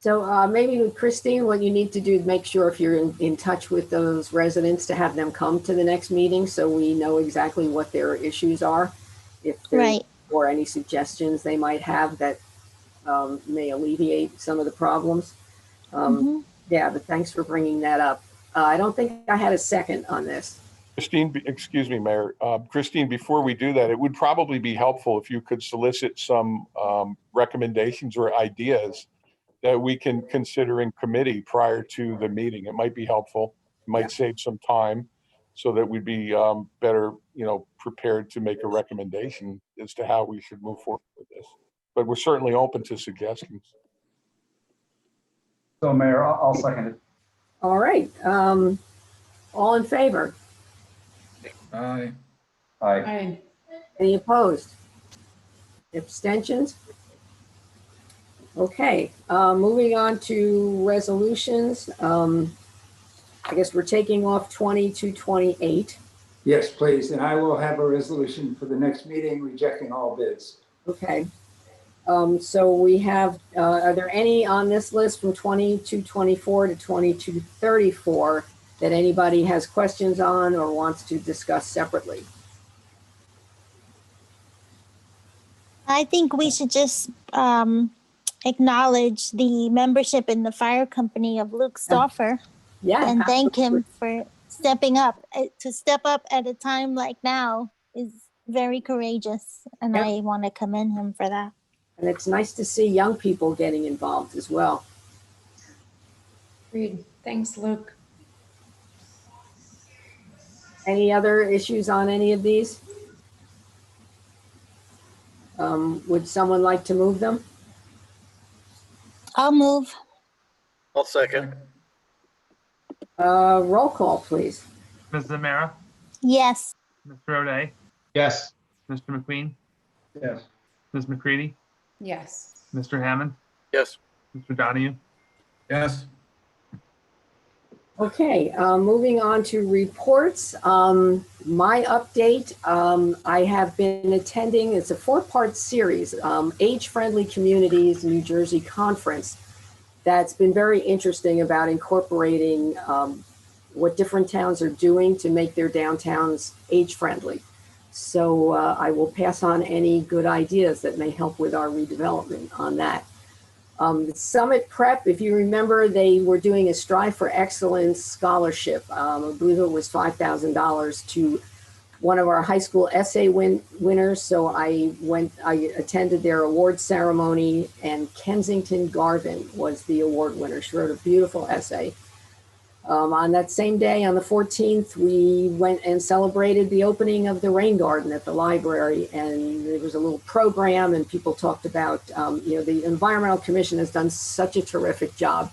Speaker 1: So maybe Christine, what you need to do is make sure if you're in touch with those residents to have them come to the next meeting so we know exactly what their issues are, if
Speaker 7: Right.
Speaker 1: or any suggestions they might have that may alleviate some of the problems. Yeah, but thanks for bringing that up. I don't think I had a second on this.
Speaker 5: Christine, excuse me, Mayor. Christine, before we do that, it would probably be helpful if you could solicit some recommendations or ideas that we can consider in committee prior to the meeting. It might be helpful. It might save some time so that we'd be better, prepared to make a recommendation as to how we should move forward with this. But we're certainly open to suggestions.
Speaker 3: So Mayor, I'll second it.
Speaker 1: All right. All in favor?
Speaker 2: Aye.
Speaker 3: Aye.
Speaker 1: Any opposed? Abstentions? Okay, moving on to resolutions. I guess we're taking off 20 to 28.
Speaker 13: Yes, please. And I will have a resolution for the next meeting rejecting all bids.
Speaker 1: Okay. So we have, are there any on this list from 2224 to 2234 that anybody has questions on or wants to discuss separately?
Speaker 7: I think we should just acknowledge the membership in the fire company of Luke Stauffer.
Speaker 1: Yeah.
Speaker 7: And thank him for stepping up. To step up at a time like now is very courageous. And
Speaker 1: Yep.
Speaker 7: I want to commend him for that.
Speaker 1: And it's nice to see young people getting involved as well.
Speaker 10: Agreed. Thanks, Luke.
Speaker 1: Any other issues on any of these? Would someone like to move them?
Speaker 7: I'll move.
Speaker 8: I'll second.
Speaker 1: Roll call, please.
Speaker 12: Ms. Zamara,
Speaker 7: Yes.
Speaker 12: Mr. O'Day,
Speaker 6: Yes.
Speaker 12: Mr. McQueen,
Speaker 3: Yes.
Speaker 12: Ms. McCready,
Speaker 10: Yes.
Speaker 12: Mr. Hammond,
Speaker 8: Yes.
Speaker 12: Mr. Donahue.
Speaker 2: Yes.
Speaker 1: Okay, moving on to reports. My update, I have been attending, it's a 4-part series, Age-Friendly Communities New Jersey Conference. That's been very interesting about incorporating what different towns are doing to make their downtowns age-friendly. So I will pass on any good ideas that may help with our redevelopment on that. The Summit Prep, if you remember, they were doing a Strive for Excellence scholarship. I believe it was $5,000 to one of our high school essay winners. So I attended their award ceremony, and Kensington Garvin was the award winner. She wrote a beautiful essay. On that same day, on the 14th, we went and celebrated the opening of the rain garden at the library, and there was a little program, and people talked about, the Environmental Commission has done such a terrific job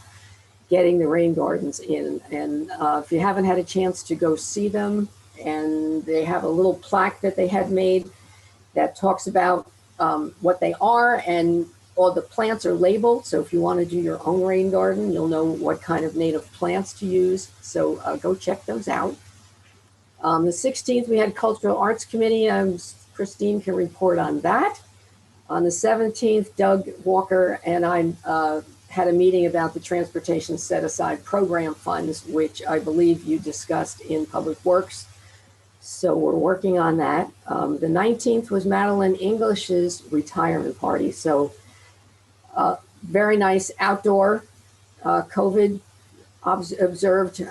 Speaker 1: getting the rain gardens in. And if you haven't had a chance to go see them, and they have a little plaque that they had made that talks about what they are, and all the plants are labeled. So if you want to do your own rain garden, you'll know what kind of native plants to use. So go check those out. The 16th, we had Cultural Arts Committee. Christine can report on that. On the 17th, Doug Walker and I had a meeting about the transportation set aside program funds, which I believe you discussed in Public Works. So we're working on that. The 19th was Madeline English's retirement party. So very nice outdoor COVID observed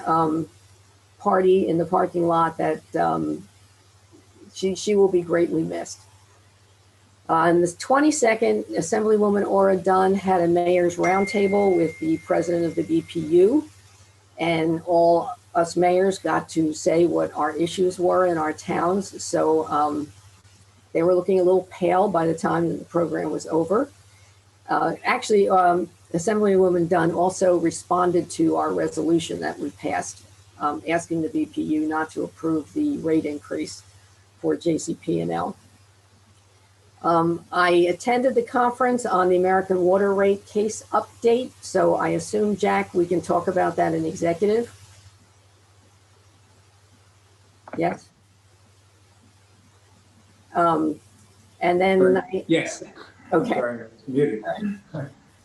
Speaker 1: party in the parking lot that she will be greatly missed. On the 22nd, Assemblywoman Ora Dunn had a mayor's roundtable with the president of the BPU and all us mayors got to say what our issues were in our towns. So they were looking a little pale by the time the program was over. Actually, Assemblywoman Dunn also responded to our resolution that we passed, asking the BPU not to approve the rate increase for JCP&L. I attended the conference on the American Water Rate case update, so I assume, Jack, we can talk about that in executive. Yes. And then
Speaker 13: yes.
Speaker 1: Okay.
Speaker 13: Sorry, muted.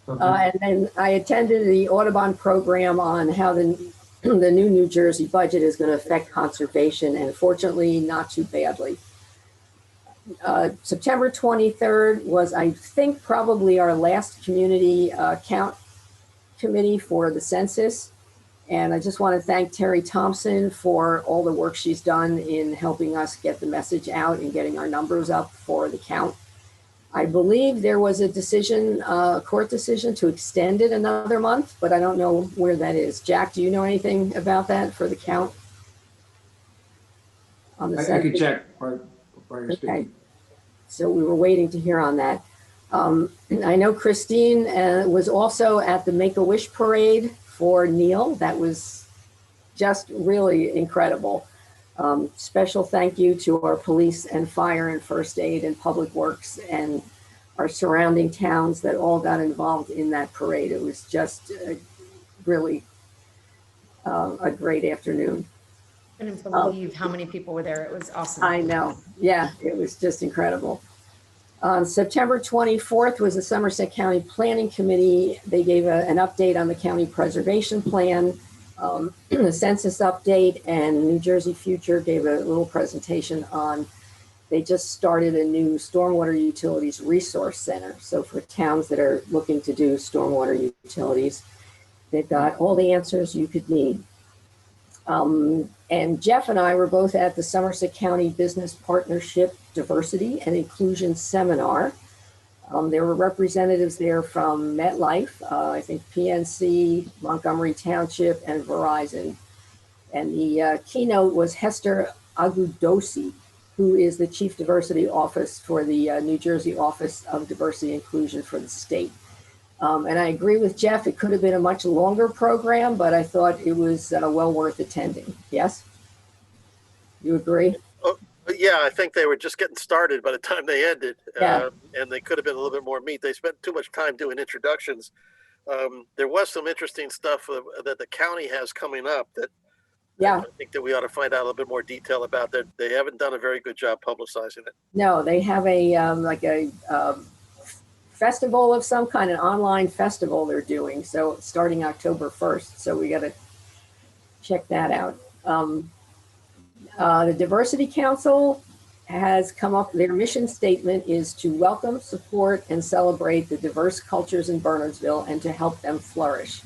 Speaker 1: And then I attended the Audubon program on how the new New Jersey budget is going to affect conservation, and fortunately not too badly. September 23rd was, I think, probably our last community count committee for the census. And I just want to thank Terry Thompson for all the work she's done in helping us get the message out and getting our numbers up for the count. I believe there was a decision, a court decision to extend it another month, but I don't know where that is. Jack, do you know anything about that for the count? On the
Speaker 13: I could check while you're speaking.
Speaker 1: Okay. So we were waiting to hear on that. I know Christine was also at the Make-A-Wish parade for Neil. That was just really incredible. Special thank you to our police and fire and first aid and public works and our surrounding towns that all got involved in that parade. It was just really a great afternoon.
Speaker 10: I couldn't believe how many people were there. It was awesome.
Speaker 1: I know. Yeah, it was just incredible. On September 24th was the Somerset County Planning Committee. They gave an update on the county preservation plan, the census update, and New Jersey Future gave a little presentation on, they just started a new stormwater utilities resource center. So for towns that are looking to do stormwater utilities, they've got all the answers you could need. And Jeff and I were both at the Somerset County Business Partnership Diversity and Inclusion Seminar. There were representatives there from MetLife, I think PNC, Montgomery Township, and Verizon. And the keynote was Hester Agudosi, who is the Chief Diversity Office for the New Jersey Office of Diversity and Inclusion for the state. And I agree with Jeff, it could have been a much longer program, but I thought it was well worth attending. Yes? You agree?
Speaker 8: Oh, yeah, I think they were just getting started by the time they ended.
Speaker 1: Yeah.
Speaker 8: And they could have been a little bit more meat. They spent too much time doing introductions. There was some interesting stuff that the county has coming up that I think that we ought to find out a little bit more detail about. That they haven't done a very good job publicizing it.
Speaker 1: No, they have a like a festival of some kind, an online festival they're doing. So starting October 1st. So we got to check that out. The Diversity Council has come up, their mission statement is to welcome, support, and celebrate the diverse cultures in Bernardsville and to help them flourish.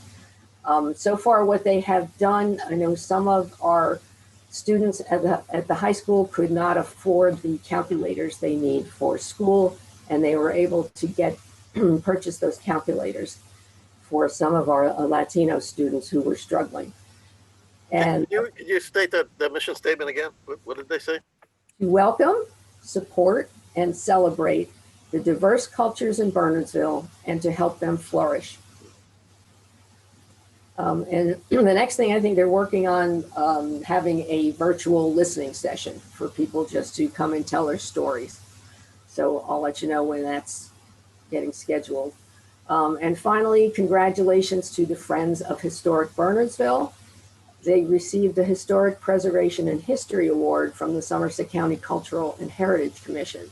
Speaker 1: So far what they have done, I know some of our students at the high school could not afford the calculators they need for school, and they were able to purchase those calculators for some of our Latino students who were struggling. And
Speaker 8: could you state the mission statement again? What did they say?
Speaker 1: To welcome, support, and celebrate the diverse cultures in Bernardsville and to help them flourish. And the next thing I think they're working on having a virtual listening session for people just to come and tell their stories. So I'll let you know when that's getting scheduled. And finally, congratulations to the Friends of Historic Bernardsville. They received the Historic Preservation and History Award from the Somerset County Cultural and Heritage Commission.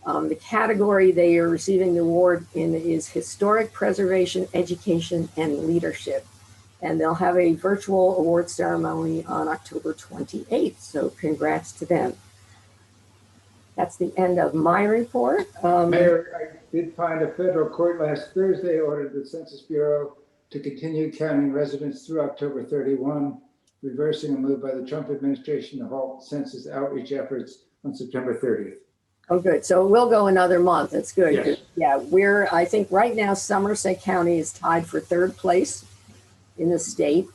Speaker 1: The category they are receiving the award in is Historic Preservation, Education, and Leadership. And they'll have a virtual award ceremony on October 28th. So congrats to them. That's the end of my report.
Speaker 13: Mayor, I did find a federal court last Thursday ordered the Census Bureau to continue counting residents through October 31, reversing a move by the Trump administration to halt census outreach efforts on September 30th.
Speaker 1: Oh, good. So it will go another month. That's good.
Speaker 13: Yes.
Speaker 1: Yeah, I think right now Somerset County is tied for third place in the state.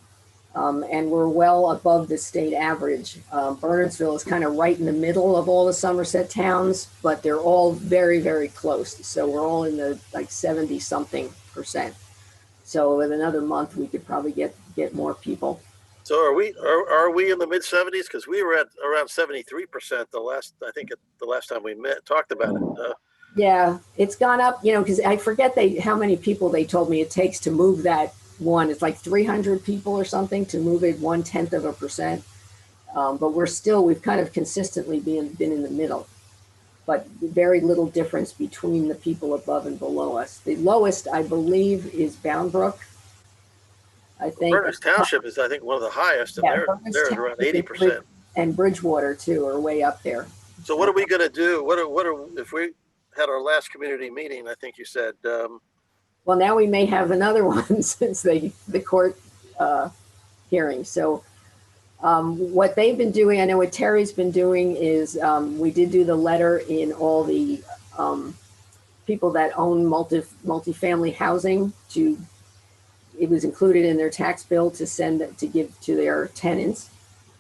Speaker 1: And we're well above the state average. Bernardsville is kind of right in the middle of all the Somerset towns, but they're all very, very close. So we're all in the like 70 something %. So in another month, we could probably get more people.
Speaker 8: So are we in the mid 70s? Because we were at around 73% the last time we talked about it.
Speaker 1: Yeah, it's gone up, because I forget how many people they told me it takes to move that one. It's like 300 people or something to move it 0.1%. But we've kind of consistently been in the middle, but very little difference between the people above and below us. The lowest, I believe, is Bound Brook. I think
Speaker 8: Berners Township is, I think, one of the highest, and they're at around 80%.
Speaker 1: And Bridgewater too are way up there.
Speaker 8: So what are we going to do? What are if we had our last community meeting? I think you said.
Speaker 1: Well, now we may have another one since the court hearing. So what they've been doing, I know what Terry's been doing is we did do the letter in all the people that own multifamily housing it was included in their tax bill to give to their tenants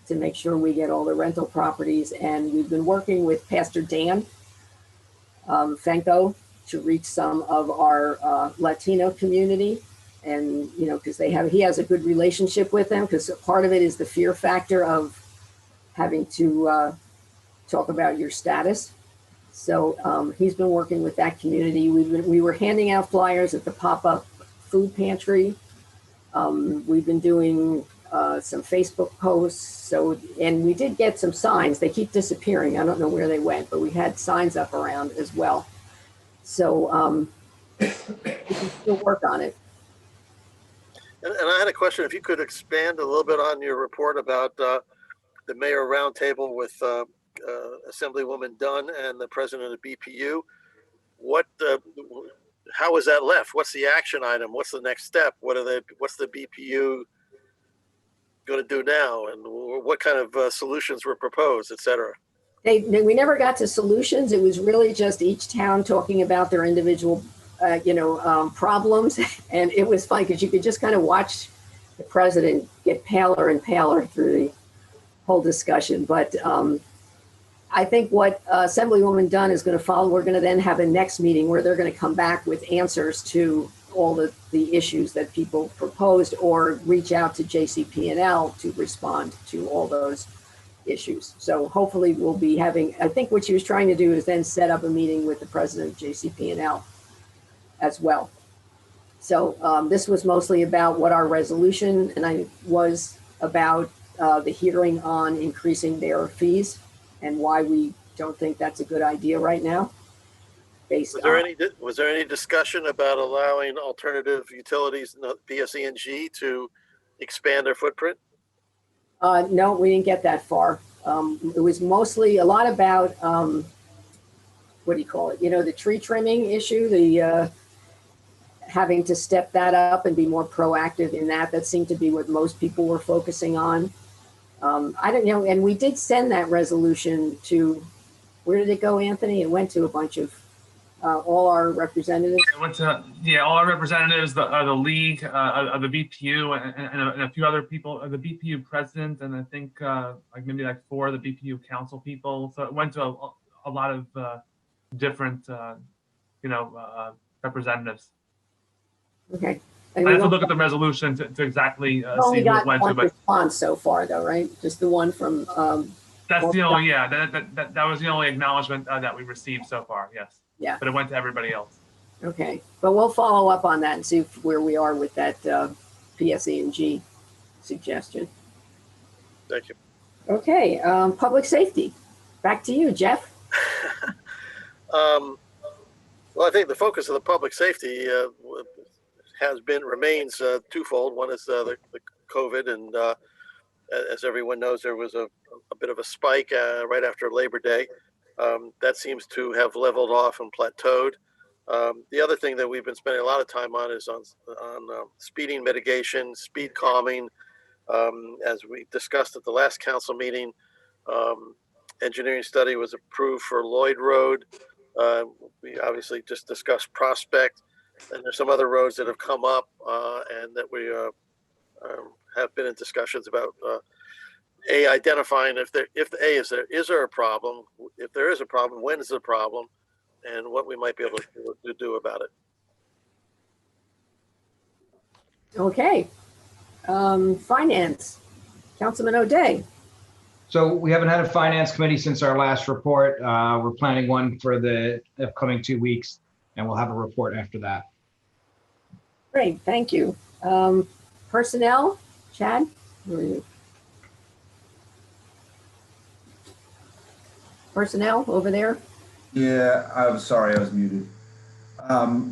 Speaker 1: to make sure we get all the rental properties. And we've been working with Pastor Dan Fenko to reach some of our Latino community. And, because he has a good relationship with them, because part of it is the fear factor of having to talk about your status. So he's been working with that community. We were handing out flyers at the pop-up food pantry. We've been doing some Facebook posts. And we did get some signs. They keep disappearing. I don't know where they went, but we had signs up around as well. So we can still work on it.
Speaker 8: And I had a question. If you could expand a little bit on your report about the mayor roundtable with Assemblywoman Dunn and the president of BPU, how is that left? What's the action item? What's the next step? What's the BPU going to do now? And what kind of solutions were proposed, et cetera?
Speaker 1: We never got to solutions. It was really just each town talking about their individual problems. And it was fun because you could just kind of watch the president get paler and paler through the whole discussion. But I think what Assemblywoman Dunn is going to follow, we're going to then have a next meeting where they're going to come back with answers to all the issues that people proposed, or reach out to JCP&L to respond to all those issues. So hopefully we'll be having, I think what she was trying to do is then set up a meeting with the president of JCP&L as well. So this was mostly about what our resolution, and I was about the hearing on increasing their fees and why we don't think that's a good idea right now.
Speaker 8: Was there any discussion about allowing alternative utilities, PSE&G, to expand their footprint?
Speaker 1: No, we didn't get that far. It was mostly a lot about, what do you call it? The tree trimming issue, the having to step that up and be more proactive in that. That seemed to be what most people were focusing on. I don't know. And we did send that resolution to, where did it go, Anthony? It went to a bunch of all our representatives.
Speaker 12: It went to, all our representatives, the league, of the BPU, and a few other people, the BPU president, and I think maybe 4 of the BPU council people. So it went to a lot of different, representatives.
Speaker 1: Okay.
Speaker 12: I have to look at the resolution to exactly see who it went to. But
Speaker 1: response so far, though, right? Just the one from.
Speaker 12: That's the only, that was the only acknowledgement that we received so far. Yes.
Speaker 1: Yeah.
Speaker 12: But it went to everybody else.
Speaker 1: Okay, but we'll follow up on that and see where we are with that PSE&G suggestion.
Speaker 8: Thank you.
Speaker 1: Okay, public safety. Back to you, Jeff.
Speaker 8: Well, I think the focus of the public safety remains twofold. One is the COVID, and as everyone knows, there was a bit of a spike right after Labor Day. That seems to have leveled off and plateaued. The other thing that we've been spending a lot of time on is on speeding mitigation, speed calming. As we discussed at the last council meeting, engineering study was approved for Lloyd Road. We obviously just discussed Prospect, and there's some other roads that have come up and that we have been in discussions about identifying if there a problem, if there is a problem, when is the problem, and what we might be able to do about it.
Speaker 1: Okay. Finance, Councilman O'Day.
Speaker 6: So we haven't had a finance committee since our last report. We're planning one for the upcoming 2 weeks, and we'll have a report after that.
Speaker 1: Great, thank you. Personnel, Chad, where are you? Personnel over there?
Speaker 3: Yeah, I'm sorry, I was muted.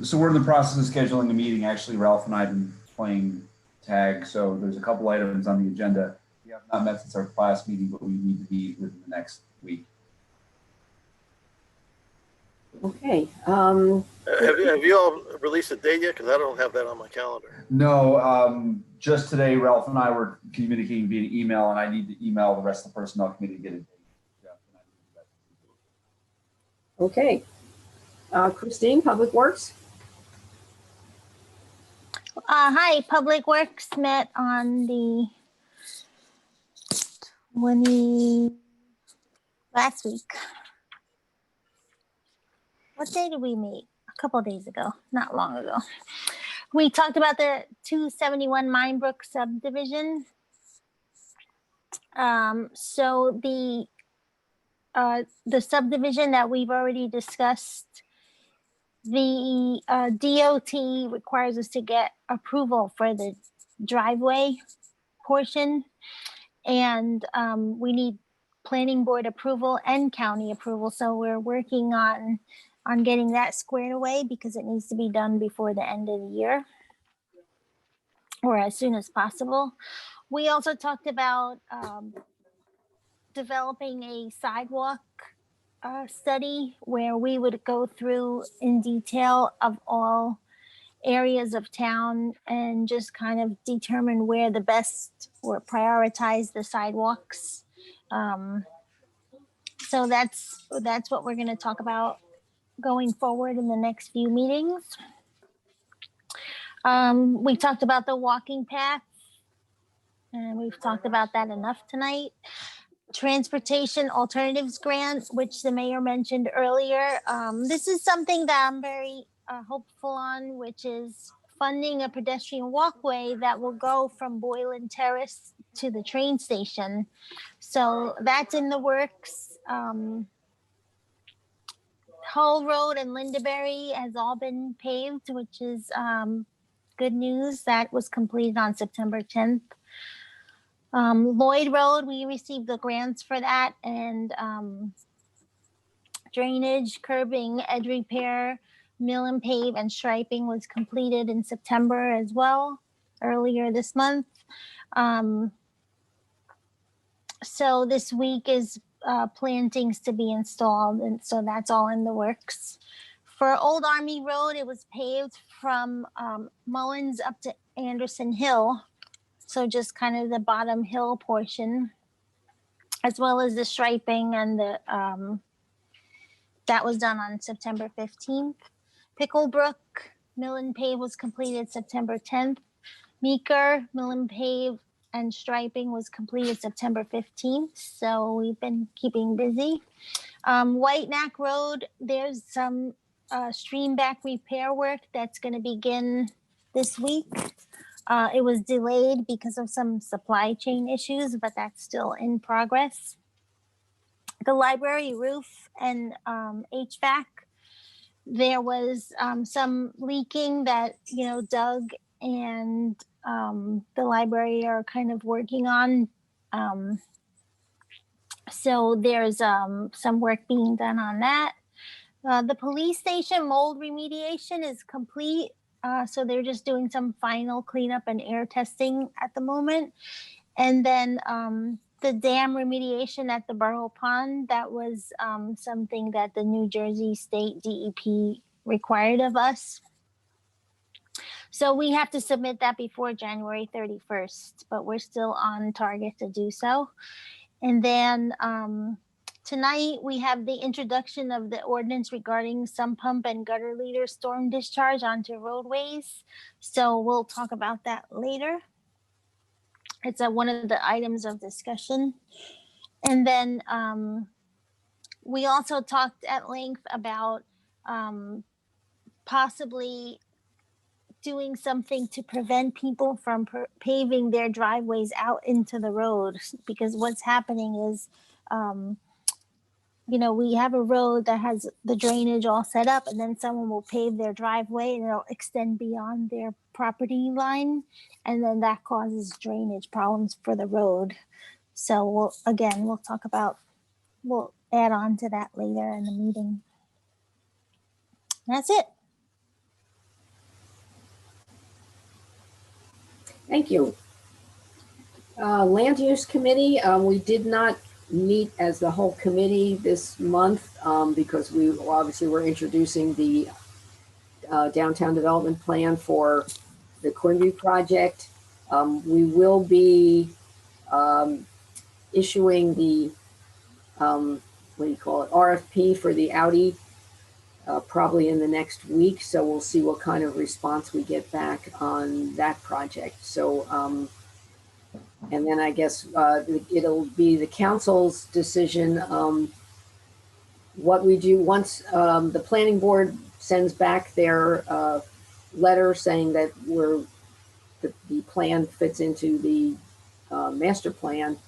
Speaker 3: So we're in the process of scheduling a meeting. Actually, Ralph and I have been playing tag, so there's a couple items on the agenda. We have not met since our last meeting, but we need to meet within the next week.
Speaker 1: Okay.
Speaker 8: Have you all released a date yet? Because I don't have that on my calendar.
Speaker 3: No, just today, Ralph and I were communicating via email, and I need to email the rest of the personnel committee to get a date.
Speaker 1: Okay. Christine, Public Works.
Speaker 7: Hi, Public Works met on the last week. What day did we meet? A couple of days ago, not long ago. We talked about the 271 Minebrook subdivision. So the subdivision that we've already discussed, the DOT requires us to get approval for the driveway portion, and we need planning board approval and county approval. So we're working on getting that squared away because it needs to be done before the end of the year or as soon as possible. We also talked about developing a sidewalk study where we would go through in detail of all areas of town and just kind of determine where the best or prioritize the sidewalks. So that's what we're going to talk about going forward in the next few meetings. We talked about the walking path, and we've talked about that enough tonight. Transportation Alternatives Grant, which the mayor mentioned earlier. This is something that I'm very hopeful on, which is funding a pedestrian walkway that will go from Boylan Terrace to the train station. So that's in the works. Hull Road and Lindaberry has all been paved, which is good news. That was completed on September 10th. Lloyd Road, we received the grants for that, and drainage, curbing, edge repair, mill and pave, and striping was completed in September as well, earlier this month. So this week is plantings to be installed, and so that's all in the works. For Old Army Road, it was paved from Mullins up to Anderson Hill. So just kind of the bottom hill portion, as well as the striping, and the that was done on September 15th. Picklebrook mill and pave was completed September 10th. Meeker mill and pave and striping was completed September 15th. So we've been keeping busy. White Neck Road, there's some stream back repair work that's going to begin this week. It was delayed because of some supply chain issues, but that's still in progress. The library roof and HVAC, there was some leaking that, Doug and the library are kind of working on. So there's some work being done on that. The police station mold remediation is complete. So they're just doing some final cleanup and air testing at the moment. And then the dam remediation at the Borough Pond, that was something that the New Jersey State DEP required of us. So we have to submit that before January 31st, but we're still on target to do so. And then tonight, we have the introduction of the ordinance regarding sump pump and gutter leader storm discharge onto roadways. So we'll talk about that later. It's one of the items of discussion. And then we also talked at length about possibly doing something to prevent people from paving their driveways out into the road, because what's happening is we have a road that has the drainage all set up, and then someone will pave their driveway and it'll extend beyond their property line, and then that causes drainage problems for the road. So we'll add on to that later in the meeting. That's it.
Speaker 1: Thank you. Land Use Committee, we did not meet as the whole committee this month because we obviously were introducing the downtown development plan for the Quimby project. We will be issuing the RFP for the Audi probably in the next week. So we'll see what kind of response we get back on that project. So, and then I guess it'll be the council's decision what we do once the planning board sends back their letter saying that the plan fits into the master plan,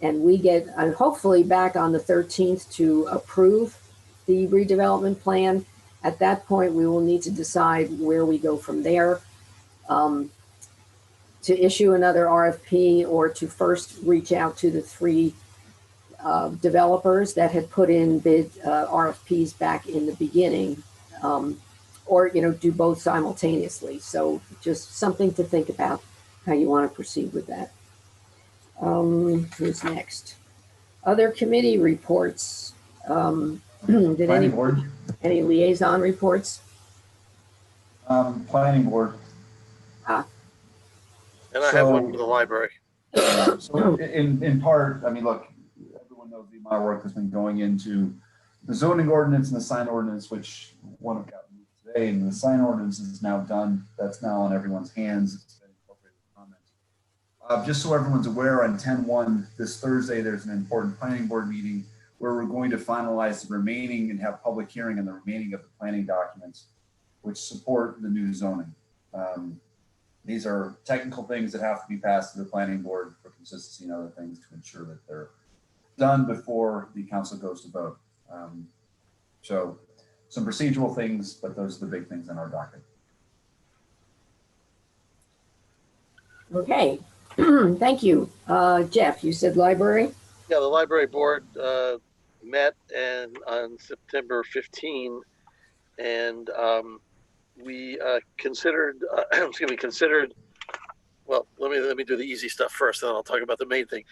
Speaker 1: and we get hopefully back on the 13th to approve the redevelopment plan. At that point, we will need to decide where we go from there. To issue another RFP or to first reach out to the three developers that had put in bid RFPs back in the beginning, or do both simultaneously. So just something to think about how you want to proceed with that. Who's next? Other committee reports. Did any liaison reports?
Speaker 3: Planning board.
Speaker 8: And I have one for the library.
Speaker 3: So in part, I mean, look, everyone knows the amount of work that's been going into the zoning ordinance and the sign ordinance, which one have gotten today, and the sign ordinance is now done. That's now on everyone's hands. It's been incorporated comments. Just so everyone's aware, on 10/1 this Thursday, there's an important planning board meeting where we're going to finalize the remaining and have public hearing on the remaining of the planning documents, which support the new zoning. These are technical things that have to be passed to the planning board for consistency and other things to ensure that they're done before the council goes to vote. So some procedural things, but those are the big things in our docket.
Speaker 1: Okay, thank you. Jeff, you said library?
Speaker 8: Yeah, the library board met on September 15, and we considered, well, let me do the easy stuff first, then I'll talk about the main thing.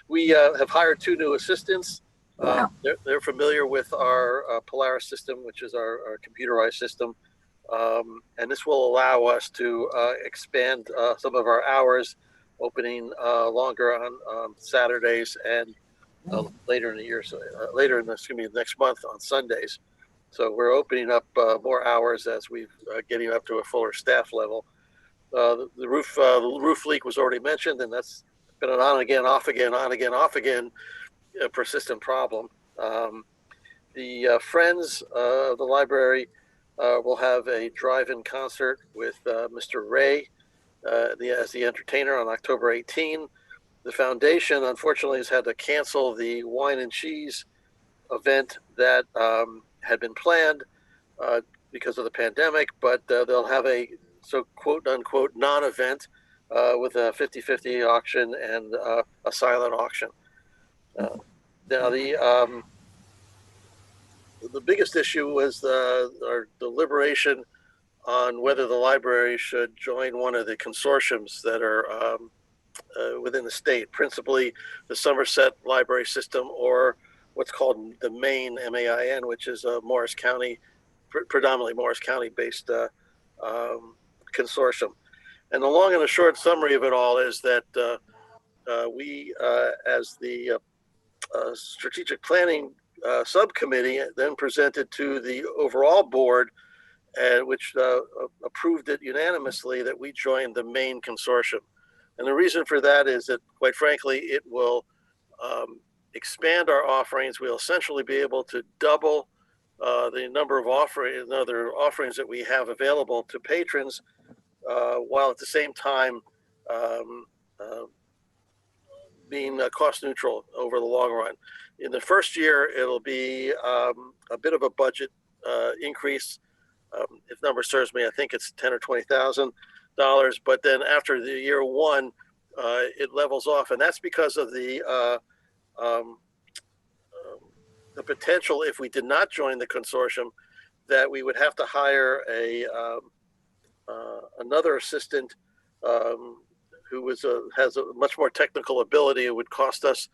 Speaker 8: We have hired 2 new assistants.
Speaker 1: Wow.
Speaker 8: They're familiar with our Polaris system, which is our computerized system. And this will allow us to expand some of our hours, opening longer on Saturdays and later in the year, so next month on Sundays. So we're opening up more hours as we're getting up to a fuller staff level. The roof leak was already mentioned, and that's been an on again, off again, on again, off again, persistent problem. The Friends of the library will have a drive-in concert with Mr. Ray as the entertainer on October 18. The foundation, unfortunately, has had to cancel the wine and cheese event that had been planned because of the pandemic, but they'll have a quote unquote non-event with a 50-50 auction and a silent auction. Now the biggest issue was our deliberation on whether the library should join one of the consortiums that are within the state, principally the Somerset Library System, or what's called the Maine, MAIN, which is a Morris County, predominantly Morris County based consortium. And the long and the short summary of it all is that we, as the strategic planning subcommittee, then presented to the overall board, which approved it unanimously, that we joined the Maine consortium. And the reason for that is that, quite frankly, it will expand our offerings. We'll essentially be able to double the number of other offerings that we have available to patrons, while at the same time being cost neutral over the long run. In the first year, it'll be a bit of a budget increase. If number serves me, I think it's $10,000 or $20,000. But then after the year one, it levels off, and that's because of the potential, if we did not join the consortium, that we would have to hire another assistant who has a much more technical ability. It would cost us,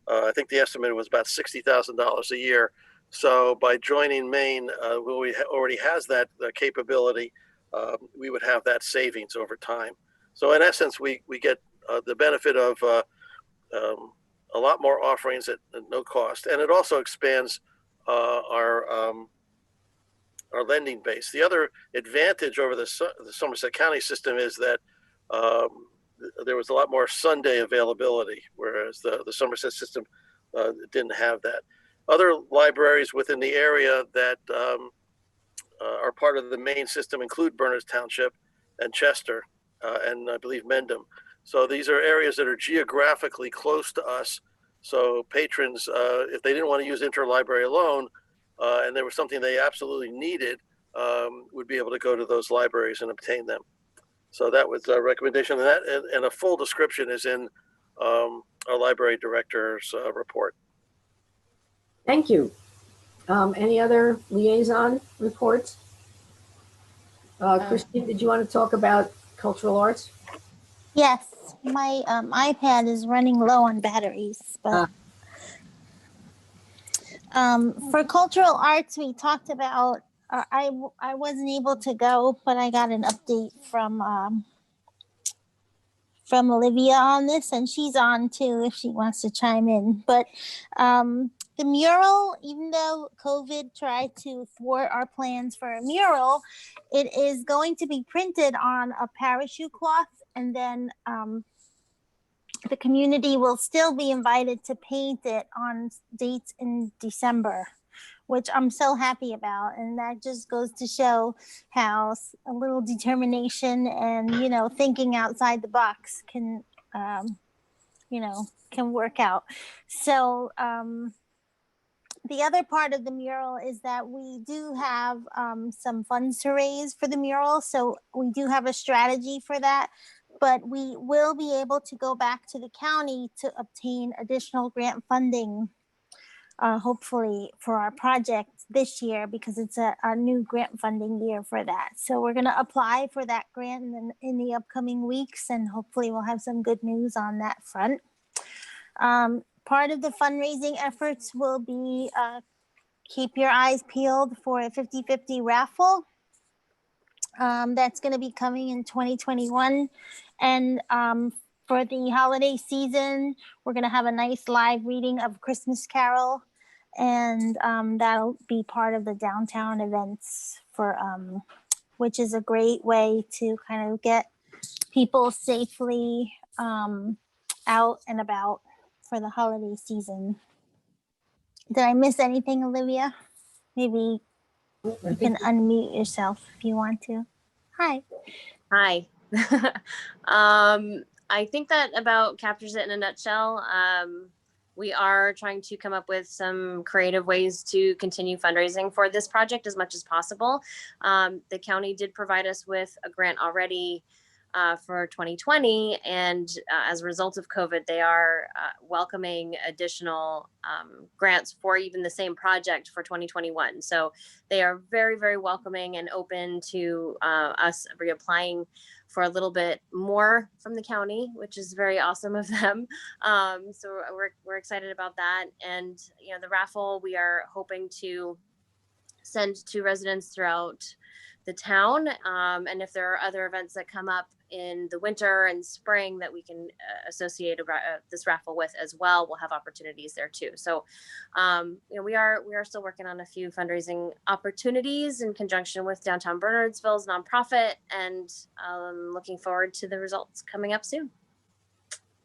Speaker 8: I think the estimate was about $60,000 a year. So by joining Maine, who already has that capability, we would have that savings over time. So in essence, we get the benefit of a lot more offerings at no cost, and it also expands our lending base. The other advantage over the Somerset County system is that there was a lot more Sunday availability, whereas the Somerset system didn't have that. Other libraries within the area that are part of the main system include Berners Township and Chester, and I believe Mendham. So these are areas that are geographically close to us. So patrons, if they didn't want to use interlibrary alone, and there was something they absolutely needed, would be able to go to those libraries and obtain them. So that was a recommendation, and a full description is in our library director's report.
Speaker 1: Thank you. Any other liaison reports? Christine, did you want to talk about cultural arts?
Speaker 7: Yes, my iPad is running low on batteries, but for cultural arts, we talked about. I wasn't able to go, but I got an update from Olivia on this, and she's on too if she wants to chime in. But the mural, even though COVID tried to thwart our plans for a mural, it is going to be printed on a parachute cloth, and then the community will still be invited to paint it on dates in December, which I'm so happy about. And that just goes to show how a little determination and, thinking outside the box can, can work out. So the other part of the mural is that we do have some funds to raise for the mural. So we do have a strategy for that, but we will be able to go back to the county to obtain additional grant funding, hopefully for our project this year, because it's a new grant funding year for that. So we're going to apply for that grant in the upcoming weeks, and hopefully we'll have some good news on that front. Part of the fundraising efforts will be keep your eyes peeled for a 50-50 raffle. That's going to be coming in 2021. And for the holiday season, we're going to have a nice live reading of Christmas Carol. And that'll be part of the downtown events for which is a great way to kind of get people safely out and about for the holiday season. Did I miss anything, Olivia? Maybe you can unmute yourself if you want to. Hi.
Speaker 9: Hi. I think that about captures it in a nutshell. We are trying to come up with some creative ways to continue fundraising for this project as much as possible. The county did provide us with a grant already for 2020, and as a result of COVID, they are welcoming additional grants for even the same project for 2021. So they are very, very welcoming and open to us reapplying for a little bit more from the county, which is very awesome of them. So we're excited about that. And the raffle, we are hoping to send to residents throughout the town. And if there are other events that come up in the winter and spring that we can associate this raffle with as well, we'll have opportunities there too. So, we are still working on a few fundraising opportunities in conjunction with Downtown Bernardsville's nonprofit, and looking forward to the results coming up soon.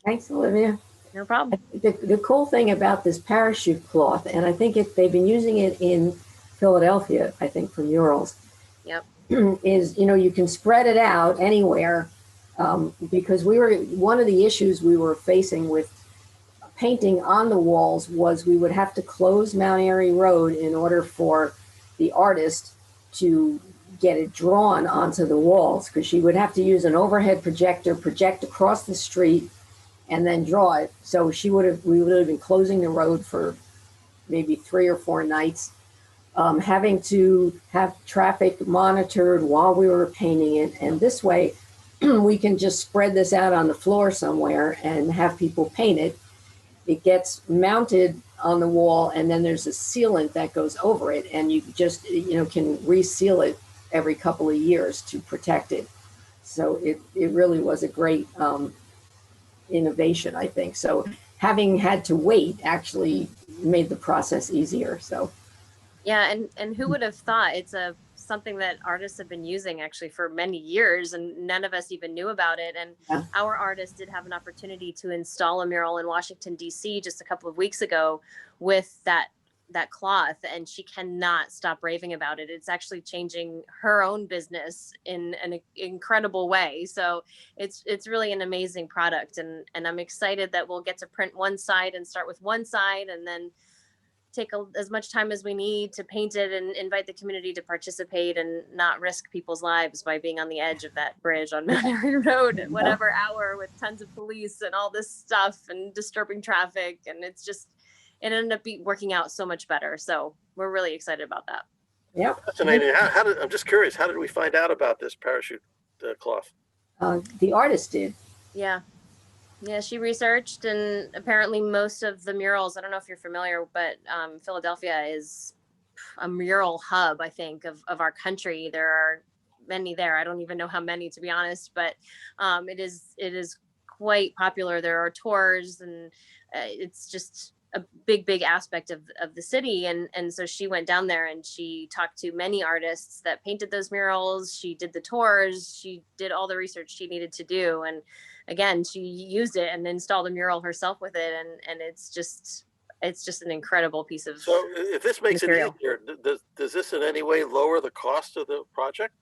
Speaker 1: Thanks, Olivia.
Speaker 9: No problem.
Speaker 1: The cool thing about this parachute cloth, and I think they've been using it in Philadelphia, I think, for murals,
Speaker 9: Yep.
Speaker 1: is, you can spread it out anywhere, because one of the issues we were facing with painting on the walls was we would have to close Mount Airy Road in order for the artist to get it drawn onto the walls, because she would have to use an overhead projector, project across the street, and then draw it. So we would have been closing the road for maybe 3 or 4 nights, having to have traffic monitored while we were painting it. And this way, we can just spread this out on the floor somewhere and have people paint it. It gets mounted on the wall, and then there's a sealant that goes over it, and you just, can reseal it every couple of years to protect it. So it really was a great innovation, I think. So having had to wait actually made the process easier. So
Speaker 9: yeah, and who would have thought? It's something that artists have been using actually for many years, and none of us even knew about it. And our artist did have an opportunity to install a mural in Washington, D.C. just a couple of weeks ago with that cloth, and she cannot stop raving about it. It's actually changing her own business in an incredible way. So it's really an amazing product, and I'm excited that we'll get to print one side and start with one side, and then take as much time as we need to paint it and invite the community to participate and not risk people's lives by being on the edge of that bridge on Mount Airy Road at whatever hour with tons of police and all this stuff and disturbing traffic. And it ended up working out so much better. So we're really excited about that.
Speaker 1: Yeah.
Speaker 8: Fascinating. I'm just curious, how did we find out about this parachute cloth?
Speaker 1: The artist did.
Speaker 9: Yeah. Yeah, she researched, and apparently most of the murals, I don't know if you're familiar, but Philadelphia is a mural hub, I think, of our country. There are many there. I don't even know how many, to be honest, but it is quite popular. There are tours, and it's just a big aspect of the city. And so she went down there and she talked to many artists that painted those murals. She did the tours. She did all the research she needed to do. And again, she used it and installed a mural herself with it. And it's just an incredible piece of
Speaker 8: So if this makes
Speaker 9: material.
Speaker 8: it easier, does this in any way lower the cost of the project?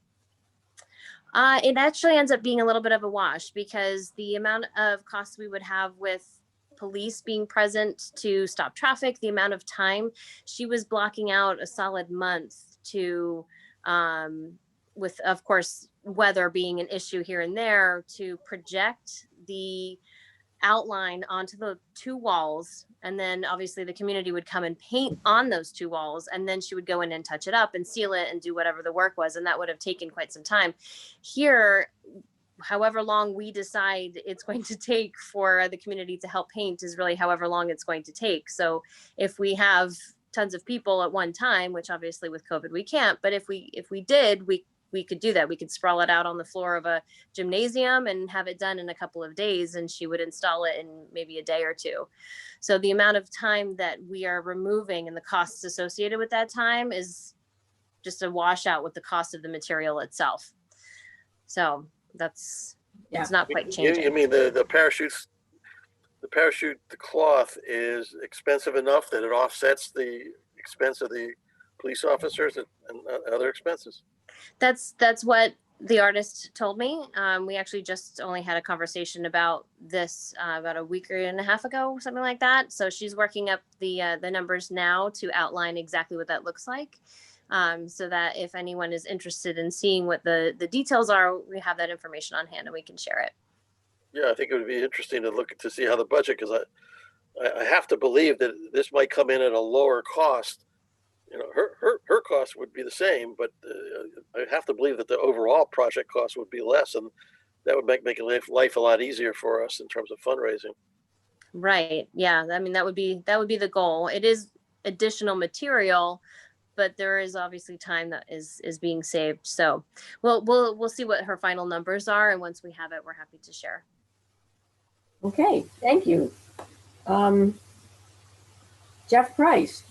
Speaker 9: It actually ends up being a little bit of a wash, because the amount of costs we would have with police being present to stop traffic, the amount of time she was blocking out a solid month to, with of course weather being an issue here and there, to project the outline onto the 2 walls, and then obviously the community would come and paint on those 2 walls, and then she would go in and touch it up and seal it and do whatever the work was, and that would have taken quite some time. Here, however long we decide it's going to take for the community to help paint is really however long it's going to take. So if we have tons of people at one time, which obviously with COVID we can't, but if we did, we could do that. We could sprawl it out on the floor of a gymnasium and have it done in a couple of days, and she would install it in maybe a day or 2. So the amount of time that we are removing and the costs associated with that time is just a washout with the cost of the material itself. So it's not quite changing.
Speaker 8: You mean the parachutes, the cloth is expensive enough that it offsets the expense of the police officers and other expenses?
Speaker 9: That's what the artist told me. We actually just only had a conversation about this about a week and a half ago, something like that. So she's working up the numbers now to outline exactly what that looks like. So that if anyone is interested in seeing what the details are, we have that information on hand and we can share it.
Speaker 8: Yeah, I think it would be interesting to look to see how the budget, because I have to believe that this might come in at a lower cost. Her cost would be the same, but I have to believe that the overall project cost would be less, and that would make life a lot easier for us in terms of fundraising.
Speaker 9: Right. Yeah. I mean, that would be the goal. It is additional material, but there is obviously time that is being saved. So we'll see what her final numbers are, and once we have it, we're happy to share.
Speaker 1: Okay, thank you. Jeff Price,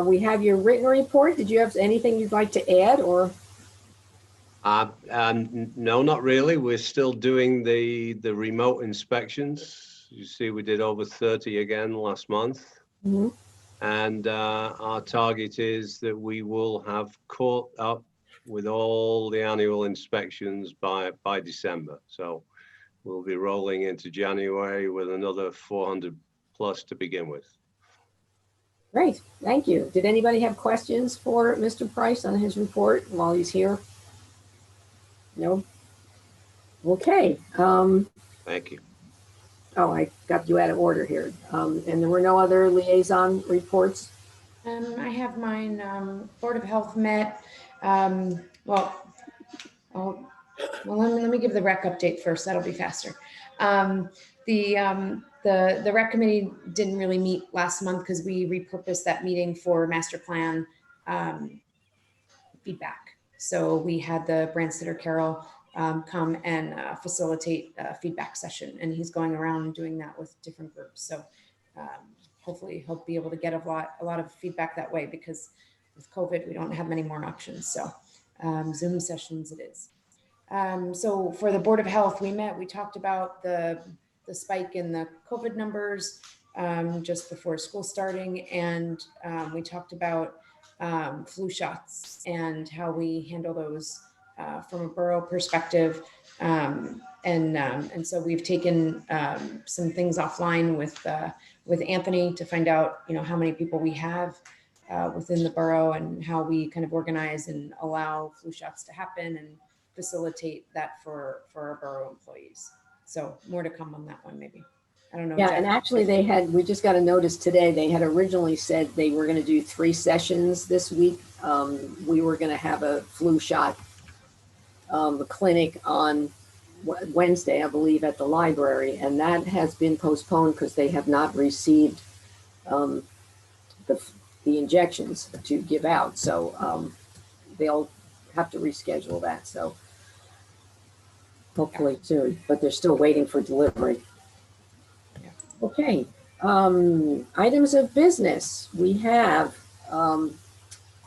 Speaker 1: we have your written report. Did you have anything you'd like to add, or?
Speaker 11: No, not really. We're still doing the remote inspections. You see, we did over 30 again last month.
Speaker 1: Mhm.
Speaker 11: And our target is that we will have caught up with all the annual inspections by December. So we'll be rolling into January with another 400 plus to begin with.
Speaker 1: Great, thank you. Did anybody have questions for Mr. Price on his report while he's here? No? Okay.
Speaker 11: Thank you.
Speaker 1: Oh, I got you out of order here. And there were no other liaison reports?
Speaker 10: I have mine. Board of Health met. Let me give the rec update first. That'll be faster. The rec committee didn't really meet last month because we repurposed that meeting for master plan feedback. So we had the brand sitter Carol come and facilitate a feedback session, and he's going around doing that with different groups. So hopefully he'll be able to get a lot of feedback that way, because with COVID we don't have many more options. So Zoom sessions it is. So for the Board of Health, we met. We talked about the spike in the COVID numbers just before school starting, and we talked about flu shots and how we handle those from a borough perspective. And so we've taken some things offline with Anthony to find out, how many people we have within the borough and how we kind of organize and allow flu shots to happen and facilitate that for our borough employees. So more to come on that one, maybe. I don't know.
Speaker 1: Yeah,
Speaker 10: Jeff.
Speaker 1: and actually we just got a notice today. They had originally said they were going to do 3 sessions this week. We were going to have a flu shot clinic on Wednesday, I believe, at the library, and that has been postponed because they have not received the injections to give out. So they'll have to reschedule that. So hopefully soon, but they're still waiting for delivery. Okay, items of business. We have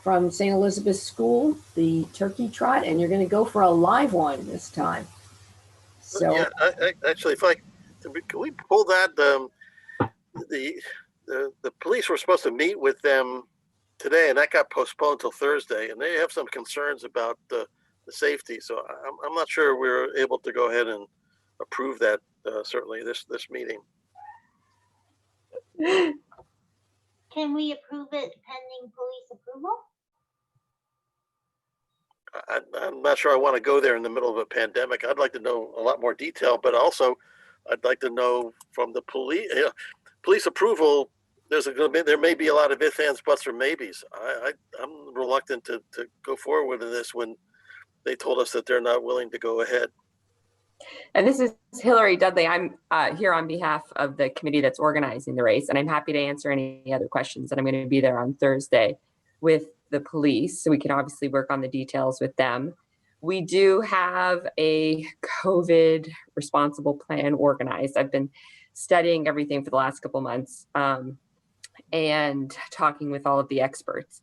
Speaker 1: from St. Elizabeth's School, the turkey trot, and you're going to go for a live one this time. So
Speaker 8: yeah, actually, can we pull that? The police were supposed to meet with them today, and that got postponed till Thursday, and they have some concerns about the safety. So I'm not sure we're able to go ahead and approve that. Certainly, this meeting.
Speaker 7: Can we approve it pending police approval?
Speaker 8: I'm not sure I want to go there in the middle of a pandemic. I'd like to know a lot more detail, but also I'd like to know from the police approval. There may be a lot of ifs, ands, buts, or maybes. I'm reluctant to go forward with this when they told us that they're not willing to go ahead.
Speaker 22: And this is Hillary Dudley. I'm here on behalf of the committee that's organizing the race, and I'm happy to answer any other questions. And I'm going to be there on Thursday with the police, so we can obviously work on the details with them. We do have a COVID responsible plan organized. I've been studying everything for the last couple months and talking with all of the experts.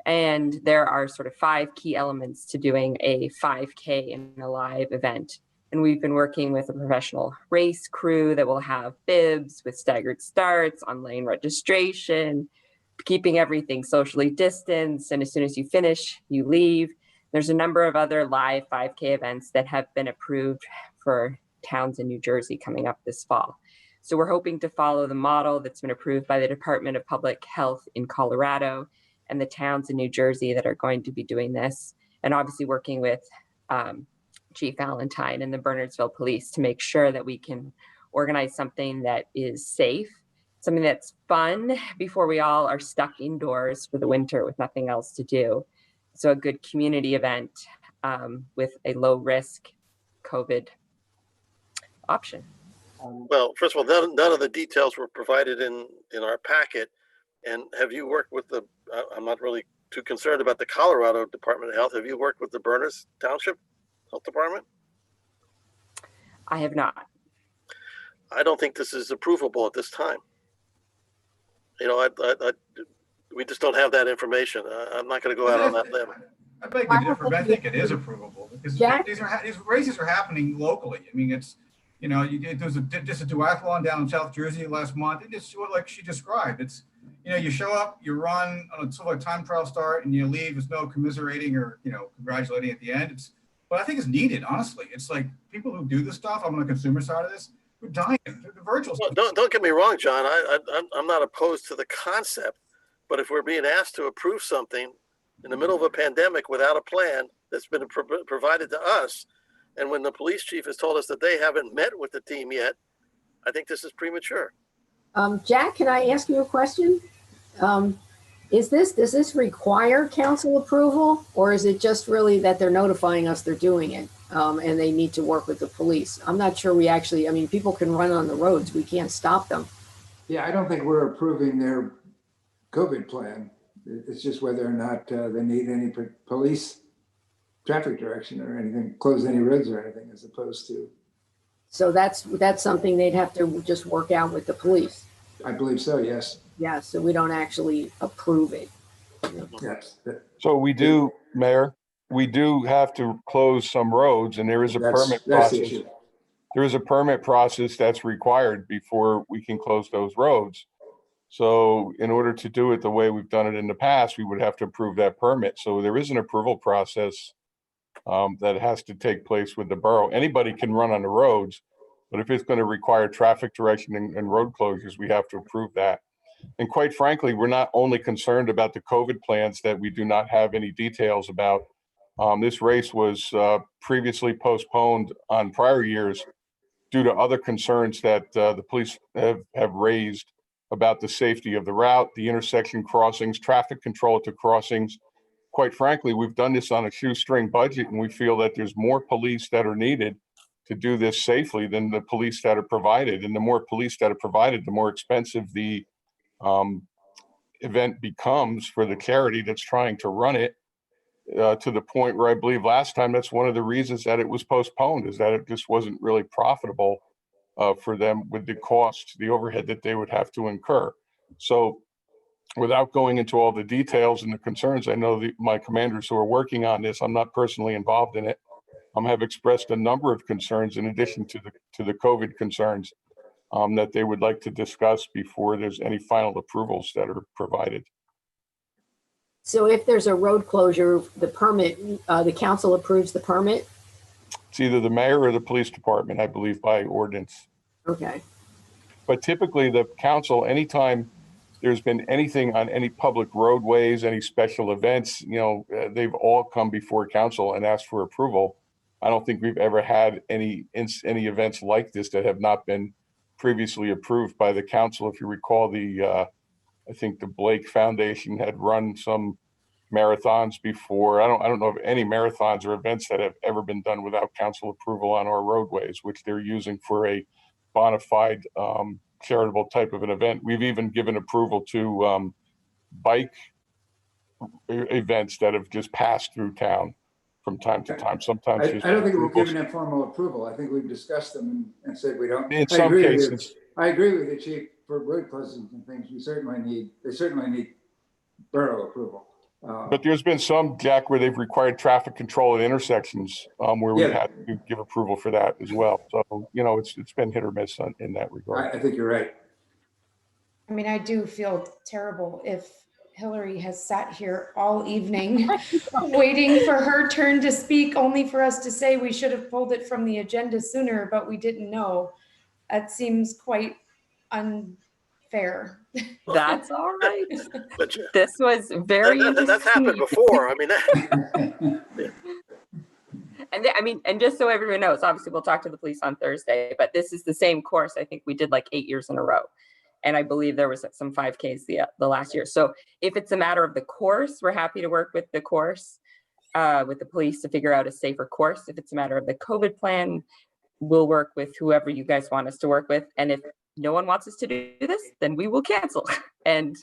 Speaker 22: And there are sort of 5 key elements to doing a 5K in a live event. And we've been working with a professional race crew that will have bibs with staggered starts, online registration, keeping everything socially distanced. And as soon as you finish, you leave. There's a number of other live 5K events that have been approved for towns in New Jersey coming up this fall. So we're hoping to follow the model that's been approved by the Department of Public Health in Colorado and the towns in New Jersey that are going to be doing this. And obviously working with Chief Valentine and the Bernardsville Police to make sure that we can organize something that is safe, something that's fun before we all are stuck indoors for the winter with nothing else to do. So a good community event with a low risk COVID option.
Speaker 8: Well, first of all, none of the details were provided in our packet. And have you worked with I'm not really too concerned about the Colorado Department of Health. Have you worked with the Berners Township Health Department?
Speaker 22: I have not.
Speaker 8: I don't think this is approvable at this time. We just don't have that information. I'm not going to go out on that limb.
Speaker 2: I beg to differ, but I think it is approvable because these races are happening locally. I mean, You know, there was just a duathlon down in South Jersey last month. It just like she described. It's, you know, you show up, you run on a sort of time trial start, and you leave. There's no commiserating or, you know, congratulating at the end. But I think it's needed, honestly. It's like people who do this stuff, I'm on the consumer side of this, we're dying. The virtual stuff.
Speaker 8: Don't get me wrong, John. I'm not opposed to the concept, but if we're being asked to approve something in the middle of a pandemic without a plan that's been provided to us, and when the police chief has told us that they haven't met with the team yet, I think this is premature.
Speaker 1: Jack, can I ask you a question? Does this require council approval, or is it just really that they're notifying us they're doing it, and they need to work with the police? I'm not sure we actually, I mean, people can run on the roads. We can't stop them.
Speaker 13: Yeah, I don't think we're approving their COVID plan. It's just whether or not they need any police traffic direction or anything, close any roads or anything, as opposed to.
Speaker 1: So that's something they'd have to just work out with the police.
Speaker 13: I believe so, yes.
Speaker 1: Yeah, so we don't actually approve it.
Speaker 13: Yes.
Speaker 5: So we do, Mayor, we do have to close some roads, and there is a permit process. There is a permit process that's required before we can close those roads. So in order to do it the way we've done it in the past, we would have to approve that permit. So there is an approval process that has to take place with the borough. Anybody can run on the roads, but if it's going to require traffic direction and road closures, we have to approve that. And quite frankly, we're not only concerned about the COVID plans that we do not have any details about. This race was previously postponed on prior years due to other concerns that the police have raised about the safety of the route, the intersection crossings, traffic control at the crossings. Quite frankly, we've done this on a shoestring budget, and we feel that there's more police that are needed to do this safely than the police that are provided. And the more police that are provided, the more expensive the event becomes for the charity that's trying to run it, to the point where I believe last time that's one of the reasons that it was postponed, is that it just wasn't really profitable for them with the cost, the overhead that they would have to incur. So without going into all the details and the concerns, I know my commanders who are working on this, I'm not personally involved in it, have expressed a number of concerns in addition to the COVID concerns that they would like to discuss before there's any final approvals that are provided.
Speaker 1: So if there's a road closure, the permit, the council approves the permit?
Speaker 5: It's either the mayor or the police department, I believe, by ordinance.
Speaker 1: Okay.
Speaker 5: But typically the council, anytime there's been anything on any public roadways, any special events, you know, they've all come before council and asked for approval. I don't think we've ever had any events like this that have not been previously approved by the council. If you recall, I think the Blake Foundation had run some marathons before. I don't know of any marathons or events that have ever been done without council approval on our roadways, which they're using for a bona fide charitable type of an event. We've even given approval to bike events that have just passed through town from time to time. Sometimes
Speaker 13: I don't think we've given them formal approval. I think we've discussed them and said we don't.
Speaker 5: In some cases,
Speaker 13: I agree with the chief for road closings and things. They certainly need borough approval.
Speaker 5: But there's been some, Jack, where they've required traffic control at intersections where we've had to give approval for that as well. So, you know, it's been hit or miss in that regard.
Speaker 13: I think you're right.
Speaker 10: I mean, I do feel terrible if Hillary has sat here all evening waiting for her turn to speak, only for us to say we should have pulled it from the agenda sooner, but we didn't know. That seems quite unfair.
Speaker 22: That's all right. This was very
Speaker 8: that's happened before. I mean,
Speaker 22: and just so everyone knows, obviously we'll talk to the police on Thursday, but this is the same course. I think we did like 8 years in a row. And I believe there was some 5Ks the last year. So if it's a matter of the course, we're happy to work with the course, with the police to figure out a safer course. If it's a matter of the COVID plan, we'll work with whoever you guys want us to work with. And if no one wants us to do this, then we will cancel. And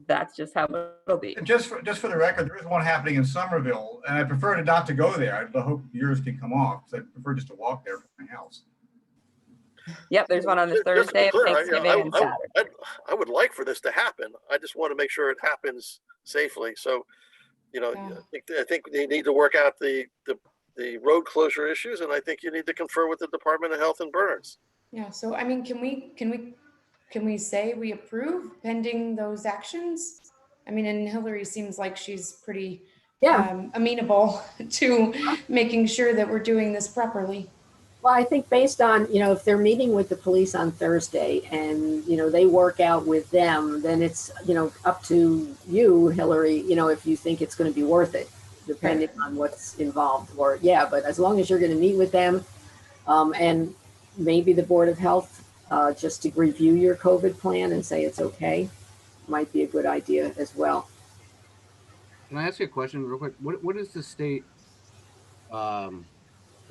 Speaker 22: that's just how it'll be.
Speaker 2: Just for the record, there is one happening in Somerville, and I prefer not to go there. I hope yours can come off, because I prefer just to walk there from my house.
Speaker 22: Yep, there's one on the Thursday of Thanksgiving and Saturday.
Speaker 8: I would like for this to happen. I just want to make sure it happens safely. So, you know, I think they need to work out the the road closure issues, and I think you need to confer with the Department of Health and Berners.
Speaker 10: Yeah, so I mean, can we say we approve pending those actions? I mean, and Hillary seems like she's pretty amenable to making sure that we're doing this properly.
Speaker 1: Well, I think based on, if they're meeting with the police on Thursday and, they work out with them, then it's, up to you, Hillary, if you think it's going to be worth it, depending on what's involved. But as long as you're going to meet with them, and maybe the Board of Health, just to review your COVID plan and say it's okay, might be a good idea as well.
Speaker 15: Can I ask you a question real quick? What is the state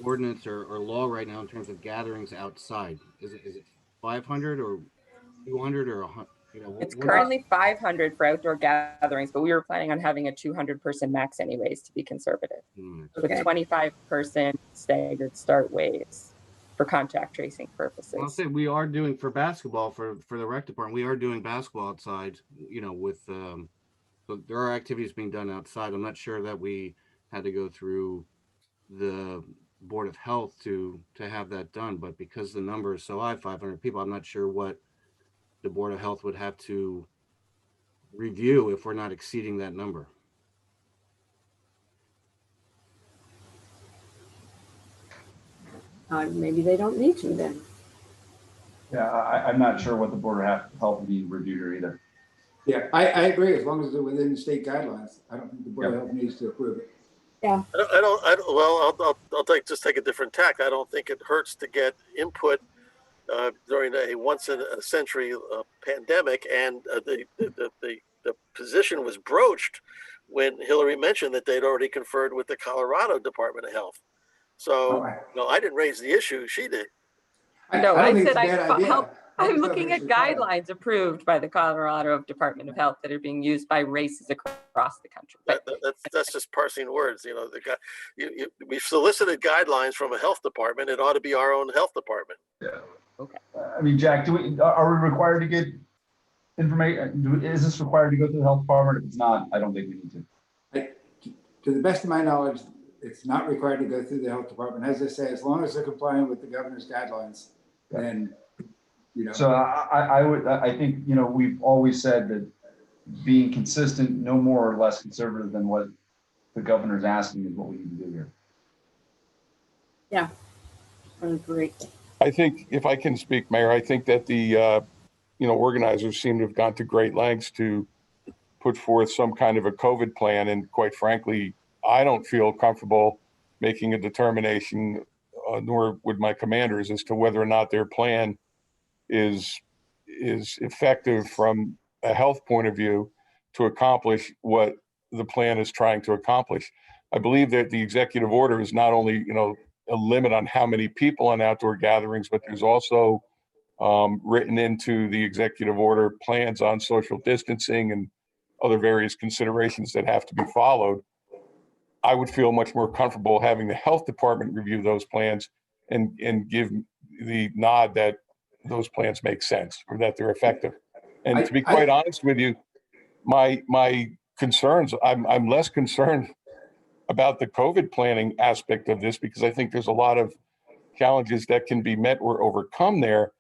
Speaker 15: ordinance or law right now in terms of gatherings outside? Is it 500 or 200 or 100?
Speaker 22: It's currently 500 for outdoor gatherings, but we were planning on having a 200-person max anyways to be conservative, with 25-person staggered start waves for contact tracing purposes.
Speaker 15: I'll say we are doing for basketball for the rec department. We are doing basketball outside. With so there are activities being done outside. I'm not sure that we had to go through the Board of Health to have that done, but because the number is so high, 500 people, I'm not sure what the Board of Health would have to review if we're not exceeding that number.
Speaker 1: Maybe they don't need to then.
Speaker 3: Yeah, I'm not sure what the Board of Health would be reviewed or either.
Speaker 13: Yeah, I agree. As long as they're within the state guidelines, I don't think the Board of Health needs to approve it.
Speaker 1: Yeah.
Speaker 8: I'll take a different tack. I don't think it hurts to get input during a once in a century pandemic, and the position was broached when Hillary mentioned that they'd already conferred with the Colorado Department of Health. So I didn't raise the issue; she did.
Speaker 22: No, I said I'm looking at guidelines approved by the Colorado Department of Health that are being used by races across the country. But
Speaker 8: That's just parsing words. We've solicited guidelines from a health department. It ought to be our own health department.
Speaker 3: Yeah. Okay. I mean, Jack, are we required to get information? Is this required to go through the health department? If it's not, I don't think we need to.
Speaker 13: To the best of my knowledge, it's not required to go through the health department. As I say, as long as they're complying with the governor's guidelines, then,
Speaker 3: So I think, we've always said that being consistent, no more or less conservative than what the governor's asking is what we need to do here.
Speaker 1: Yeah, I agree.
Speaker 5: I think, if I can speak, Mayor, I think that the organizers seem to have gone to great lengths to put forth some kind of a COVID plan, and quite frankly, I don't feel comfortable making a determination, nor would my commanders, as to whether or not their plan is effective from a health point of view to accomplish what the plan is trying to accomplish. I believe that the executive order is not only, a limit on how many people on outdoor gatherings, but there's also written into the executive order plans on social distancing and other various considerations that have to be followed. I would feel much more comfortable having the health department review those plans and give the nod that those plans make sense or that they're effective. And to be quite honest with you, my concerns, I'm less concerned about the COVID planning aspect of this, because I think there's a lot of challenges that can be met or overcome there.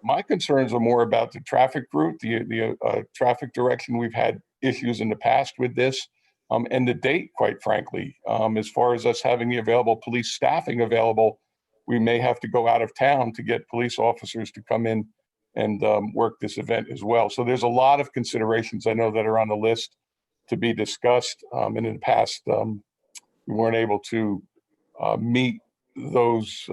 Speaker 5: My concerns are more about the traffic route, the traffic direction. We've had issues in the past with this, and the date, quite frankly. As far as us having the available police staffing available, we may have to go out of town to get police officers to come in and work this event as well. So there's a lot of considerations I know that are on the list to be discussed. And in the past, we weren't able to meet those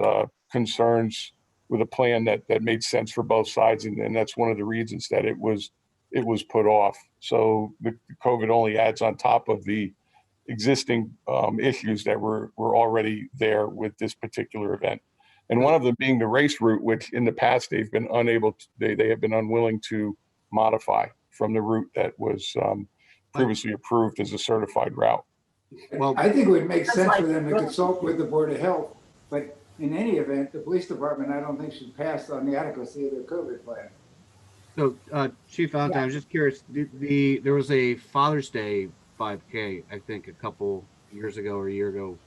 Speaker 5: concerns with a plan that made sense for both sides, and that's one of the reasons that it was put off. So the COVID only adds on top of the existing issues that were already there with this particular event. And one of them being the race route, which in the past they've been they have been unwilling to modify from the route that was previously approved as a certified route.
Speaker 13: Well, I think it would make sense for them to consult with the Board of Health, but in any event, the police department, I don't think should pass on the adequacy of their COVID plan.
Speaker 15: So, Chief Valentine, I was just curious. There was a Father's Day 5K, I think, a couple years ago or a year ago.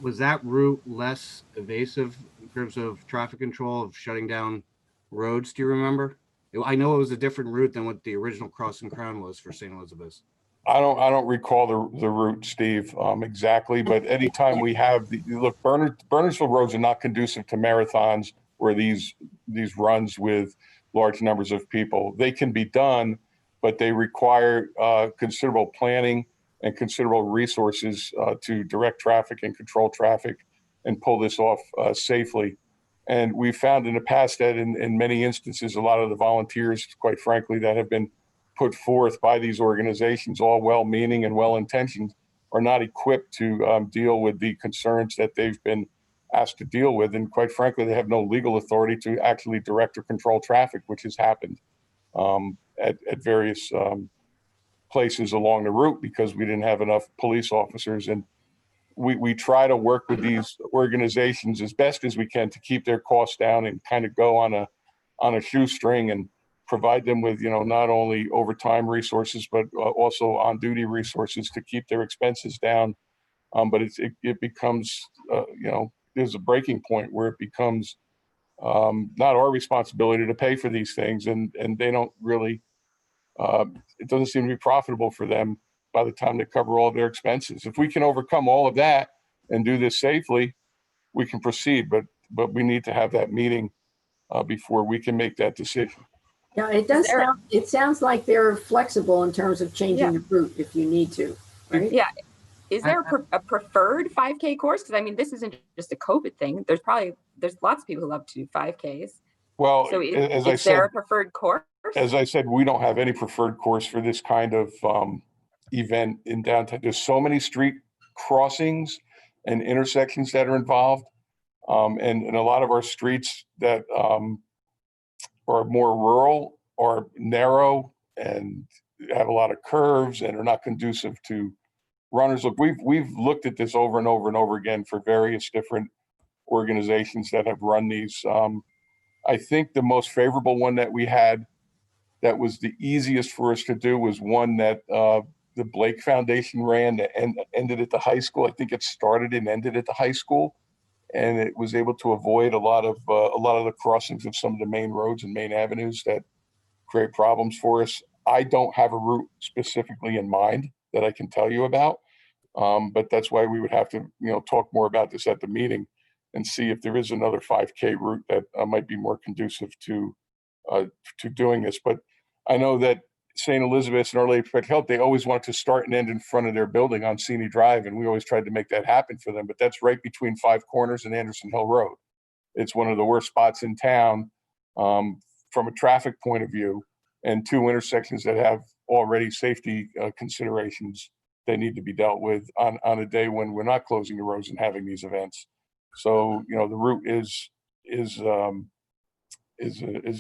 Speaker 15: was that route less evasive in terms of traffic control, of shutting down roads? Do you remember? I know it was a different route than what the original Crossing Crown was for St. Elizabeth's.
Speaker 5: I don't recall the route, Steve, exactly, but anytime we have look, Bernardsville roads are not conducive to marathons or these runs with large numbers of people. They can be done, but they require considerable planning and considerable resources to direct traffic and control traffic and pull this off safely. And we found in the past that in many instances, a lot of the volunteers, quite frankly, that have been put forth by these organizations, all well-meaning and well-intentioned, are not equipped to deal with the concerns that they've been asked to deal with. And quite frankly, they have no legal authority to actually direct or control traffic, which has happened at various places along the route because we didn't have enough police officers. And we try to work with these organizations as best as we can to keep their costs down and kind of go on a shoestring and provide them with, not only overtime resources, but also on duty resources to keep their expenses down. But it becomes, there's a breaking point where it becomes not our responsibility to pay for these things. And they don't really, it doesn't seem to be profitable for them by the time they cover all of their expenses. If we can overcome all of that and do this safely, we can proceed, but we need to have that meeting before we can make that decision.
Speaker 1: Yeah, it sounds like they're flexible in terms of changing the route if you need to, right?
Speaker 22: Yeah. Is there a preferred 5K course? Because I mean, this isn't just a COVID thing. There's lots of people who love to do 5Ks.
Speaker 5: Well,
Speaker 22: so
Speaker 5: is
Speaker 22: there a preferred course?
Speaker 5: As I said, we don't have any preferred course for this kind of event in downtown. There's so many street crossings and intersections that are involved. And a lot of our streets that are more rural or narrow and have a lot of curves and are not conducive to runners. Look, we've looked at this over and over and over again for various different organizations that have run these. I think the most favorable one that we had that was the easiest for us to do was one that the Blake Foundation ran and ended at the high school. I think it started and ended at the high school, and it was able to avoid a lot of the crossings of some of the main roads and main avenues that create problems for us. I don't have a route specifically in mind that I can tell you about, but that's why we would have to, talk more about this at the meeting and see if there is another 5K route that might be more conducive to doing this. But I know that St. Elizabeth's and Our Lady of Perpetual Help, they always wanted to start and end in front of their building on Seney Drive, and we always tried to make that happen for them. But that's right between Five Corners and Anderson Hill Road. It's one of the worst spots in town from a traffic point of view, and two intersections that have already safety considerations that need to be dealt with on a day when we're not closing the roads and having these events. So, the route is a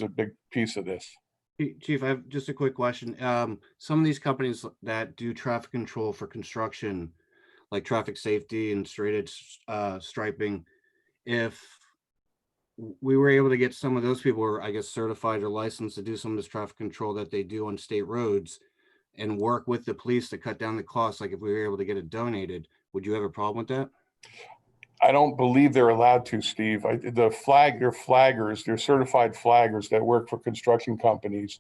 Speaker 5: big piece of this.
Speaker 15: Chief, I have just a quick question. Some of these companies that do traffic control for construction, like traffic safety and straight edge striping, if we were able to get some of those people who are, I guess, certified or licensed to do some of this traffic control that they do on state roads and work with the police to cut down the costs, like if we were able to get it donated, would you have a problem with that?
Speaker 5: I don't believe they're allowed to, Steve. They're flaggers, they're certified flaggers that work for construction companies,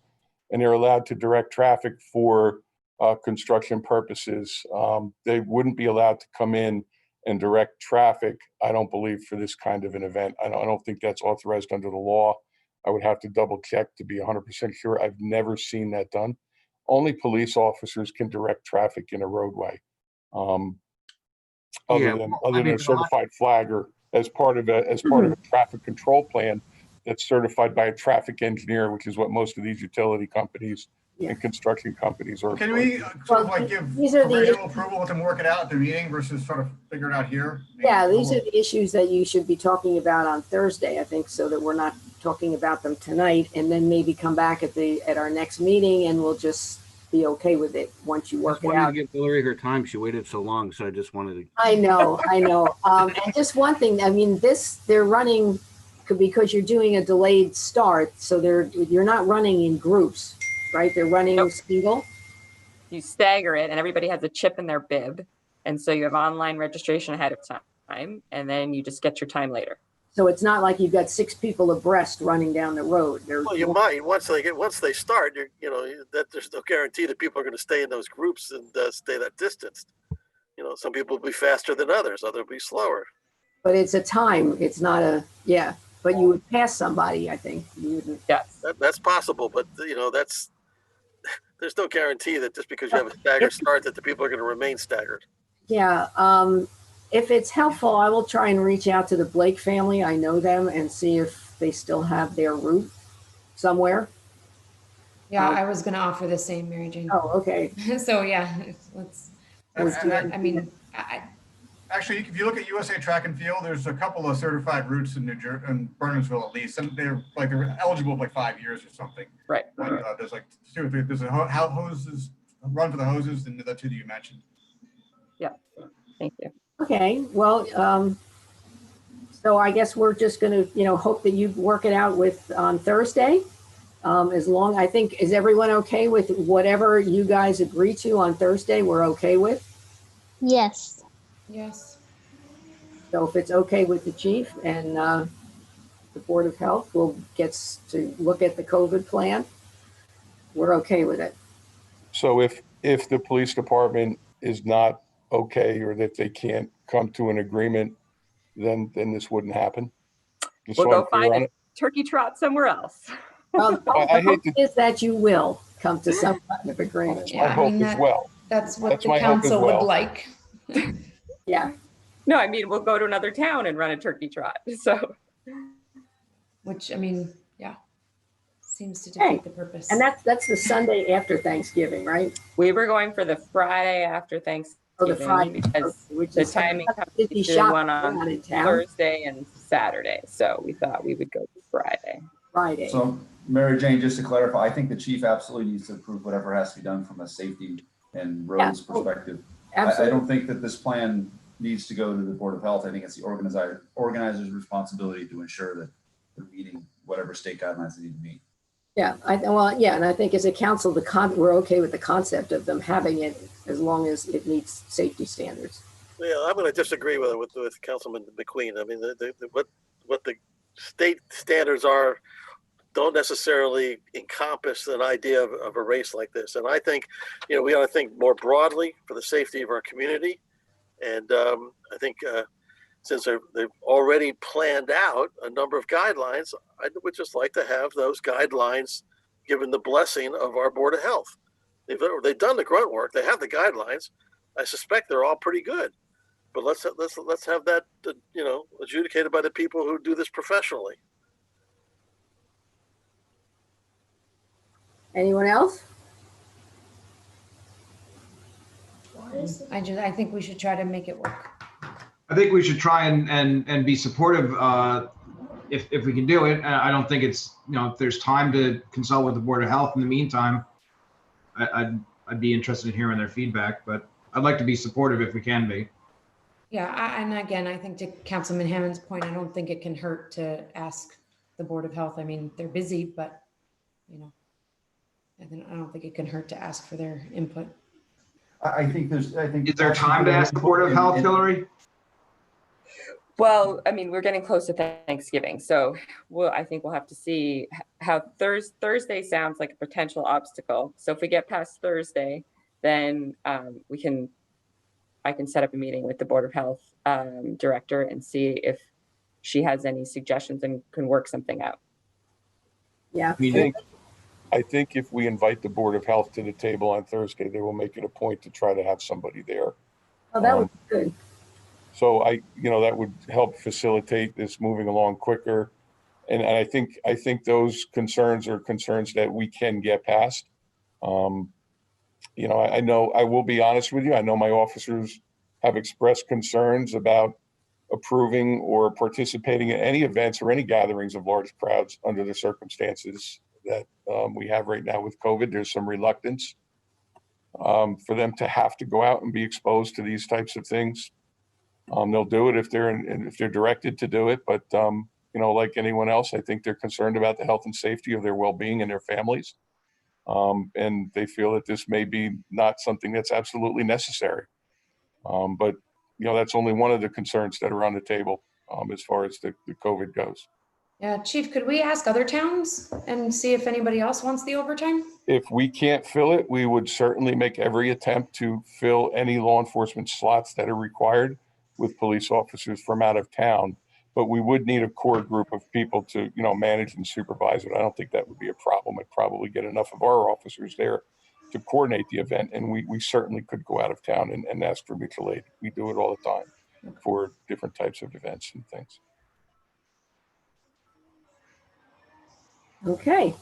Speaker 5: and they're allowed to direct traffic for construction purposes. They wouldn't be allowed to come in and direct traffic, I don't believe, for this kind of an event. I don't think that's authorized under the law. I would have to double check to be 100% sure. I've never seen that done. Only police officers can direct traffic in a roadway. Other than a certified flagger as part of a traffic control plan that's certified by a traffic engineer, which is what most of these utility companies and construction companies are.
Speaker 2: Can we sort of give provisional approval to work it out at the meeting versus sort of figure it out here?
Speaker 1: Yeah, these are the issues that you should be talking about on Thursday, I think, so that we're not talking about them tonight, and then maybe come back at our next meeting and we'll just be okay with it once you work it out.
Speaker 15: To give Hillary her time. She waited so long, so I just wanted to.
Speaker 1: I know. And just one thing, I mean, they're running because you're doing a delayed start, so you're not running in groups, right? They're running single.
Speaker 22: You stagger it, and everybody has a chip in their bib, and so you have online registration ahead of time. time, and then you just get your time later.
Speaker 1: So it's not like you've got 6 people abreast running down the road.
Speaker 8: Well, you might once they start. That there's no guarantee that people are going to stay in those groups and stay that distance. Some people will be faster than others. Others will be slower.
Speaker 1: But it's a time. It's not a But you would pass somebody, I think. You wouldn't.
Speaker 22: Yes.
Speaker 8: That's possible, but there's no guarantee that just because you have a staggered start that the people are going to remain staggered.
Speaker 1: Yeah. If it's helpful, I will try and reach out to the Blake family. I know them, and see if they still have their route somewhere.
Speaker 10: Yeah, I was going to offer the same, Mary Jane.
Speaker 1: Oh, okay.
Speaker 10: So yeah, let's do it. I mean,
Speaker 2: Actually, if you look at USA Track and Field, there's a couple of certified routes in New Jersey and Burnsville at least, and they're eligible for 5 years or something.
Speaker 22: Right.
Speaker 2: But, there's 2 or 3. There's a hoses run for the hoses, and the 2 that you mentioned.
Speaker 22: Yeah. Thank you.
Speaker 1: Okay. Well, so I guess we're just going to, hope that you work it out on Thursday. I think, is everyone okay with whatever you guys agree to on Thursday? We're okay with?
Speaker 7: Yes.
Speaker 10: Yes.
Speaker 1: So if it's okay with the chief and the Board of Health will get to look at the COVID plan, we're okay with it.
Speaker 5: So if the police department is not okay, or that they can't come to an agreement, then this wouldn't happen. Just
Speaker 22: We'll
Speaker 5: so
Speaker 22: go
Speaker 5: I'm clear
Speaker 22: find
Speaker 5: on
Speaker 22: a
Speaker 5: it.
Speaker 22: turkey trot somewhere else.
Speaker 1: Well,
Speaker 5: I
Speaker 1: the
Speaker 5: hate
Speaker 1: hope
Speaker 5: to-
Speaker 1: is that you will come to some kind of agreement.
Speaker 2: Yeah,
Speaker 5: I hope as well.
Speaker 10: That's what
Speaker 5: That's
Speaker 10: the
Speaker 5: my hope as
Speaker 10: council would
Speaker 5: well.
Speaker 10: like.
Speaker 1: Yeah.
Speaker 22: No, I mean, we'll go to another town and run a turkey trot. So,
Speaker 10: Which, I mean, yeah, seems to defeat
Speaker 1: Hey,
Speaker 10: the purpose.
Speaker 1: And that's the Sunday after Thanksgiving, right?
Speaker 22: we were going for the Friday after Thanksgiving.
Speaker 1: Oh, the Friday,
Speaker 22: because
Speaker 1: okay, which
Speaker 22: the
Speaker 1: is
Speaker 22: timing comes
Speaker 1: did
Speaker 22: to
Speaker 1: be
Speaker 22: do
Speaker 1: shop
Speaker 22: one
Speaker 1: around
Speaker 22: on
Speaker 1: in town.
Speaker 22: Thursday and Saturday. So we thought we would go to Friday.
Speaker 1: Friday.
Speaker 3: So Mary Jane, just to clarify, I think the chief absolutely needs to approve whatever has to be done from a safety and roads perspective. I don't think that this plan needs to go to the Board of Health. I think it's the organizer's responsibility to ensure that they're meeting whatever state guidelines they need to meet.
Speaker 1: Yeah, and I think as a council, we're okay with the concept of them having it as long as it meets safety standards.
Speaker 8: Yeah, I'm going to disagree with Councilman McQueen. I mean, what the state standards are don't necessarily encompass an idea of a race like this. And I think, we ought to think more broadly for the safety of our community. And I think since they've already planned out a number of guidelines, I would just like to have those guidelines given the blessing of our Board of Health. They've done the grunt work. They have the guidelines. I suspect they're all pretty good. But let's have that adjudicated by the people who do this professionally.
Speaker 1: Anyone else?
Speaker 10: I think we should try to make it work.
Speaker 6: I think we should try and be supportive if we can do it. I don't think it's, if there's time to consult with the Board of Health in the meantime, I'd be interested in hearing their feedback, but I'd like to be supportive if we can be.
Speaker 10: Yeah, and again, I think to Councilman Hammond's point, I don't think it can hurt to ask the Board of Health. I mean, they're busy, but I don't think it can hurt to ask for their input.
Speaker 3: I think
Speaker 6: is there time to ask the Board of Health, Hillary?
Speaker 22: Well, I mean, we're getting close to Thanksgiving, so I think we'll have to see how Thursday sounds like a potential obstacle. So if we get past Thursday, then I can set up a meeting with the Board of Health director and see if she has any suggestions and can work something out.
Speaker 1: Yeah.
Speaker 5: I think if we invite the Board of Health to the table on Thursday, they will make it a point to try to have somebody there.
Speaker 1: Oh, that would be good.
Speaker 5: So that would help facilitate this moving along quicker. And I think those concerns are concerns that we can get past. I know, I will be honest with you, I know my officers have expressed concerns about approving or participating in any events or any gatherings of large crowds under the circumstances that we have right now with COVID. There's some reluctance for them to have to go out and be exposed to these types of things. They'll do it if they're directed to do it, but like anyone else, I think they're concerned about the health and safety of their well-being and their families. And they feel that this may be not something that's absolutely necessary. But that's only one of the concerns that are on the table as far as the COVID goes.
Speaker 10: Yeah, Chief, could we ask other towns and see if anybody else wants the overtime?
Speaker 5: If we can't fill it, we would certainly make every attempt to fill any law enforcement slots that are required with police officers from out of town. But we would need a core group of people to, manage and supervise it. I don't think that would be a problem. I'd probably get enough of our officers there to coordinate the event. And we certainly could go out of town and ask for mutual aid. We do it all the time for different types of events and things.
Speaker 1: Okay.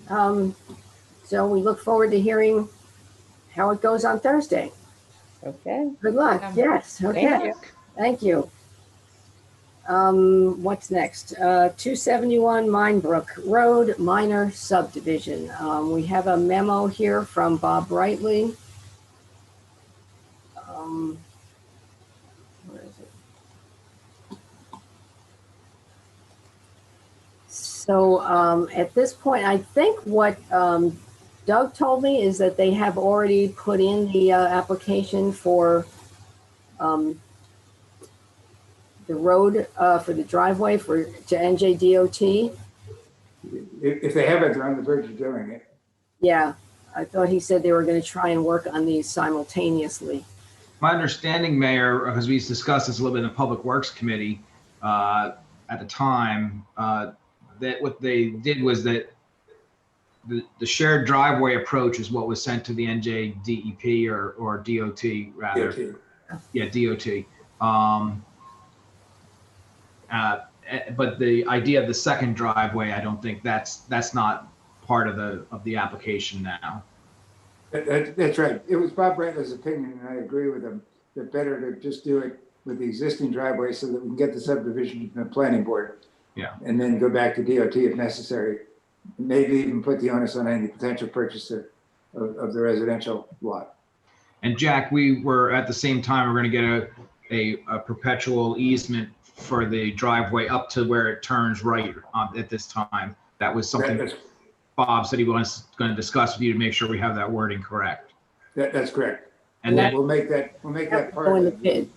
Speaker 1: So we look forward to hearing how it goes on Thursday.
Speaker 22: Okay.
Speaker 1: Good luck. Yes. Okay. Thank you. What's next? 271 Minebrook Road, minor subdivision. We have a memo here from Bob Brightly. Where is it? So at this point, I think what Doug told me is that they have already put in the application for the road for the driveway to NJDOT.
Speaker 13: If they haven't, they're on the verge of doing it.
Speaker 1: Yeah, I thought he said they were going to try and work on these simultaneously.
Speaker 6: My understanding, Mayor, because we discussed this a little bit in the Public Works Committee at the time, that what they did was that the shared driveway approach is what was sent to the NJDEP or DOT rather.
Speaker 13: DOT.
Speaker 6: Yeah, DOT. But the idea of the second driveway, I don't think that's not part of the application now.
Speaker 13: That's right. It was Bob Brightly's opinion, and I agree with him, that better to just do it with the existing driveway so that we can get the subdivision to the planning board.
Speaker 6: Yeah.
Speaker 13: And then go back to DOT if necessary. Maybe even put the onus on any potential purchaser of the residential lot.
Speaker 6: And Jack, we were at the same time, we're going to get a perpetual easement for the driveway up to where it turns right at this time. That was something Bob said he was going to discuss with you to make sure we have that wording correct.
Speaker 13: That's correct.
Speaker 6: And then
Speaker 13: we'll make that part of
Speaker 1: the bid.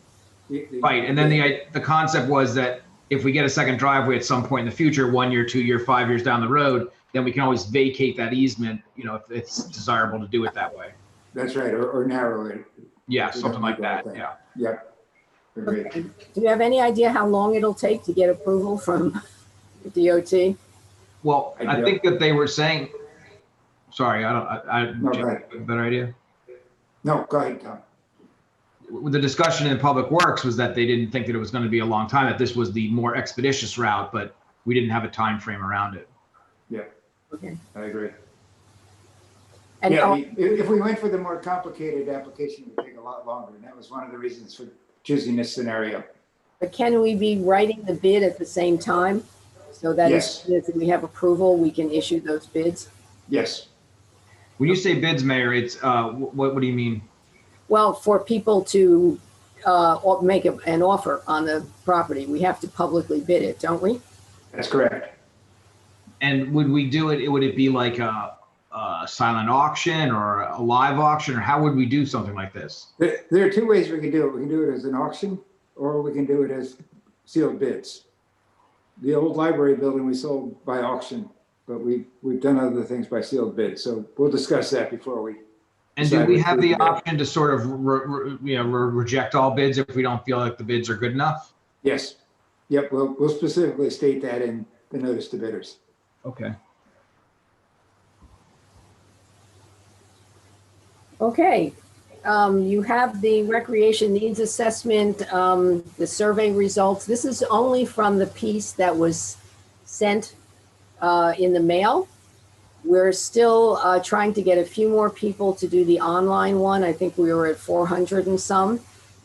Speaker 6: Right. And then the concept was that if we get a second driveway at some point in the future, 1 year, 2 year, 5 years down the road, then we can always vacate that easement, if it's desirable to do it that way.
Speaker 13: That's right, or narrow it.
Speaker 6: Yeah, something like that. Yeah.
Speaker 13: Yep. Agreed.
Speaker 1: Okay. Do you have any idea how long it'll take to get approval from the DOT?
Speaker 6: Well, I think that they were saying, sorry,
Speaker 13: No, go ahead.
Speaker 6: a better idea.
Speaker 13: No, go ahead, Tom.
Speaker 6: The discussion in Public Works was that they didn't think that it was going to be a long time, that this was the more expeditious route, but we didn't have a time frame around it.
Speaker 13: Yeah.
Speaker 1: Okay.
Speaker 13: I agree.
Speaker 1: And
Speaker 13: yeah, if we went for the more complicated application, it would take a lot longer, and that was one of the reasons for choosing this scenario.
Speaker 1: But can we be writing the bid at the same time so that
Speaker 13: Yes.
Speaker 1: if we have approval, we can issue those bids?
Speaker 13: Yes.
Speaker 6: When you say bids, Mayor, it's what do you mean?
Speaker 1: Well, for people to make an offer on the property, we have to publicly bid it, don't we?
Speaker 13: That's correct.
Speaker 6: And would we do it? Would it be like a silent auction or a live auction, or how would we do something like this?
Speaker 13: There are two ways we can do it. We can do it as an auction, or we can do it as sealed bids. The old library building we sold by auction, but we've done other things by sealed bids. So we'll discuss that before we.
Speaker 6: And do we have the option to sort of reject all bids if we don't feel like the bids are good enough?
Speaker 13: Yes. Yep. We'll specifically state that in the notice to bidders.
Speaker 6: Okay.
Speaker 1: Okay. You have the recreation needs assessment, the survey results. This is only from the piece that was sent in the mail. We're still trying to get a few more people to do the online one. I think we were at 400 and some.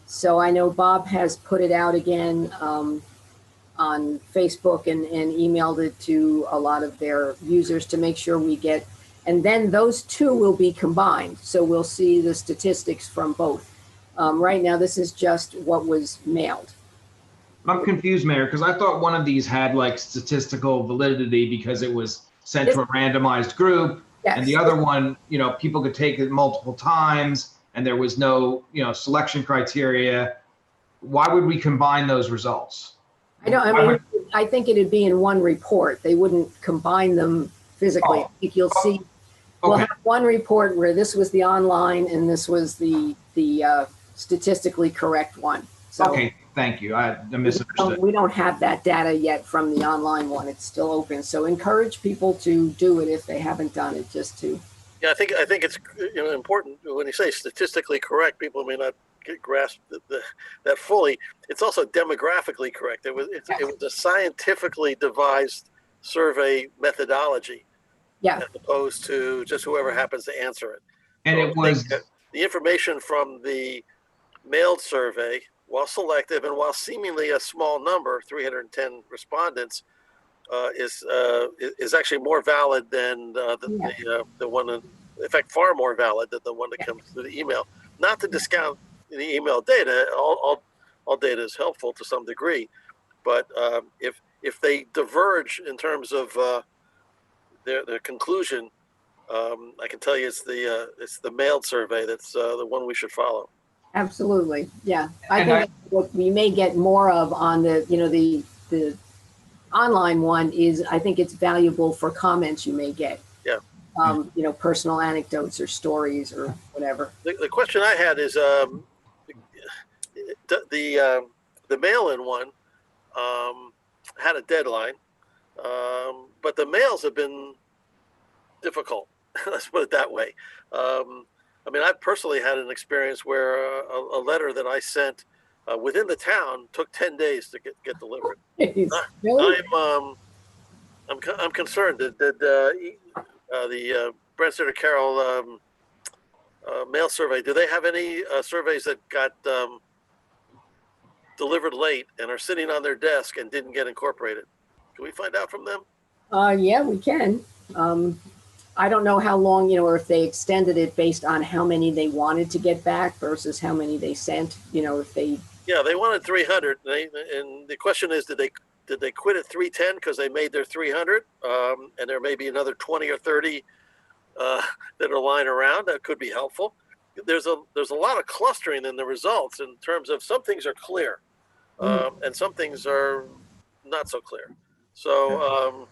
Speaker 1: So I know Bob has put it out again on Facebook and emailed it to a lot of their users to make sure we get, and then those two will be combined. So we'll see the statistics from both. Right now, this is just what was mailed.
Speaker 6: I'm confused, Mayor, because I thought one of these had like statistical validity because it was sent to a randomized group.
Speaker 1: Yes.
Speaker 6: And the other one, people could take it multiple times and there was no, selection criteria. why would we combine those results?
Speaker 1: I think it'd be in one report. They wouldn't combine them physically. I think you'll see, we'll have one report where this was the online and this was the statistically correct one. So
Speaker 6: Okay, thank you. I misunderstood.
Speaker 1: we don't have that data yet from the online one. It's still open. So encourage people to do it if they haven't done it, just to.
Speaker 8: Yeah, I think it's important when you say statistically correct. People may not grasp that fully. It's also demographically correct. It was a scientifically devised survey methodology, as opposed to just whoever happens to answer it.
Speaker 6: And
Speaker 8: so
Speaker 6: it was
Speaker 8: the information from the mailed survey, while selective and while seemingly a small number, 310 respondents, is actually more valid than the one, in fact, far more valid than the one that comes through the email. Not to discount the email data, all data is helpful to some degree, but if they diverge in terms of their conclusion, I can tell you it's the mailed survey that's the one we should follow.
Speaker 1: Absolutely, yeah. I think what we may get more of on the the online one is, I think it's valuable for comments you may get.
Speaker 8: Yeah.
Speaker 1: Personal anecdotes or stories or whatever.
Speaker 8: The question I had is the mail-in one had a deadline, but the mails have been difficult. Let's put it that way. I mean, I personally had an experience where a letter that I sent within the town took 10 days to get delivered. I'm concerned that the Brent Center Carroll mail survey, do they have any surveys that got delivered late and are sitting on their desk and didn't get incorporated? Can we find out from them?
Speaker 1: Yeah, we can. I don't know how long, or if they extended it based on how many they wanted to get back versus how many they sent, if they.
Speaker 8: Yeah, they wanted 300. And the question is, did they quit at 310 because they made their 300? And there may be another 20 or 30 that are lying around. That could be helpful. There's a lot of clustering in the results in terms of some things are clear and some things are not so clear. So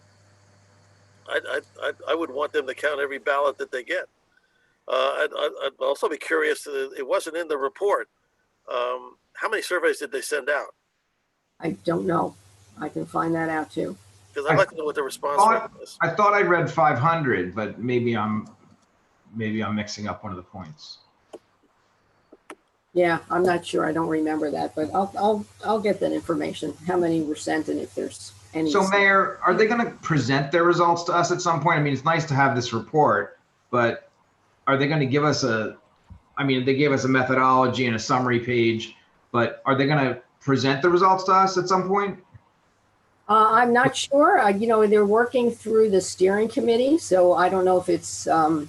Speaker 8: I would want them to count every ballot that they get. I'd also be curious, it wasn't in the report. How many surveys did they send out?
Speaker 1: I don't know. I can find that out too.
Speaker 8: Because I'd like to know what the response was.
Speaker 6: I thought I read 500, but maybe I'm mixing up one of the points.
Speaker 1: Yeah, I'm not sure. I don't remember that, but I'll get that information. How many were sent and if there's any.
Speaker 6: So Mayor, are they going to present their results to us at some point? I mean, it's nice to have this report, but are they going to give us they gave us a methodology and a summary page, but are they going to present the results to us at some point?
Speaker 1: I'm not sure. They're working through the steering committee, so I don't know if it's.
Speaker 6: Can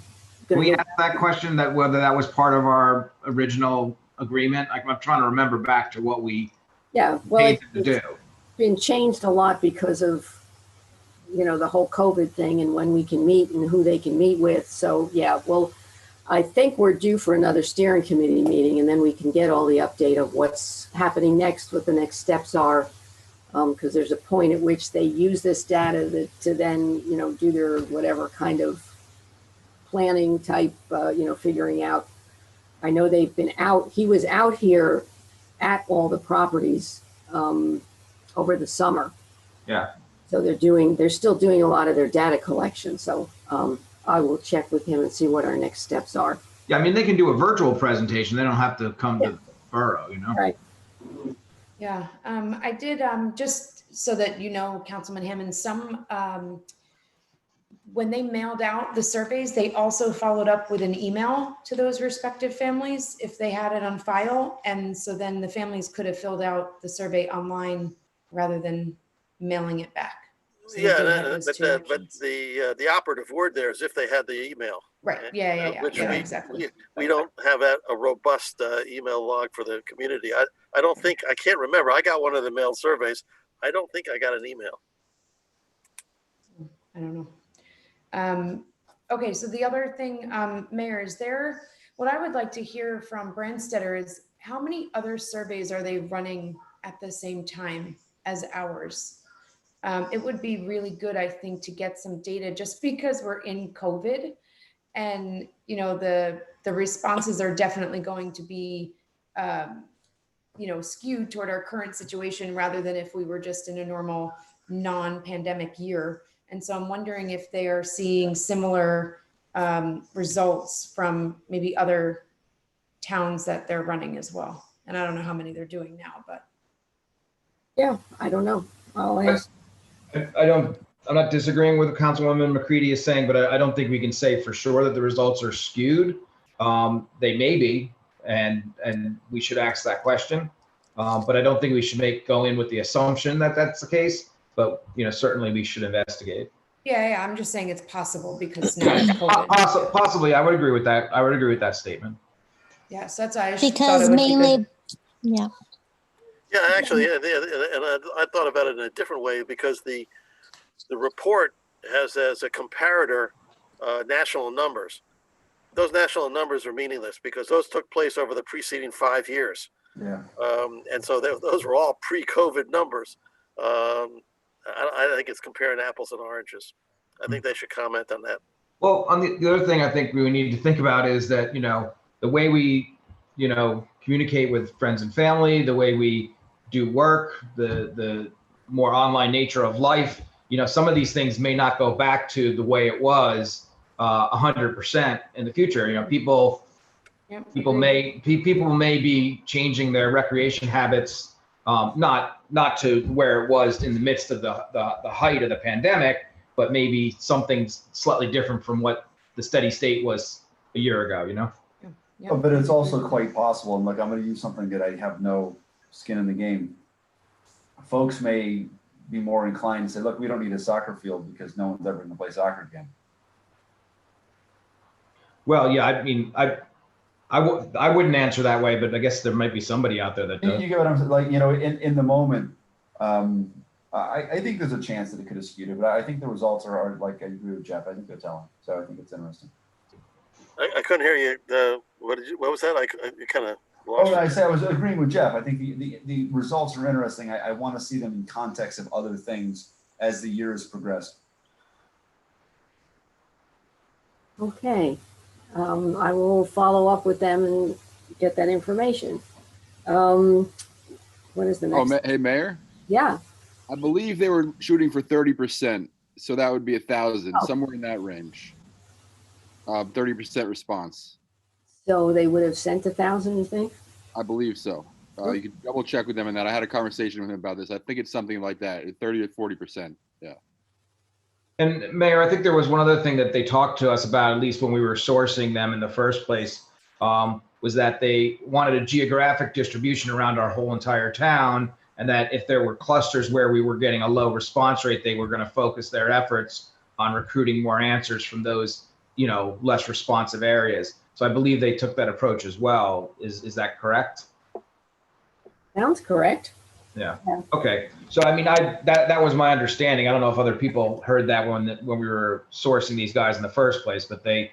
Speaker 6: we ask that question, that whether that was part of our original agreement? I'm trying to remember back to what we paid to do.
Speaker 1: It's been changed a lot because of the whole COVID thing and when we can meet and who they can meet with. So yeah, well, I think we're due for another steering committee meeting, and then we can get all the update of what's happening next, what the next steps are. Because there's a point at which they use this data to then, do their whatever kind of planning type, figuring out. I know they've been out. He was out here at all the properties over the summer.
Speaker 6: Yeah.
Speaker 1: So they're still doing a lot of their data collection. So I will check with him and see what our next steps are.
Speaker 6: Yeah, I mean, they can do a virtual presentation. They don't have to come to the borough,
Speaker 1: Right.
Speaker 10: Yeah, I did, just so that Councilman Hammond, when they mailed out the surveys, they also followed up with an email to those respective families if they had it on file. And so then the families could have filled out the survey online rather than mailing it back. So
Speaker 8: but the operative word there is if they had the email.
Speaker 10: Right. Yeah.
Speaker 8: Exactly. We don't have a robust email log for the community. I don't think, I can't remember. I got one of the mailed surveys. I don't think I got an email.
Speaker 10: I don't know. Okay, so the other thing, Mayor, is there, What I would like to hear from Brandstetter is how many other surveys are they running at the same time as ours? It would be really good, I think, to get some data just because we're in COVID and, you know, the responses are definitely going to be, you know, skewed toward our current situation rather than if we were just in a normal non-pandemic year. And so I'm wondering if they are seeing similar results from maybe other towns that they're running as well. And I don't know how many they're doing now, but.
Speaker 1: Yeah, I don't know. I'll ask.
Speaker 6: I'm not disagreeing with what Councilwoman McCready is saying, but I don't think we can say for sure that the results are skewed. They may be, and we should ask that question. But I don't think we should go in with the assumption that that's the case. But, you know, certainly we should investigate.
Speaker 10: Yeah, I'm just saying it's possible because now it's COVID.
Speaker 6: Possibly, I would agree with that. I would agree with that statement.
Speaker 10: Yeah, so that's why I
Speaker 7: Because
Speaker 10: thought it would
Speaker 7: mainly,
Speaker 10: be good.
Speaker 7: yeah.
Speaker 8: Yeah, actually, and I thought about it in a different way because the report has as a comparator national numbers. Those national numbers are meaningless because those took place over the preceding 5 years.
Speaker 3: Yeah.
Speaker 8: And so those were all pre-COVID numbers. I think it's comparing apples and oranges. I think they should comment on that.
Speaker 6: Well, on the other thing I think we need to think about is that, you know, the way we, you know, communicate with friends and family, the way we do work, the more online nature of life, you know, some of these things may not go back to the way it was 100% in the future. You know, people may be changing their recreation habits, not to where it was in the midst of the height of the pandemic, but maybe something slightly different from what the steady state was a year ago, you know?
Speaker 10: Yeah.
Speaker 3: Oh, but it's also quite possible, and like I'm going to use something that I have no skin in the game. Folks may be more inclined to say, look, we don't need a soccer field because no one's ever going to play soccer again.
Speaker 6: Well, yeah, I mean, I wouldn't answer that way, but I guess there might be somebody out there that does.
Speaker 3: You get what I'm saying? Like, you know, in the moment, I think there's a chance that it could have skewed it, but I think the results are like, I agree with Jeff. I think they're telling. So I think it's interesting.
Speaker 8: I couldn't hear you. What was that? I kind of lost.
Speaker 3: Oh, I say I was agreeing with Jeff. I think the results are interesting. I want to see them in context of other things as the years progress.
Speaker 1: Okay. I will follow up with them and get that information. What is the next?
Speaker 14: Oh, hey, Mayor?
Speaker 1: Yeah.
Speaker 14: I believe they were shooting for 30%. So that would be 1,000,
Speaker 1: Oh.
Speaker 14: somewhere in that range. 30% response.
Speaker 1: So they would have sent 1,000, you think?
Speaker 14: I believe so. You can double check with them on that. I had a conversation with him about this. I think it's something like that, 30 to 40%. Yeah.
Speaker 6: And Mayor, I think there was one other thing that they talked to us about, at least when we were sourcing them in the first place, was that they wanted a geographic distribution around our whole entire town. And that if there were clusters where we were getting a low response rate, they were going to focus their efforts on recruiting more answers from those, you know, less responsive areas. So I believe they took that approach as well. Is that correct?
Speaker 1: Sounds correct.
Speaker 6: Yeah. Okay. So I mean, that was my understanding. I don't know if other people heard that when we were sourcing these guys in the first place, but I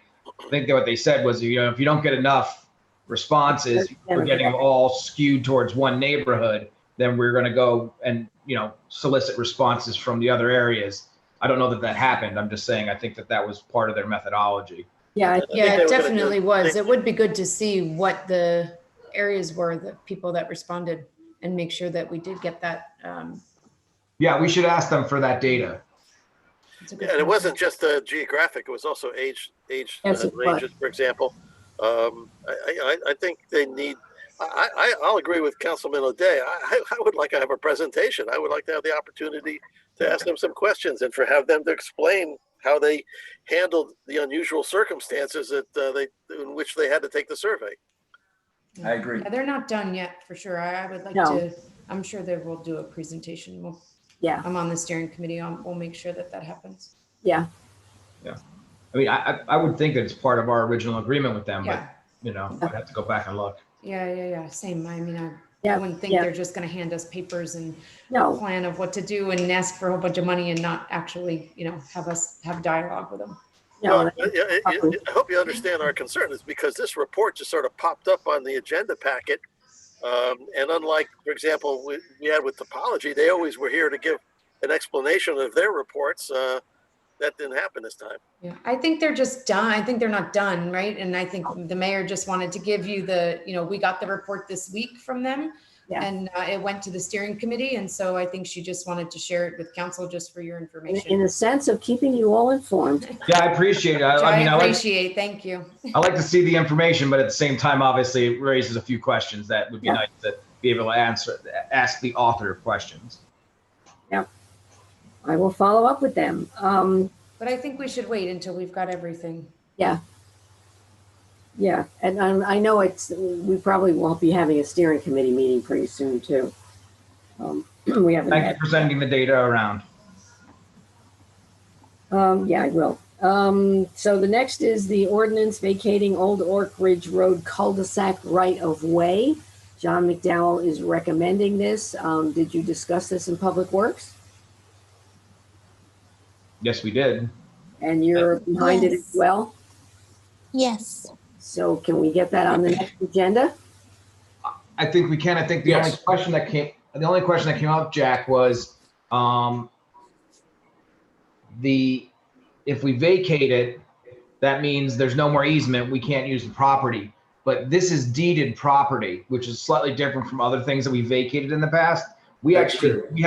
Speaker 6: think that what they said was, you know, if you don't get enough responses, we're getting them all skewed towards one neighborhood, then we're going to go and, you know, solicit responses from the other areas. I don't know that happened. I'm just saying I think that was part of their methodology.
Speaker 10: Yeah, it definitely was. It would be good to see what the areas were, the people that responded, and make sure that we did get that.
Speaker 6: Yeah, we should ask them for that data.
Speaker 8: Yeah, and it wasn't just geographic; it was also age ranges, for example. I think they need. I'll agree with Councilman O'Day. I would like to have a presentation. I would like to have the opportunity to ask them some questions and have them to explain how they handled the unusual circumstances that in which they had to take the survey.
Speaker 3: I agree.
Speaker 10: Yeah, they're not done yet, for sure. I would like to. I'm sure they will do a presentation. I'm on the steering committee. We'll make sure that happens.
Speaker 1: Yeah.
Speaker 6: Yeah. I mean, I would think that it's part of our original agreement with them,
Speaker 10: Yeah.
Speaker 6: but you know, I'd have to go back and look.
Speaker 10: Yeah. Same. I mean, I wouldn't think they're just going to hand us papers and a plan of what to do and ask for a whole bunch of money and not actually, you know, have dialogue with them.
Speaker 8: Well, I hope you understand our concern is because this report just sort of popped up on the agenda packet. And unlike, for example, we had with topology, they always were here to give an explanation of their reports. That didn't happen this time.
Speaker 10: Yeah, I think they're just done. I think they're not done, right? And I think the mayor just wanted to give you we got the report this week from them, and it went to the steering committee. And so I think she just wanted to share it with council just for your information.
Speaker 1: In the sense of keeping you all informed.
Speaker 6: Yeah, I appreciate it.
Speaker 10: I appreciate. Thank you.
Speaker 6: I like to see the information, but at the same time, obviously, it raises a few questions that would be nice to be able to ask the author of questions.
Speaker 1: Yeah, I will follow up with them.
Speaker 10: But I think we should wait until we've got everything.
Speaker 1: Yeah. Yeah, and I know we probably won't be having a steering committee meeting pretty soon too. We haven't.
Speaker 6: Thank you for sending the data around.
Speaker 1: Yeah, I will. So the next is the ordinance vacating Old Oak Ridge Road cul-de-sac right-of-way. John McDowell is recommending this. Did you discuss this in Public Works?
Speaker 6: Yes, we did.
Speaker 1: And you're behind it as well?
Speaker 7: Yes.
Speaker 1: So can we get that on the next agenda?
Speaker 6: I think we can. I think the only question that came up, Jack, was if we vacate it, that means there's no more easement. We can't use the property. But this is deeded property, which is slightly different from other things that we vacated in the past. We have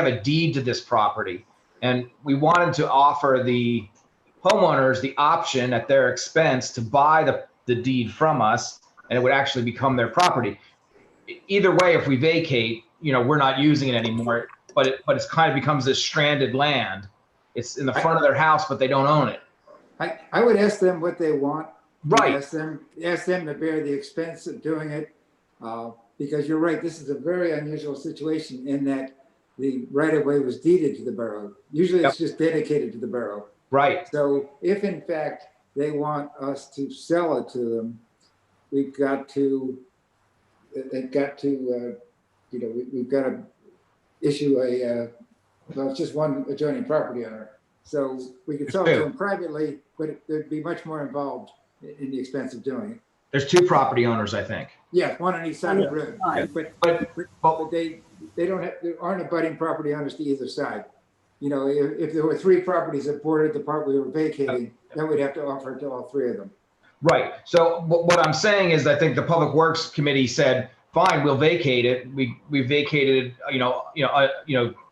Speaker 6: a deed to this property, and we wanted to offer the homeowners the option at their expense to buy the deed from us, and it would actually become their property. Either way, if we vacate, we're not using it anymore, but it's kind of becomes this stranded land. It's in the front of their house, but they don't own it.
Speaker 13: I would ask them what they want.
Speaker 6: Right.
Speaker 13: Ask them to bear the expense of doing it, because you're right. This is a very unusual situation in that the right-of-way was deeded to the borough. Usually it's just dedicated to the borough.
Speaker 6: Right.
Speaker 13: So if in fact they want us to sell it to them, we've got to issue it's just one adjoining property owner. So we could sell it to them privately, but there'd be much more involved in the expense of doing it.
Speaker 6: There's two property owners, I think.
Speaker 13: Yeah, one on each side of the road. But they don't have, there aren't abutting property owners to either side. If there were three properties that bordered the part we were vacating, then we'd have to offer it to all three of them.
Speaker 6: Right. So what I'm saying is, I think the Public Works Committee said, fine, we'll vacate it. We vacated,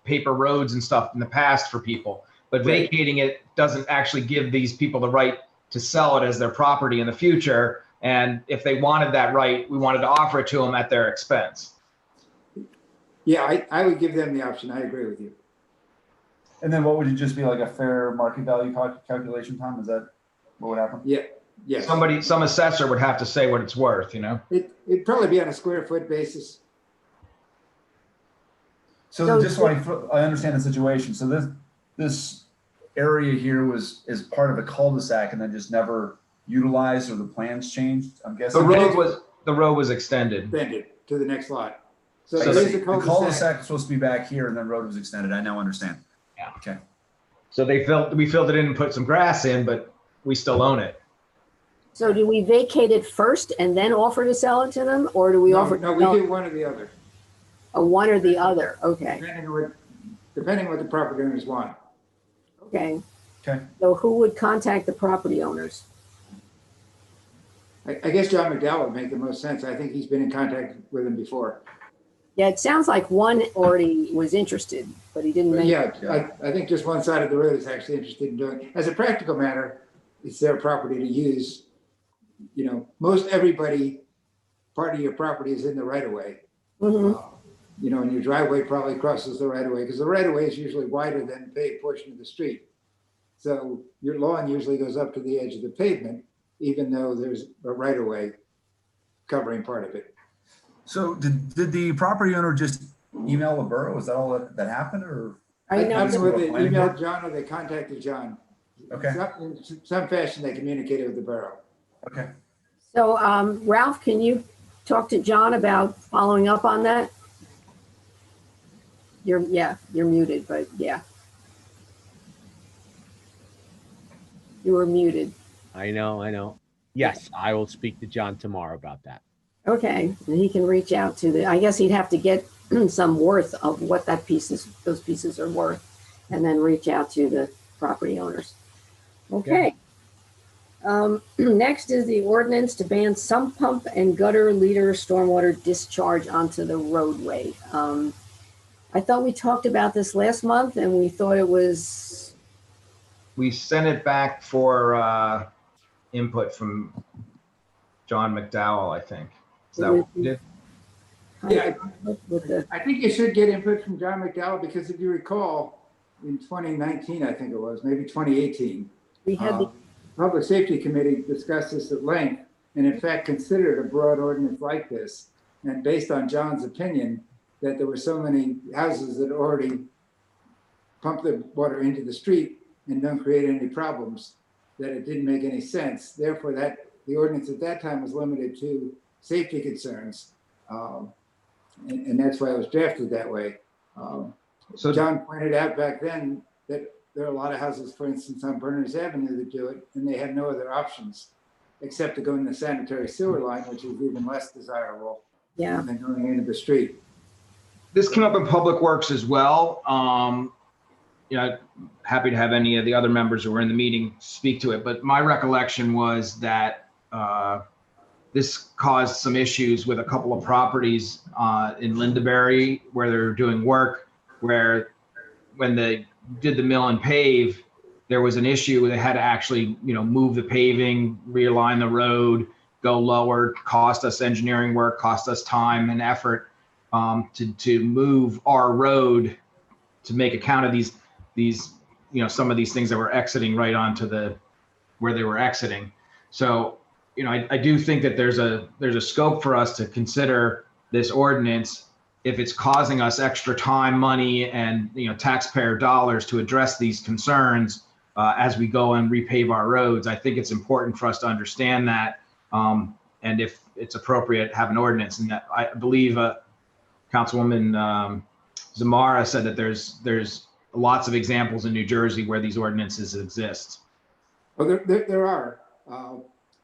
Speaker 6: paper roads and stuff in the past for people, but vacating it doesn't actually give these people the right to sell it as their property in the future. And if they wanted that right, we wanted to offer it to them at their expense.
Speaker 13: Yeah, I would give them the option. I agree with you.
Speaker 3: And then what would it just be, like a fair market value calculation, Tom? Is that what would happen?
Speaker 13: Yeah. Yes.
Speaker 6: Some assessor would have to say what it's worth,
Speaker 13: It'd probably be on a square foot basis.
Speaker 3: So just so I understand the situation. So this area here is part of a cul-de-sac and then just never utilized, or the plans changed, I'm guessing?
Speaker 6: The road was extended.
Speaker 13: Extended to the next lot. So
Speaker 3: the cul-de-sac is supposed to be back here and then road was extended. I now understand.
Speaker 6: Yeah.
Speaker 3: Okay.
Speaker 6: So we filled it in and put some grass in, but we still own it.
Speaker 1: So do we vacate it first and then offer to sell it to them, or do we offer?
Speaker 13: No, we do one or the other.
Speaker 1: One or the other. Okay.
Speaker 13: Depending what the property owners want.
Speaker 1: Okay.
Speaker 3: Okay.
Speaker 1: So who would contact the property owners?
Speaker 13: I guess John McDowell would make the most sense. I think he's been in contact with them before.
Speaker 1: Yeah, it sounds like one already was interested, but he didn't mention.
Speaker 13: Yeah, I think just one side of the road is actually interested in doing it. As a practical matter, it's their property to use. Most everybody, part of your property is in the right of way.
Speaker 1: Mm-hmm.
Speaker 13: And your driveway probably crosses the right of way because the right of way is usually wider than the paved portion of the street. So your lawn usually goes up to the edge of the pavement, even though there's a right of way covering part of it.
Speaker 3: So did the property owner just email the borough? Is that all that happened, or?
Speaker 13: I don't know whether they emailed John or they contacted John.
Speaker 3: Okay.
Speaker 13: In some fashion, they communicated with the borough.
Speaker 3: Okay.
Speaker 1: So, Ralph, can you talk to John about following up on that? You're muted, but yeah. You were muted.
Speaker 18: I know. Yes, I will speak to John tomorrow about that.
Speaker 1: Okay, and he can reach out to I guess he'd have to get some worth of what those pieces are worth, and then reach out to the property owners. Okay. Next is the ordinance to ban sump pump and gutter leader stormwater discharge onto the roadway. I thought we talked about this last month, and we thought it was.
Speaker 6: We sent it back for input from John McDowell, I think. Is that what we did?
Speaker 13: Yeah, I think you should get input from John McDowell, because if you recall, in 2019, I think it was, maybe 2018,
Speaker 1: we had the
Speaker 13: Public Safety Committee discussed this at length, and in fact considered a broad ordinance like this. And based on John's opinion that there were so many houses that already pump the water into the street and don't create any problems, that it didn't make any sense. Therefore, the ordinance at that time was limited to safety concerns. And that's why it was drafted that way. So John pointed out back then that there are a lot of houses, for instance, on Berners Avenue that do it, and they have no other options except to go in the sanitary sewer line, which is even less desirable than going into the street.
Speaker 6: This came up in Public Works as well. Happy to have any of the other members who were in the meeting speak to it, but my recollection was that this caused some issues with a couple of properties in Lindaberry where they're doing work, where when they did the mill and pave, there was an issue where they had to actually, move the paving, realign the road, go lower, cost us engineering work, cost us time and effort to move our road to make account of these, some of these things that were exiting right onto where they were exiting. So, I do think that there's a scope for us to consider this ordinance if it's causing us extra time, money, and taxpayer dollars to address these concerns as we go and repave our roads. I think it's important for us to understand that, and if it's appropriate, have an ordinance. And that I believe Councilwoman Zamara said that there's lots of examples in New Jersey where these ordinances exist.
Speaker 13: Well, there are,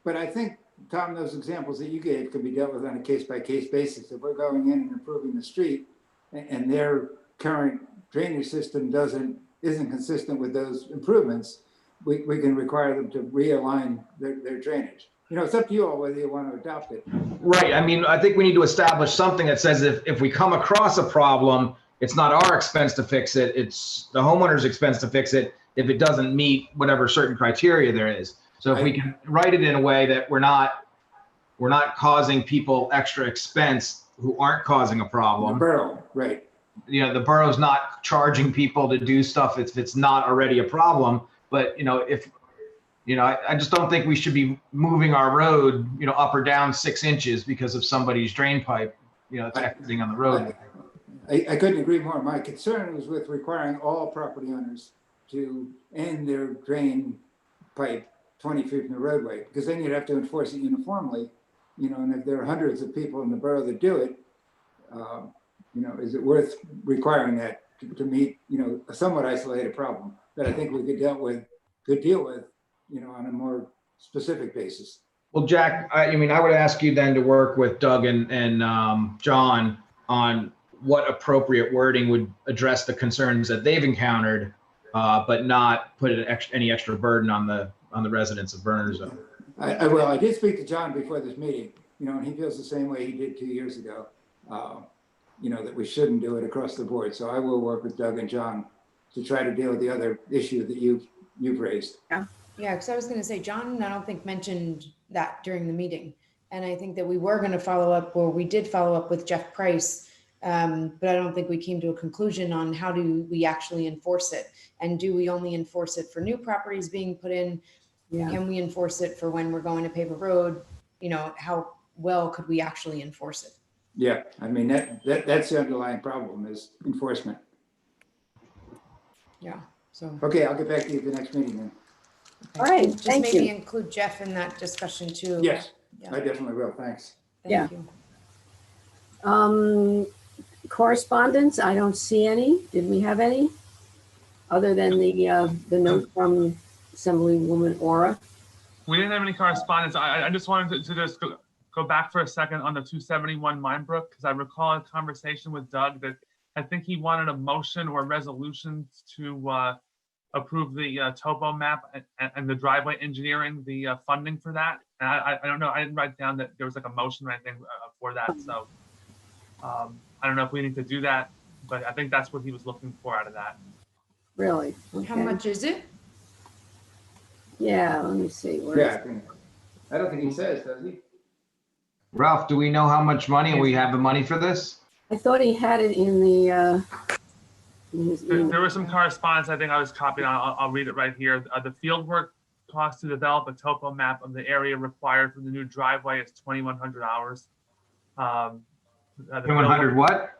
Speaker 13: but I think, Tom, those examples that you gave can be dealt with on a case-by-case basis. If we're going in and improving the street and their current drainage system isn't consistent with those improvements, we can require them to realign their drainage. It's up to you all whether you want to adopt it.
Speaker 6: Right. I mean, I think we need to establish something that says if we come across a problem, it's not our expense to fix it, it's the homeowner's expense to fix it if it doesn't meet whatever certain criteria there is. So if we can write it in a way that we're not causing people extra expense who aren't causing a problem.
Speaker 13: The borough, right.
Speaker 6: The borough's not charging people to do stuff if it's not already a problem. But, I just don't think we should be moving our road, up or down 6 inches because of somebody's drain pipe, it's exiting on the road.
Speaker 13: I couldn't agree more. My concern was with requiring all property owners to end their drain pipe 20 feet from the roadway, because then you'd have to enforce it uniformly, and if there are hundreds of people in the borough that do it, is it worth requiring that to meet, a somewhat isolated problem that I think we could deal with, on a more specific basis.
Speaker 6: Well, Jack, I would ask you then to work with Doug and John on what appropriate wording would address the concerns that they've encountered, but not put any extra burden on the residents of Berners.
Speaker 13: I did speak to John before this meeting, and he feels the same way he did 2 years ago, that we shouldn't do it across the board. So I will work with Doug and John to try to deal with the other issue that you've raised.
Speaker 10: Yeah, because I was going to say, John, I don't think mentioned that during the meeting. And I think that we were going to follow up, or we did follow up with Jeff Price, but I don't think we came to a conclusion on how do we actually enforce it. And do we only enforce it for new properties being put in? Can we enforce it for when we're going to pave a road? How well could we actually enforce it?
Speaker 13: Yeah, that's the underlying problem is enforcement.
Speaker 10: Yeah. So.
Speaker 13: Okay, I'll get back to you at the next meeting then.
Speaker 1: All right,
Speaker 10: just
Speaker 1: thank
Speaker 10: maybe
Speaker 1: you.
Speaker 10: include Jeff in that discussion too.
Speaker 13: Yes, I definitely will. Thanks.
Speaker 10: Thank you.
Speaker 1: Correspondence, I don't see any. Did we have any? Other than the note from Assemblywoman Ora?
Speaker 12: We didn't have any correspondence. I just wanted to just go back for a second on the 271 Minebrook, because I recall a conversation with Doug that I think he wanted a motion or resolution to approve the topo map and the driveway engineering, the funding for that. And I don't know, I didn't write down that there was like a motion or anything for that. So I don't know if we need to do that, but I think that's what he was looking for out of that.
Speaker 1: Really?
Speaker 10: How
Speaker 1: Okay.
Speaker 10: much is it?
Speaker 1: Yeah, let me see. Where
Speaker 13: Yeah, I don't think he says, does he?
Speaker 6: Ralph, do we know how much money we have the money for this?
Speaker 1: I thought he had it in the.
Speaker 12: There was some correspondence I think I was copying on. I'll read it right here. The field work cost to develop a topo map of the area required for the new driveway is $2,100.
Speaker 6: 2,100 what?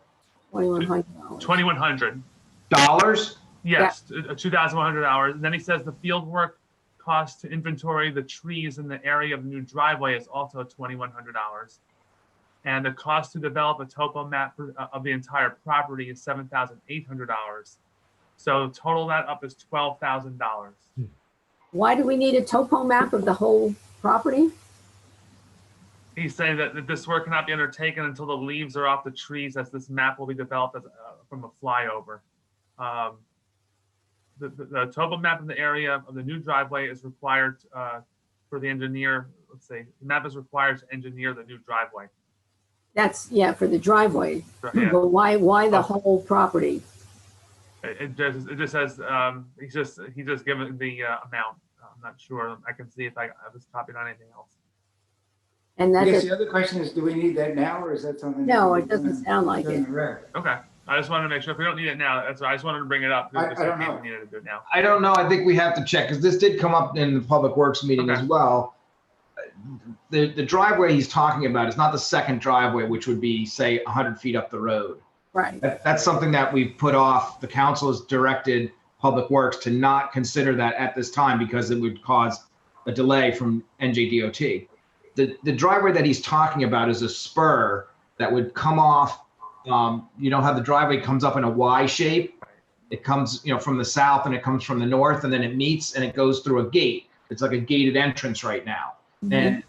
Speaker 1: $2,100.
Speaker 12: $2,100. Yes, 2,100 hours. And then he says the field work cost to inventory the trees in the area of the new driveway is also $2,100. And the cost to develop a topo map of the entire property is $7,800. So total that up is $12,000.
Speaker 1: Why do we need a topo map of the whole property?
Speaker 12: He's saying that this work cannot be undertaken until the leaves are off the trees, as this map will be developed as, from a flyover. The topo map of the area of the new driveway is required for the engineer. Let's say the map is required to engineer the new driveway.
Speaker 1: That's, yeah, for the driveway.
Speaker 12: Yeah.
Speaker 1: But why the whole property?
Speaker 12: It just says he's just given the amount. I'm not sure. I can see if I was copied on anything else.
Speaker 1: And
Speaker 13: I
Speaker 1: that's
Speaker 13: guess the other question is, do we need that now, or is that something?
Speaker 1: No, it doesn't sound like it.
Speaker 12: Okay. I just wanted to make sure if we don't need it now, that's why I just wanted to bring it up.
Speaker 13: I don't know.
Speaker 12: We needed to do it now.
Speaker 6: I don't know. I think we have to check, because this did come up in the Public Works meeting as well. The driveway he's talking about is not the second driveway, which would be, say, 100 feet up the road.
Speaker 1: Right.
Speaker 6: That's something that we've put off. The council has directed Public Works to not consider that at this time because it would cause a delay from NJDOT. The driveway that he's talking about is a spur that would come off. You know how the driveway comes up in a Y shape? It comes, from the south and it comes from the north, and then it meets and it goes through a gate. It's like a gated entrance right now. Mm-hmm. And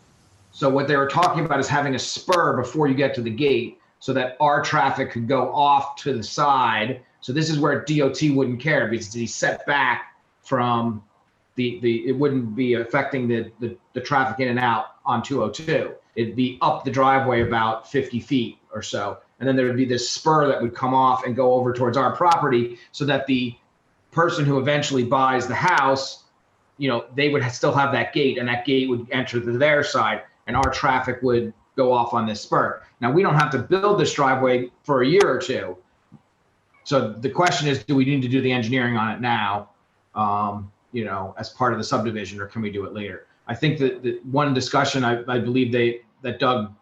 Speaker 6: so what they were talking about is having a spur before you get to the gate so that our traffic could go off to the side. So this is where DOT wouldn't care because he's set back from it wouldn't be affecting the traffic in and out on 202. It'd be up the driveway about 50 feet or so. And then there would be this spur that would come off and go over towards our property so that the person who eventually buys the house, they would still have that gate, and that gate would enter to their side and our traffic would go off on this spur. Now, we don't have to build this driveway for a year or two. So the question is, do we need to do the engineering on it now, as part of the subdivision, or can we do it later? I think that the one discussion I believe that Doug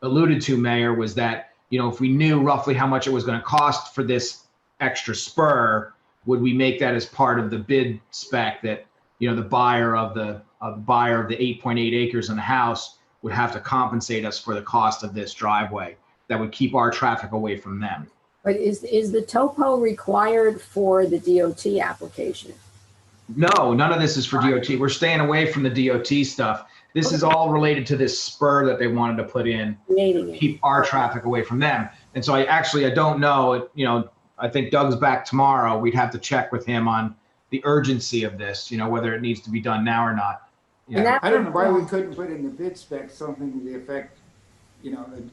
Speaker 6: alluded to, Mayor, was that, if we knew roughly how much it was going to cost for this extra spur, would we make that as part of the bid spec that, the buyer of the 8.8 acres in the house would have to compensate us for the cost of this driveway that would keep our traffic away from them.
Speaker 1: But is the topo required for the DOT application?
Speaker 6: No, none of this is for DOT. We're staying away from the DOT stuff. This is all related to this spur that they wanted to put in to keep our traffic away from them. And so I don't know, I think Doug's back tomorrow. We'd have to check with him on the urgency of this, whether it needs to be done now or not. Yeah.
Speaker 13: I don't know why we couldn't put in the bid spec something to the effect,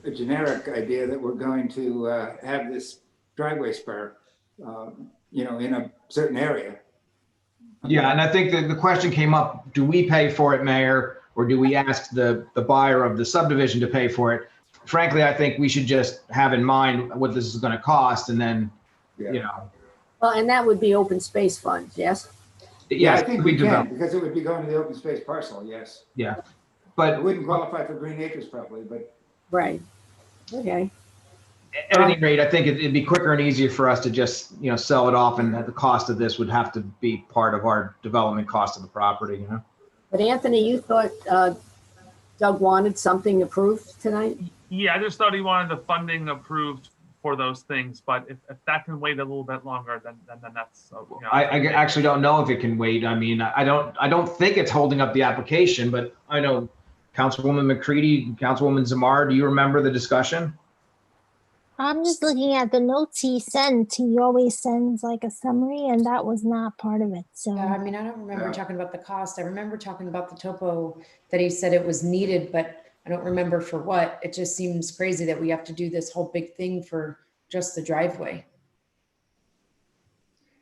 Speaker 13: a generic idea that we're going to have this driveway spur, in a certain area.
Speaker 6: Yeah, and I think that the question came up, do we pay for it, Mayor, or do we ask the buyer of the subdivision to pay for it? Frankly, I think we should just have in mind what this is going to cost, and then,
Speaker 1: Well, and that would be open space funds, yes?
Speaker 6: Yes,
Speaker 13: I think we can, because it would be going to the open space parcel, yes.
Speaker 6: Yeah, but
Speaker 13: it wouldn't qualify for green acres probably, but.
Speaker 1: Right. Okay.
Speaker 6: At any rate, I think it'd be quicker and easier for us to just, sell it off, and the cost of this would have to be part of our development cost of the property,
Speaker 1: But Anthony, you thought Doug wanted something approved tonight?
Speaker 12: Yeah, I just thought he wanted the funding approved for those things. But if that can wait a little bit longer, then that's. You know,
Speaker 6: I actually don't know if it can wait. I mean, I don't think it's holding up the application, but I know Councilwoman McCready, Councilwoman Zamar, do you remember the discussion?
Speaker 7: I'm just looking at the notes he sent. He always sends like a summary, and that was not part of it. So
Speaker 10: I mean, I don't remember talking about the cost. I remember talking about the topo that he said it was needed, but I don't remember for what. It just seems crazy that we have to do this whole big thing for just the driveway.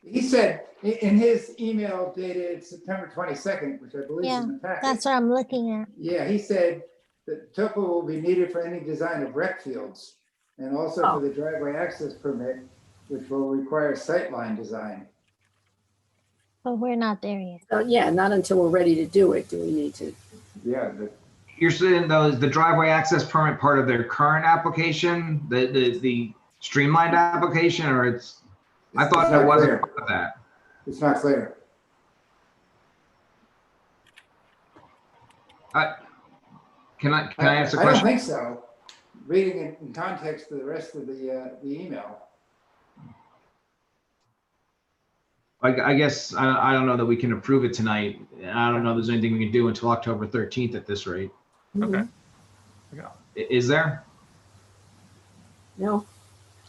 Speaker 13: He said in his email dated September 22nd, which I believe is in the packet.
Speaker 7: that's what I'm looking at.
Speaker 13: Yeah, he said that topo will be needed for any design of rec fields and also for the driveway access permit, which will require sightline design.
Speaker 7: But we're not there yet.
Speaker 1: So yeah, not until we're ready to do it do we need to.
Speaker 13: Yeah.
Speaker 6: You're saying though, is the driveway access permit part of their current application, the streamlined application, or it's I thought that wasn't part of that.
Speaker 13: It's not clear.
Speaker 6: Can I ask a question?
Speaker 13: I don't think so. Reading it in context to the rest of the email.
Speaker 6: I guess I don't know that we can approve it tonight. I don't know if there's anything we can do until October 13th at this rate.
Speaker 12: Okay.
Speaker 6: Is there?
Speaker 1: No.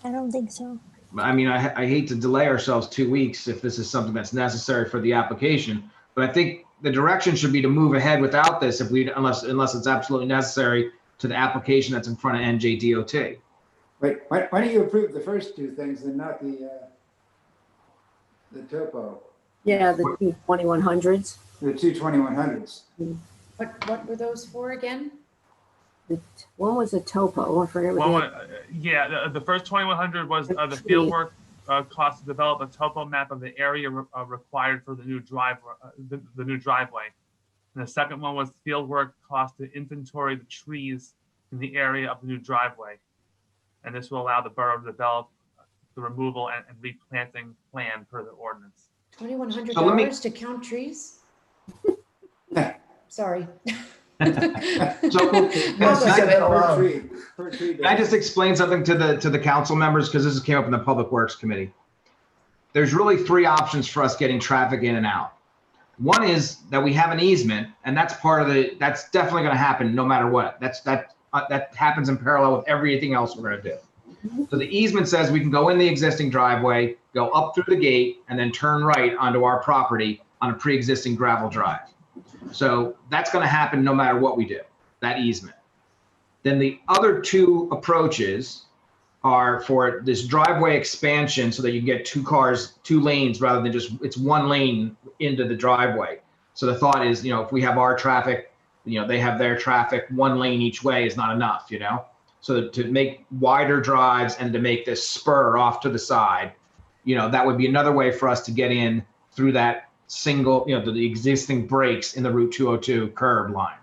Speaker 7: I don't think so.
Speaker 6: I mean, I hate to delay ourselves 2 weeks if this is something that's necessary for the application, but I think the direction should be to move ahead without this unless it's absolutely necessary to the application that's in front of NJDOT.
Speaker 13: Wait, why don't you approve the first two things and not the topo?
Speaker 1: Yeah, the 2100s.
Speaker 13: The two 2100s.
Speaker 10: What were those for again?
Speaker 1: One was a topo. I forget what
Speaker 12: the first 2100 was the field work cost to develop a topo map of the area required for the new driveway. And the second one was field work cost to inventory the trees in the area of the new driveway. And this will allow the borough to develop the removal and replanting plan per the ordinance.
Speaker 10: $2,100 to count trees? Sorry.
Speaker 6: Can I just explain something to the council members, because this came up in the Public Works Committee? There's really three options for us getting traffic in and out. One is that we have an easement, and that's that's definitely going to happen no matter what. That happens in parallel with everything else we're going to do. So the easement says we can go in the existing driveway, go up through the gate, and then turn right onto our property on a pre-existing gravel drive. So that's going to happen no matter what we do, that easement. Then the other two approaches are for this driveway expansion so that you get two lanes rather than just, it's one lane into the driveway. So the thought is, if we have our traffic, they have their traffic, one lane each way is not enough, So to make wider drives and to make this spur off to the side, that would be another way for us to get in through that single, the existing breaks in the Route 202 curb line.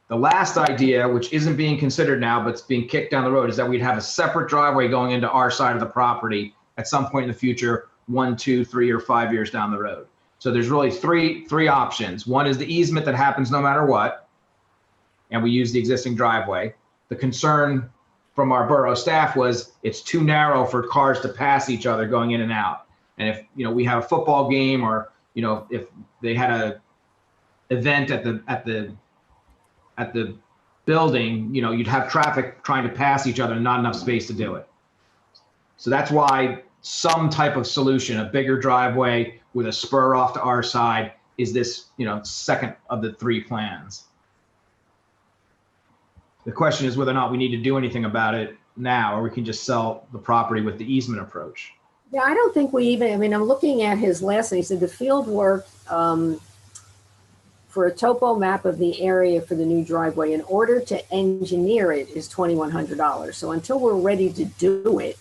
Speaker 6: The last idea, which isn't being considered now, but it's being kicked down the road, is that we'd have a separate driveway going into our side of the property at some point in the future, 1, 2, 3, or 5 years down the road. So there's really three options. One is the easement that happens no matter what, and we use the existing driveway. The concern from our borough staff was it's too narrow for cars to pass each other going in and out. And if we have a football game, or if they had a event at the building, you'd have traffic trying to pass each other and not enough space to do it. So that's why some type of solution, a bigger driveway with a spur off to our side, is this second of the three plans. The question is whether or not we need to do anything about it now, or we can just sell the property with the easement approach.
Speaker 1: Yeah, I don't think we even, I'm looking at his last thing. He said the field work for a topo map of the area for the new driveway in order to engineer it is $2,100. So until we're ready to do it,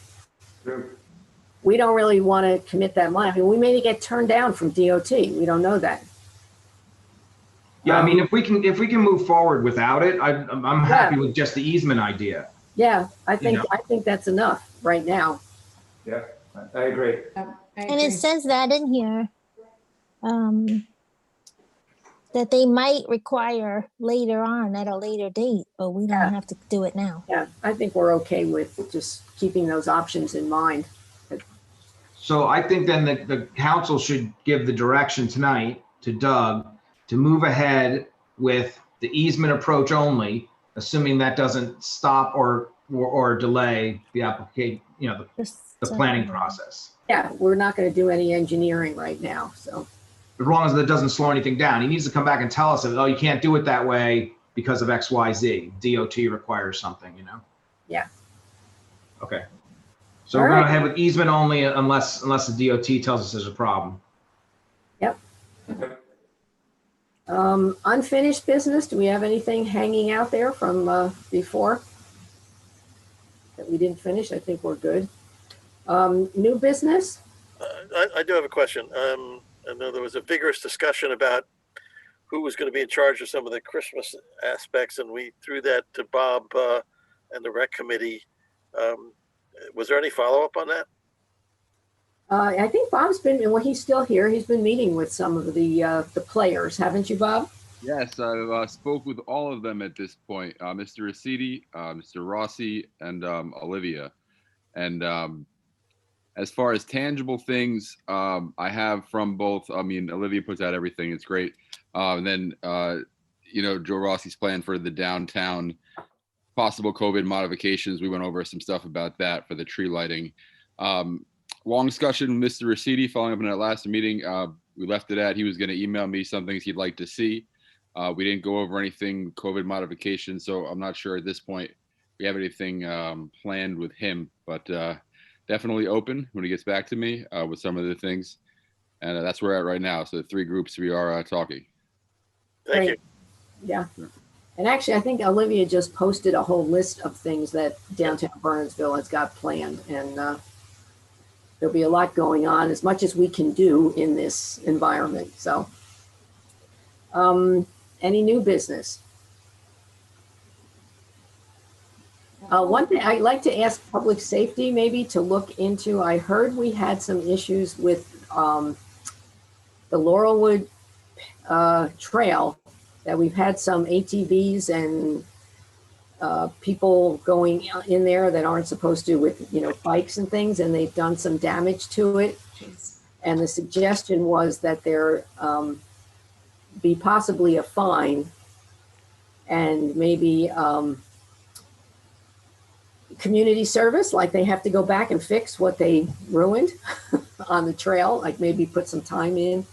Speaker 1: we don't really want to commit that money. We may get turned down from DOT. We don't know that.
Speaker 6: Yeah, if we can move forward without it, I'm happy with just the easement idea.
Speaker 1: Yeah, I think that's enough right now.
Speaker 13: Yeah, I agree.
Speaker 7: And it says that in here. that they might require later on at a later date, but we don't have to do it now.
Speaker 1: Yeah, I think we're okay with just keeping those options in mind.
Speaker 6: So I think then the council should give the direction tonight to Doug to move ahead with the easement approach only, assuming that doesn't stop or delay the application, the planning process.
Speaker 1: Yeah, we're not going to do any engineering right now, so.
Speaker 6: As long as that doesn't slow anything down. He needs to come back and tell us that, oh, you can't do it that way because of X, Y, Z. DOT requires something,
Speaker 1: Yeah.
Speaker 6: Okay. So we're going to have with easement only unless the DOT tells us there's a problem.
Speaker 1: Yep. Unfinished business, do we have anything hanging out there from before that we didn't finish? I think we're good. New business?
Speaker 8: I do have a question. I know there was a vigorous discussion about who was going to be in charge of some of the Christmas aspects, and we threw that to Bob and the rec committee. Was there any follow-up on that?
Speaker 1: I think Bob's been, well, he's still here. He's been meeting with some of the players, haven't you, Bob?
Speaker 14: Yes, I've spoke with all of them at this point, Mr. Rosidi, Mr. Rossi, and Olivia. And as far as tangible things, I have from both, Olivia puts out everything, it's great. And then, Joe Rossi's plan for the downtown possible COVID modifications. We went over some stuff about that for the tree lighting. Long discussion with Mr. Rosidi following up on that last meeting. We left it at, he was going to email me some things he'd like to see. We didn't go over anything COVID modification, so I'm not sure at this point we have anything planned with him, but definitely open when he gets back to me with some of the things. And that's where we're at right now. So the three groups we are talking.
Speaker 8: Thank you.
Speaker 1: Yeah. And actually, I think Olivia just posted a whole list of things that downtown Burnsville has got planned. And there'll be a lot going on, as much as we can do in this environment. So any new business? One thing I'd like to ask public safety maybe to look into. I heard we had some issues with the Laurelwood trail, that we've had some ATVs and people going in there that aren't supposed to with, bikes and things, and they've done some damage to it. And the suggestion was that there be possibly a fine and maybe community service, like they have to go back and fix what they ruined on the trail, like maybe put some time in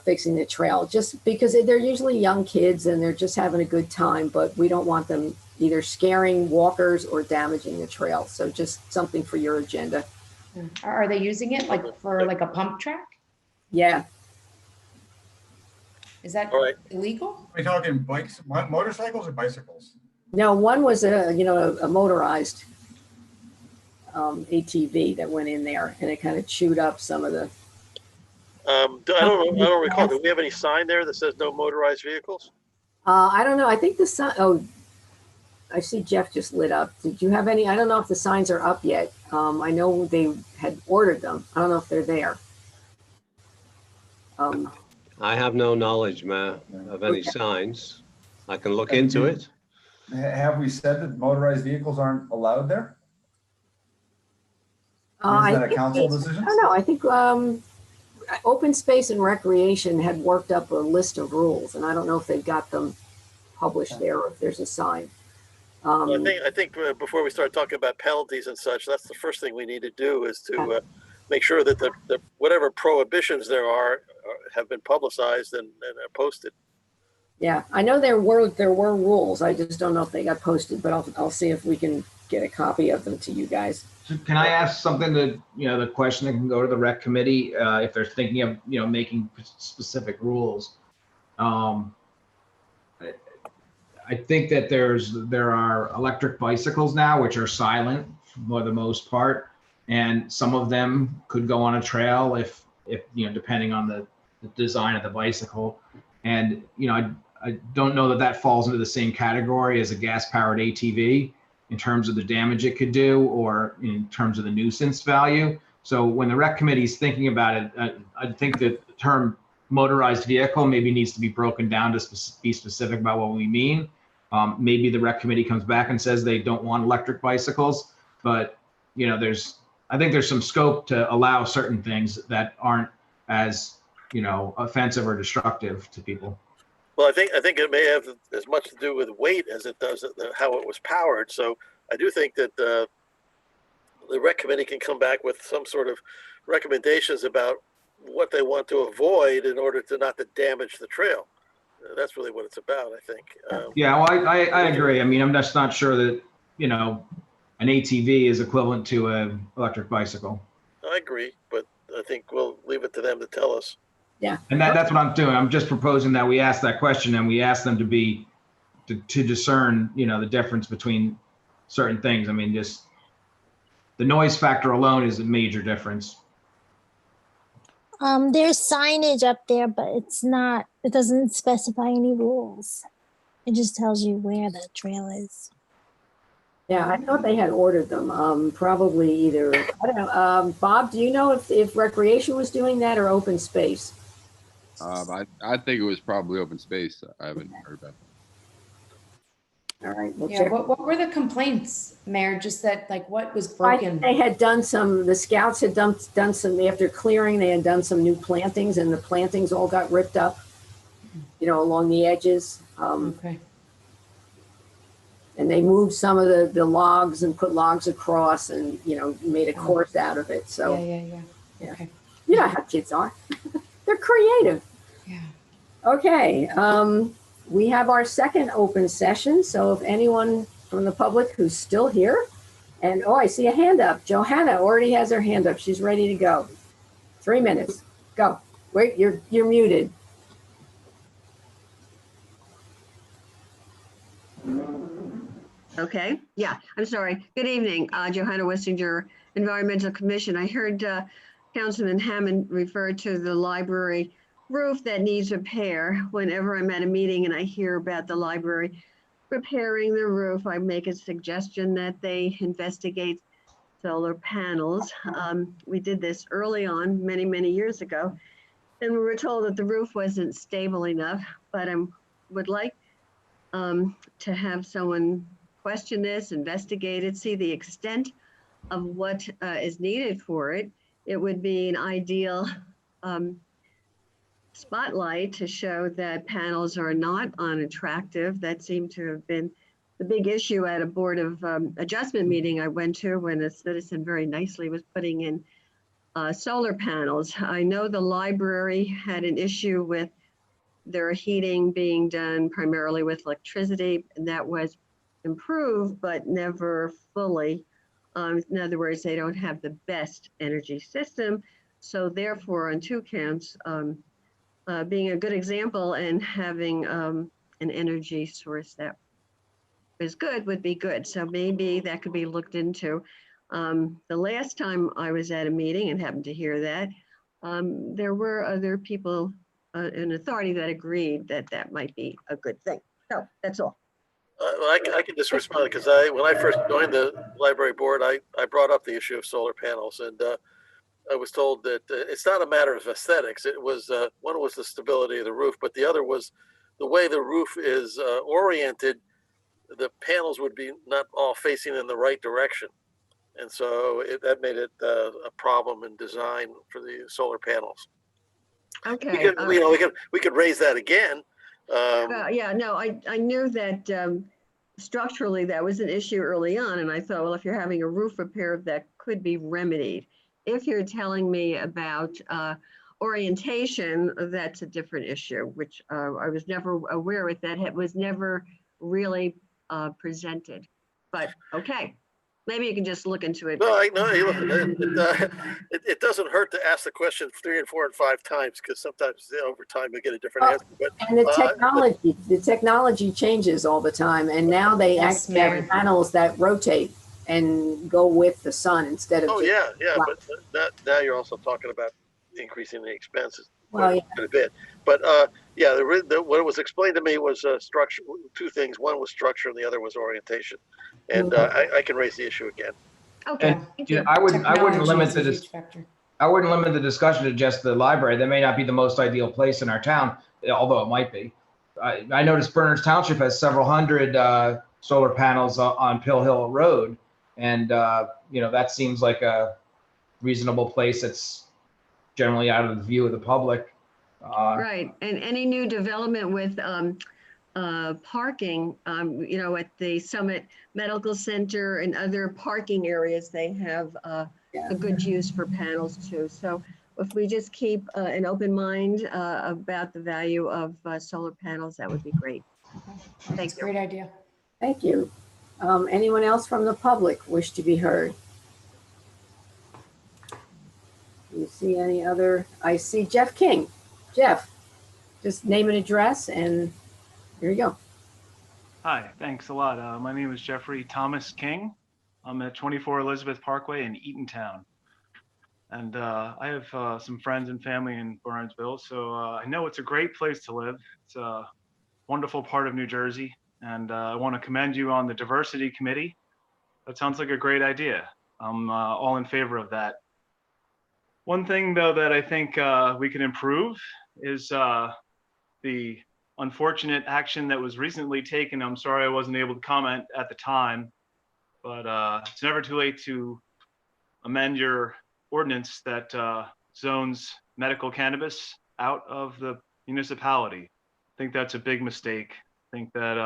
Speaker 1: fixing the trail, just because they're usually young kids and they're just having a good time, but we don't want them either scaring walkers or damaging the trail. So just something for your agenda.
Speaker 10: Are they using it for a pump track?
Speaker 1: Yeah.
Speaker 10: Is that illegal?
Speaker 2: Are we talking bikes, motorcycles, or bicycles?
Speaker 1: No, one was a motorized ATV that went in there, and it kind of chewed up some of the.
Speaker 8: I don't recall. Do we have any sign there that says no motorized vehicles?
Speaker 1: I don't know. I think the sign. Oh, I see Jeff just lit up. Did you have any? I don't know if the signs are up yet. I know they had ordered them. I don't know if they're there.
Speaker 11: I have no knowledge, Mayor, of any signs. I can look into it.
Speaker 3: Have we said that motorized vehicles aren't allowed there? Is that a council decision?
Speaker 1: I don't know. I think Open Space and Recreation had worked up a list of rules, and I don't know if they've got them published there or if there's a sign.
Speaker 8: I think before we start talking about penalties and such, that's the first thing we need to do is to make sure that the whatever prohibitions there are have been publicized and are posted.
Speaker 1: Yeah, I know there were rules. I just don't know if they got posted, but I'll see if we can get a copy of them to you guys.
Speaker 6: So can I ask something that, the question that can go to the rec committee if they're thinking of, making specific rules? I think that there are electric bicycles now, which are silent for the most part. And some of them could go on a trail if depending on the design of the bicycle. And, I don't know that falls into the same category as a gas-powered ATV in terms of the damage it could do or in terms of the nuisance value. So when the rec committee is thinking about it, I think that the term motorized vehicle maybe needs to be broken down to be specific about what we mean. Maybe the rec committee comes back and says they don't want electric bicycles, but you know, I think there's some scope to allow certain things that aren't as, you know, offensive or destructive to people.
Speaker 8: Well, I think it may have as much to do with weight as it does how it was powered. So I do think that the rec committee can come back with some sort of recommendations about what they want to avoid in order to not to damage the trail. That's really what it's about, I think.
Speaker 6: Yeah, well, I agree. I mean, I'm just not sure that, you know, an ATV is equivalent to an electric bicycle.
Speaker 8: I agree, but I think we'll leave it to them to tell us.
Speaker 1: Yeah.
Speaker 6: And that's what I'm doing. I'm just proposing that we ask that question and we ask them to discern, you know, the difference between certain things. I mean, just the noise factor alone is a major difference.
Speaker 7: There's signage up there, but it doesn't specify any rules. It just tells you where the trail is.
Speaker 1: Yeah, I thought they had ordered them. Probably either, I don't know. Bob, do you know if recreation was doing that or open space?
Speaker 14: I think it was probably open space. I haven't heard about that.
Speaker 1: All right. We'll
Speaker 10: Yeah,
Speaker 1: check.
Speaker 10: what were the complaints, Mayor? Just that, like, what was
Speaker 1: I
Speaker 10: broken?
Speaker 1: think they had done the scouts had done some, after clearing, they had done some new plantings and the plantings all got ripped up, you know, along the edges.
Speaker 10: Okay.
Speaker 1: And they moved some of the logs and put logs across and, you know, made a course out of it. So,
Speaker 10: Yeah. Okay.
Speaker 1: you know how kids are. They're creative.
Speaker 10: Yeah.
Speaker 1: Okay. We have our second open session. So if anyone from the public who's still here, and I see a hand up. Johanna already has her hand up. She's ready to go. 3 minutes. Go. Wait, you're muted.
Speaker 4: Okay, yeah, I'm sorry. Good evening, Johanna Wessinger, Environmental Commission. I heard Councilman Hammond refer to the library roof that needs repair. Whenever I'm at a meeting and I hear about the library repairing the roof, I make a suggestion that they investigate solar panels. We did this early on, many, many years ago, and we were told that the roof wasn't stable enough, but I would like to have someone question this, investigate it, see the extent of what is needed for it. It would be an ideal spotlight to show that panels are not unattractive. That seemed to have been the big issue at a Board of Adjustment meeting I went to when a citizen very nicely was putting in solar panels. I know the library had an issue with their heating being done primarily with electricity, and that was improved, but never fully. In other words, they don't have the best energy system. So therefore, on two counts, being a good example and having an energy source that is good would be good. So maybe that could be looked into. The last time I was at a meeting and happened to hear that, there were other people in authority that agreed that that might be a good thing. So that's all.
Speaker 8: I can just respond because when I first joined the library board, I brought up the issue of solar panels, and I was told that it's not a matter of aesthetics. It was one was the stability of the roof, but the other was the way the roof is oriented. The panels would be not all facing in the right direction, and so that made it a problem in design for the solar panels.
Speaker 4: Okay.
Speaker 8: We could raise that again.
Speaker 4: Yeah, no, I knew that structurally that was an issue early on, and I thought, well, if you're having a roof repair, that could be remedied. If you're telling me about orientation, that's a different issue, which I was never aware of. That was never really presented. But okay, maybe you can just look into it.
Speaker 8: No, it doesn't hurt to ask the question 3 and 4 and 5 times, because sometimes over time you get a different answer. But
Speaker 1: And the technology changes all the time, and now they actually have panels that rotate and go with the sun instead of.
Speaker 8: Oh yeah, but now you're also talking about increasing the expenses
Speaker 1: Well, yeah.
Speaker 8: quite a bit. But yeah, what was explained to me was structure. Two things: one was structure, and the other was orientation. And I can raise the issue again.
Speaker 4: Okay.
Speaker 6: And, I wouldn't limit the I wouldn't limit the discussion to just the library. That may not be the most ideal place in our town, although it might be. I noticed Berners Township has several hundred solar panels on Pill Hill Road. And, that seems like a reasonable place that's generally out of the view of the public.
Speaker 4: Right, and any new development with parking, at the Summit Medical Center and other parking areas, they have a good use for panels too. So if we just keep an open mind about the value of solar panels, that would be great.
Speaker 10: That's a great idea.
Speaker 1: Thank you. Anyone else from the public wish to be heard? Do you see any other? I see Jeff King. Jeff, just name and address, and here you go.
Speaker 19: Hi, thanks a lot. My name is Jeffrey Thomas King. I'm at 24 Elizabeth Parkway in Eatontown. And I have some friends and family in Burnsville, so I know it's a great place to live. It's a wonderful part of New Jersey, and I want to commend you on the diversity committee. That sounds like a great idea. I'm all in favor of that. One thing, though, that I think we can improve is the unfortunate action that was recently taken. I'm sorry I wasn't able to comment at the time, but it's never too late to amend your ordinance that zones medical cannabis out of the municipality. I think that's a big mistake. I think that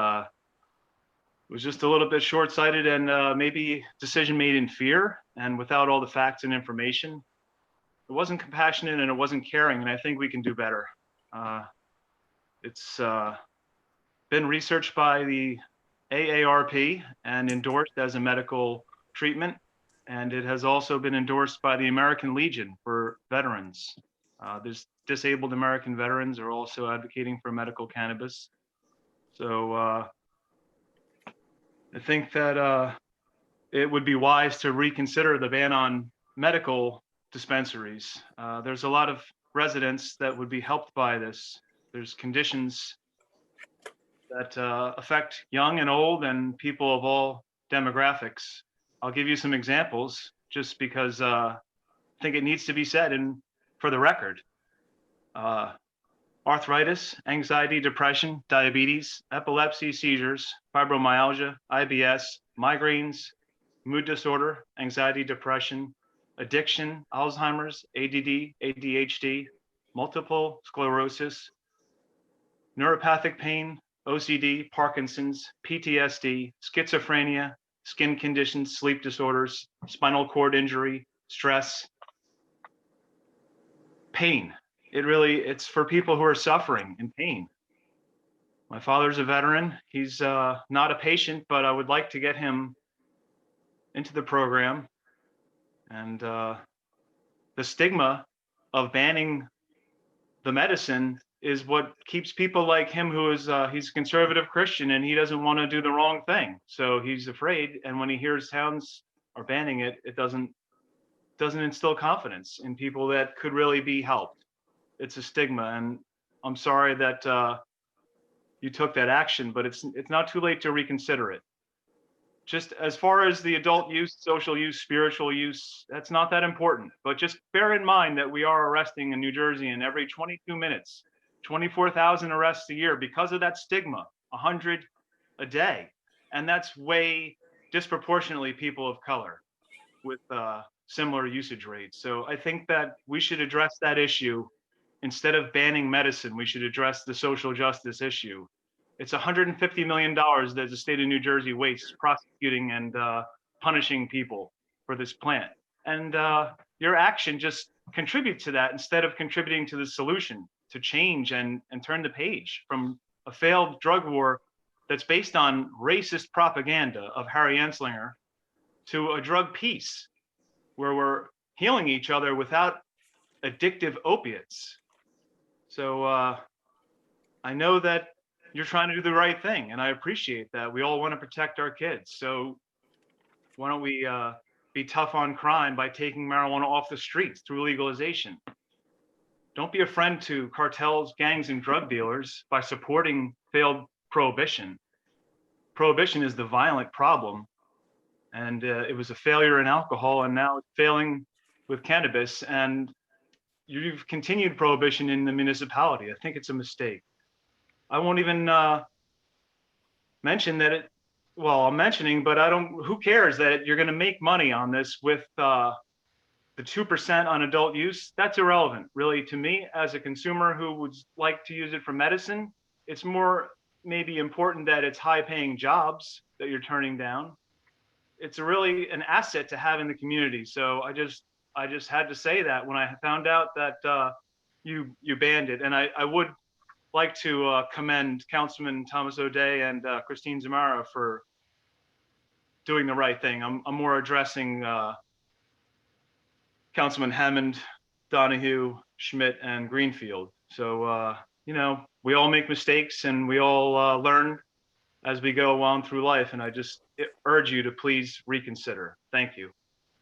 Speaker 19: it was just a little bit short-sighted and maybe decision made in fear and without all the facts and information. It wasn't compassionate and it wasn't caring, and I think we can do better. It's been researched by the AARP and endorsed as a medical treatment, and it has also been endorsed by the American Legion for veterans. There's disabled American veterans are also advocating for medical cannabis. So I think that it would be wise to reconsider the ban on medical dispensaries. There's a lot of residents that would be helped by this. There's conditions that affect young and old and people of all demographics. I'll give you some examples just because I think it needs to be said and for the record. Arthritis, anxiety, depression, diabetes, epilepsy, seizures, fibromyalgia, IBS, migraines, mood disorder, anxiety, depression, addiction, Alzheimer's, ADD, ADHD, multiple sclerosis, neuropathic pain, OCD, Parkinson's, PTSD, schizophrenia, skin conditions, sleep disorders, spinal cord injury, stress, pain. It's for people who are suffering and pain. My father's a veteran. He's not a patient, but I would like to get him into the program. And the stigma of banning the medicine is what keeps people like him who is, he's a conservative Christian and he doesn't want to do the wrong thing. So he's afraid. And when he hears towns are banning it, it doesn't instill confidence in people that could really be helped. It's a stigma. And I'm sorry that you took that action, but it's not too late to reconsider it. Just as far as the adult use, social use, spiritual use, that's not that important. But just bear in mind that we are arresting in New Jersey in every 22 minutes, 24,000 arrests a year because of that stigma, 100 a day. And that's way disproportionately people of color with similar usage rates. So I think that we should address that issue. Instead of banning medicine, we should address the social justice issue. It's $150 million that the state of New Jersey wastes prosecuting and punishing people for this plant. And your action just contributes to that instead of contributing to the solution, to change and turn the page from a failed drug war that's based on racist propaganda of Harry Anslinger to a drug peace where we're healing each other without addictive opiates. So I know that you're trying to do the right thing, and I appreciate that. We all want to protect our kids. So why don't we be tough on crime by taking marijuana off the streets through legalization? Don't be a friend to cartels, gangs, and drug dealers by supporting failed prohibition. Prohibition is the violent problem, and it was a failure in alcohol, and now it's failing with cannabis, and you've continued prohibition in the municipality. I think it's a mistake. I won't even mention that I'm mentioning, but who cares that you're going to make money on this with the 2% on adult use? That's irrelevant, really, to me as a consumer who would like to use it for medicine. It's more maybe important that it's high-paying jobs that you're turning down. It's really an asset to have in the community. So I just had to say that when I found out that you banned it. And I would like to commend Councilman Thomas O'Day and Christine Zamara for doing the right thing. I'm more addressing Councilman Hammond, Donahue, Schmidt, and Greenfield. So, we all make mistakes and we all learn as we go on through life. And I just urge you to please reconsider. Thank you.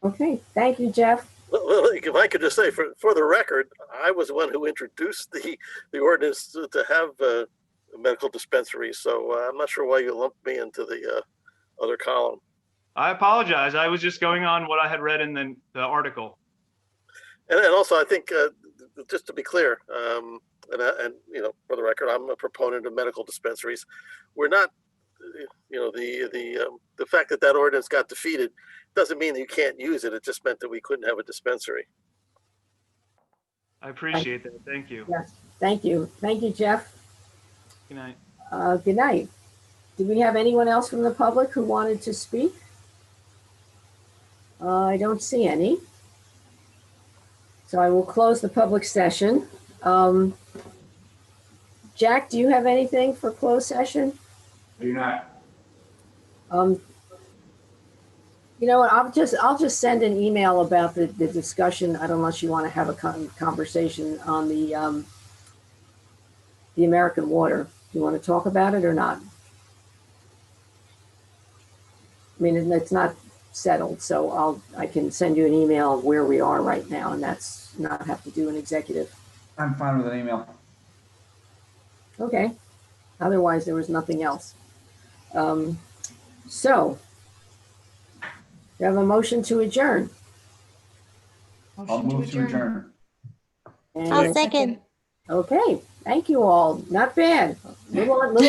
Speaker 1: Okay, thank you, Jeff.
Speaker 8: Well, if I could just say, for the record, I was the one who introduced the ordinance to have medical dispensaries. So I'm not sure why you lumped me into the other column.
Speaker 19: I apologize. I was just going on what I had read in the article.
Speaker 8: And also, I think, just to be clear, and for the record, I'm a proponent of medical dispensaries. We're not, the fact that ordinance got defeated doesn't mean that you can't use it. It just meant that we couldn't have a dispensary.
Speaker 19: I appreciate that. Thank you.
Speaker 1: Yes, thank you. Thank you, Jeff.
Speaker 19: Good night.
Speaker 1: Good night. Do we have anyone else from the public who wanted to speak? I don't see any. So I will close the public session. Jack, do you have anything for closed session?
Speaker 13: I do not.
Speaker 1: You know what? I'll just send an email about the discussion. I don't know unless you want to have a conversation on the American water. Do you want to talk about it or not? I mean, it's not settled, so I can send you an email of where we are right now, and that's not have to do an executive.
Speaker 3: I'm fine with an email.
Speaker 1: Okay. Otherwise, there was nothing else. So, you have a motion to adjourn.
Speaker 3: I'll move to adjourn.
Speaker 7: I'll second.
Speaker 1: Okay. Thank you all. Not bad. Little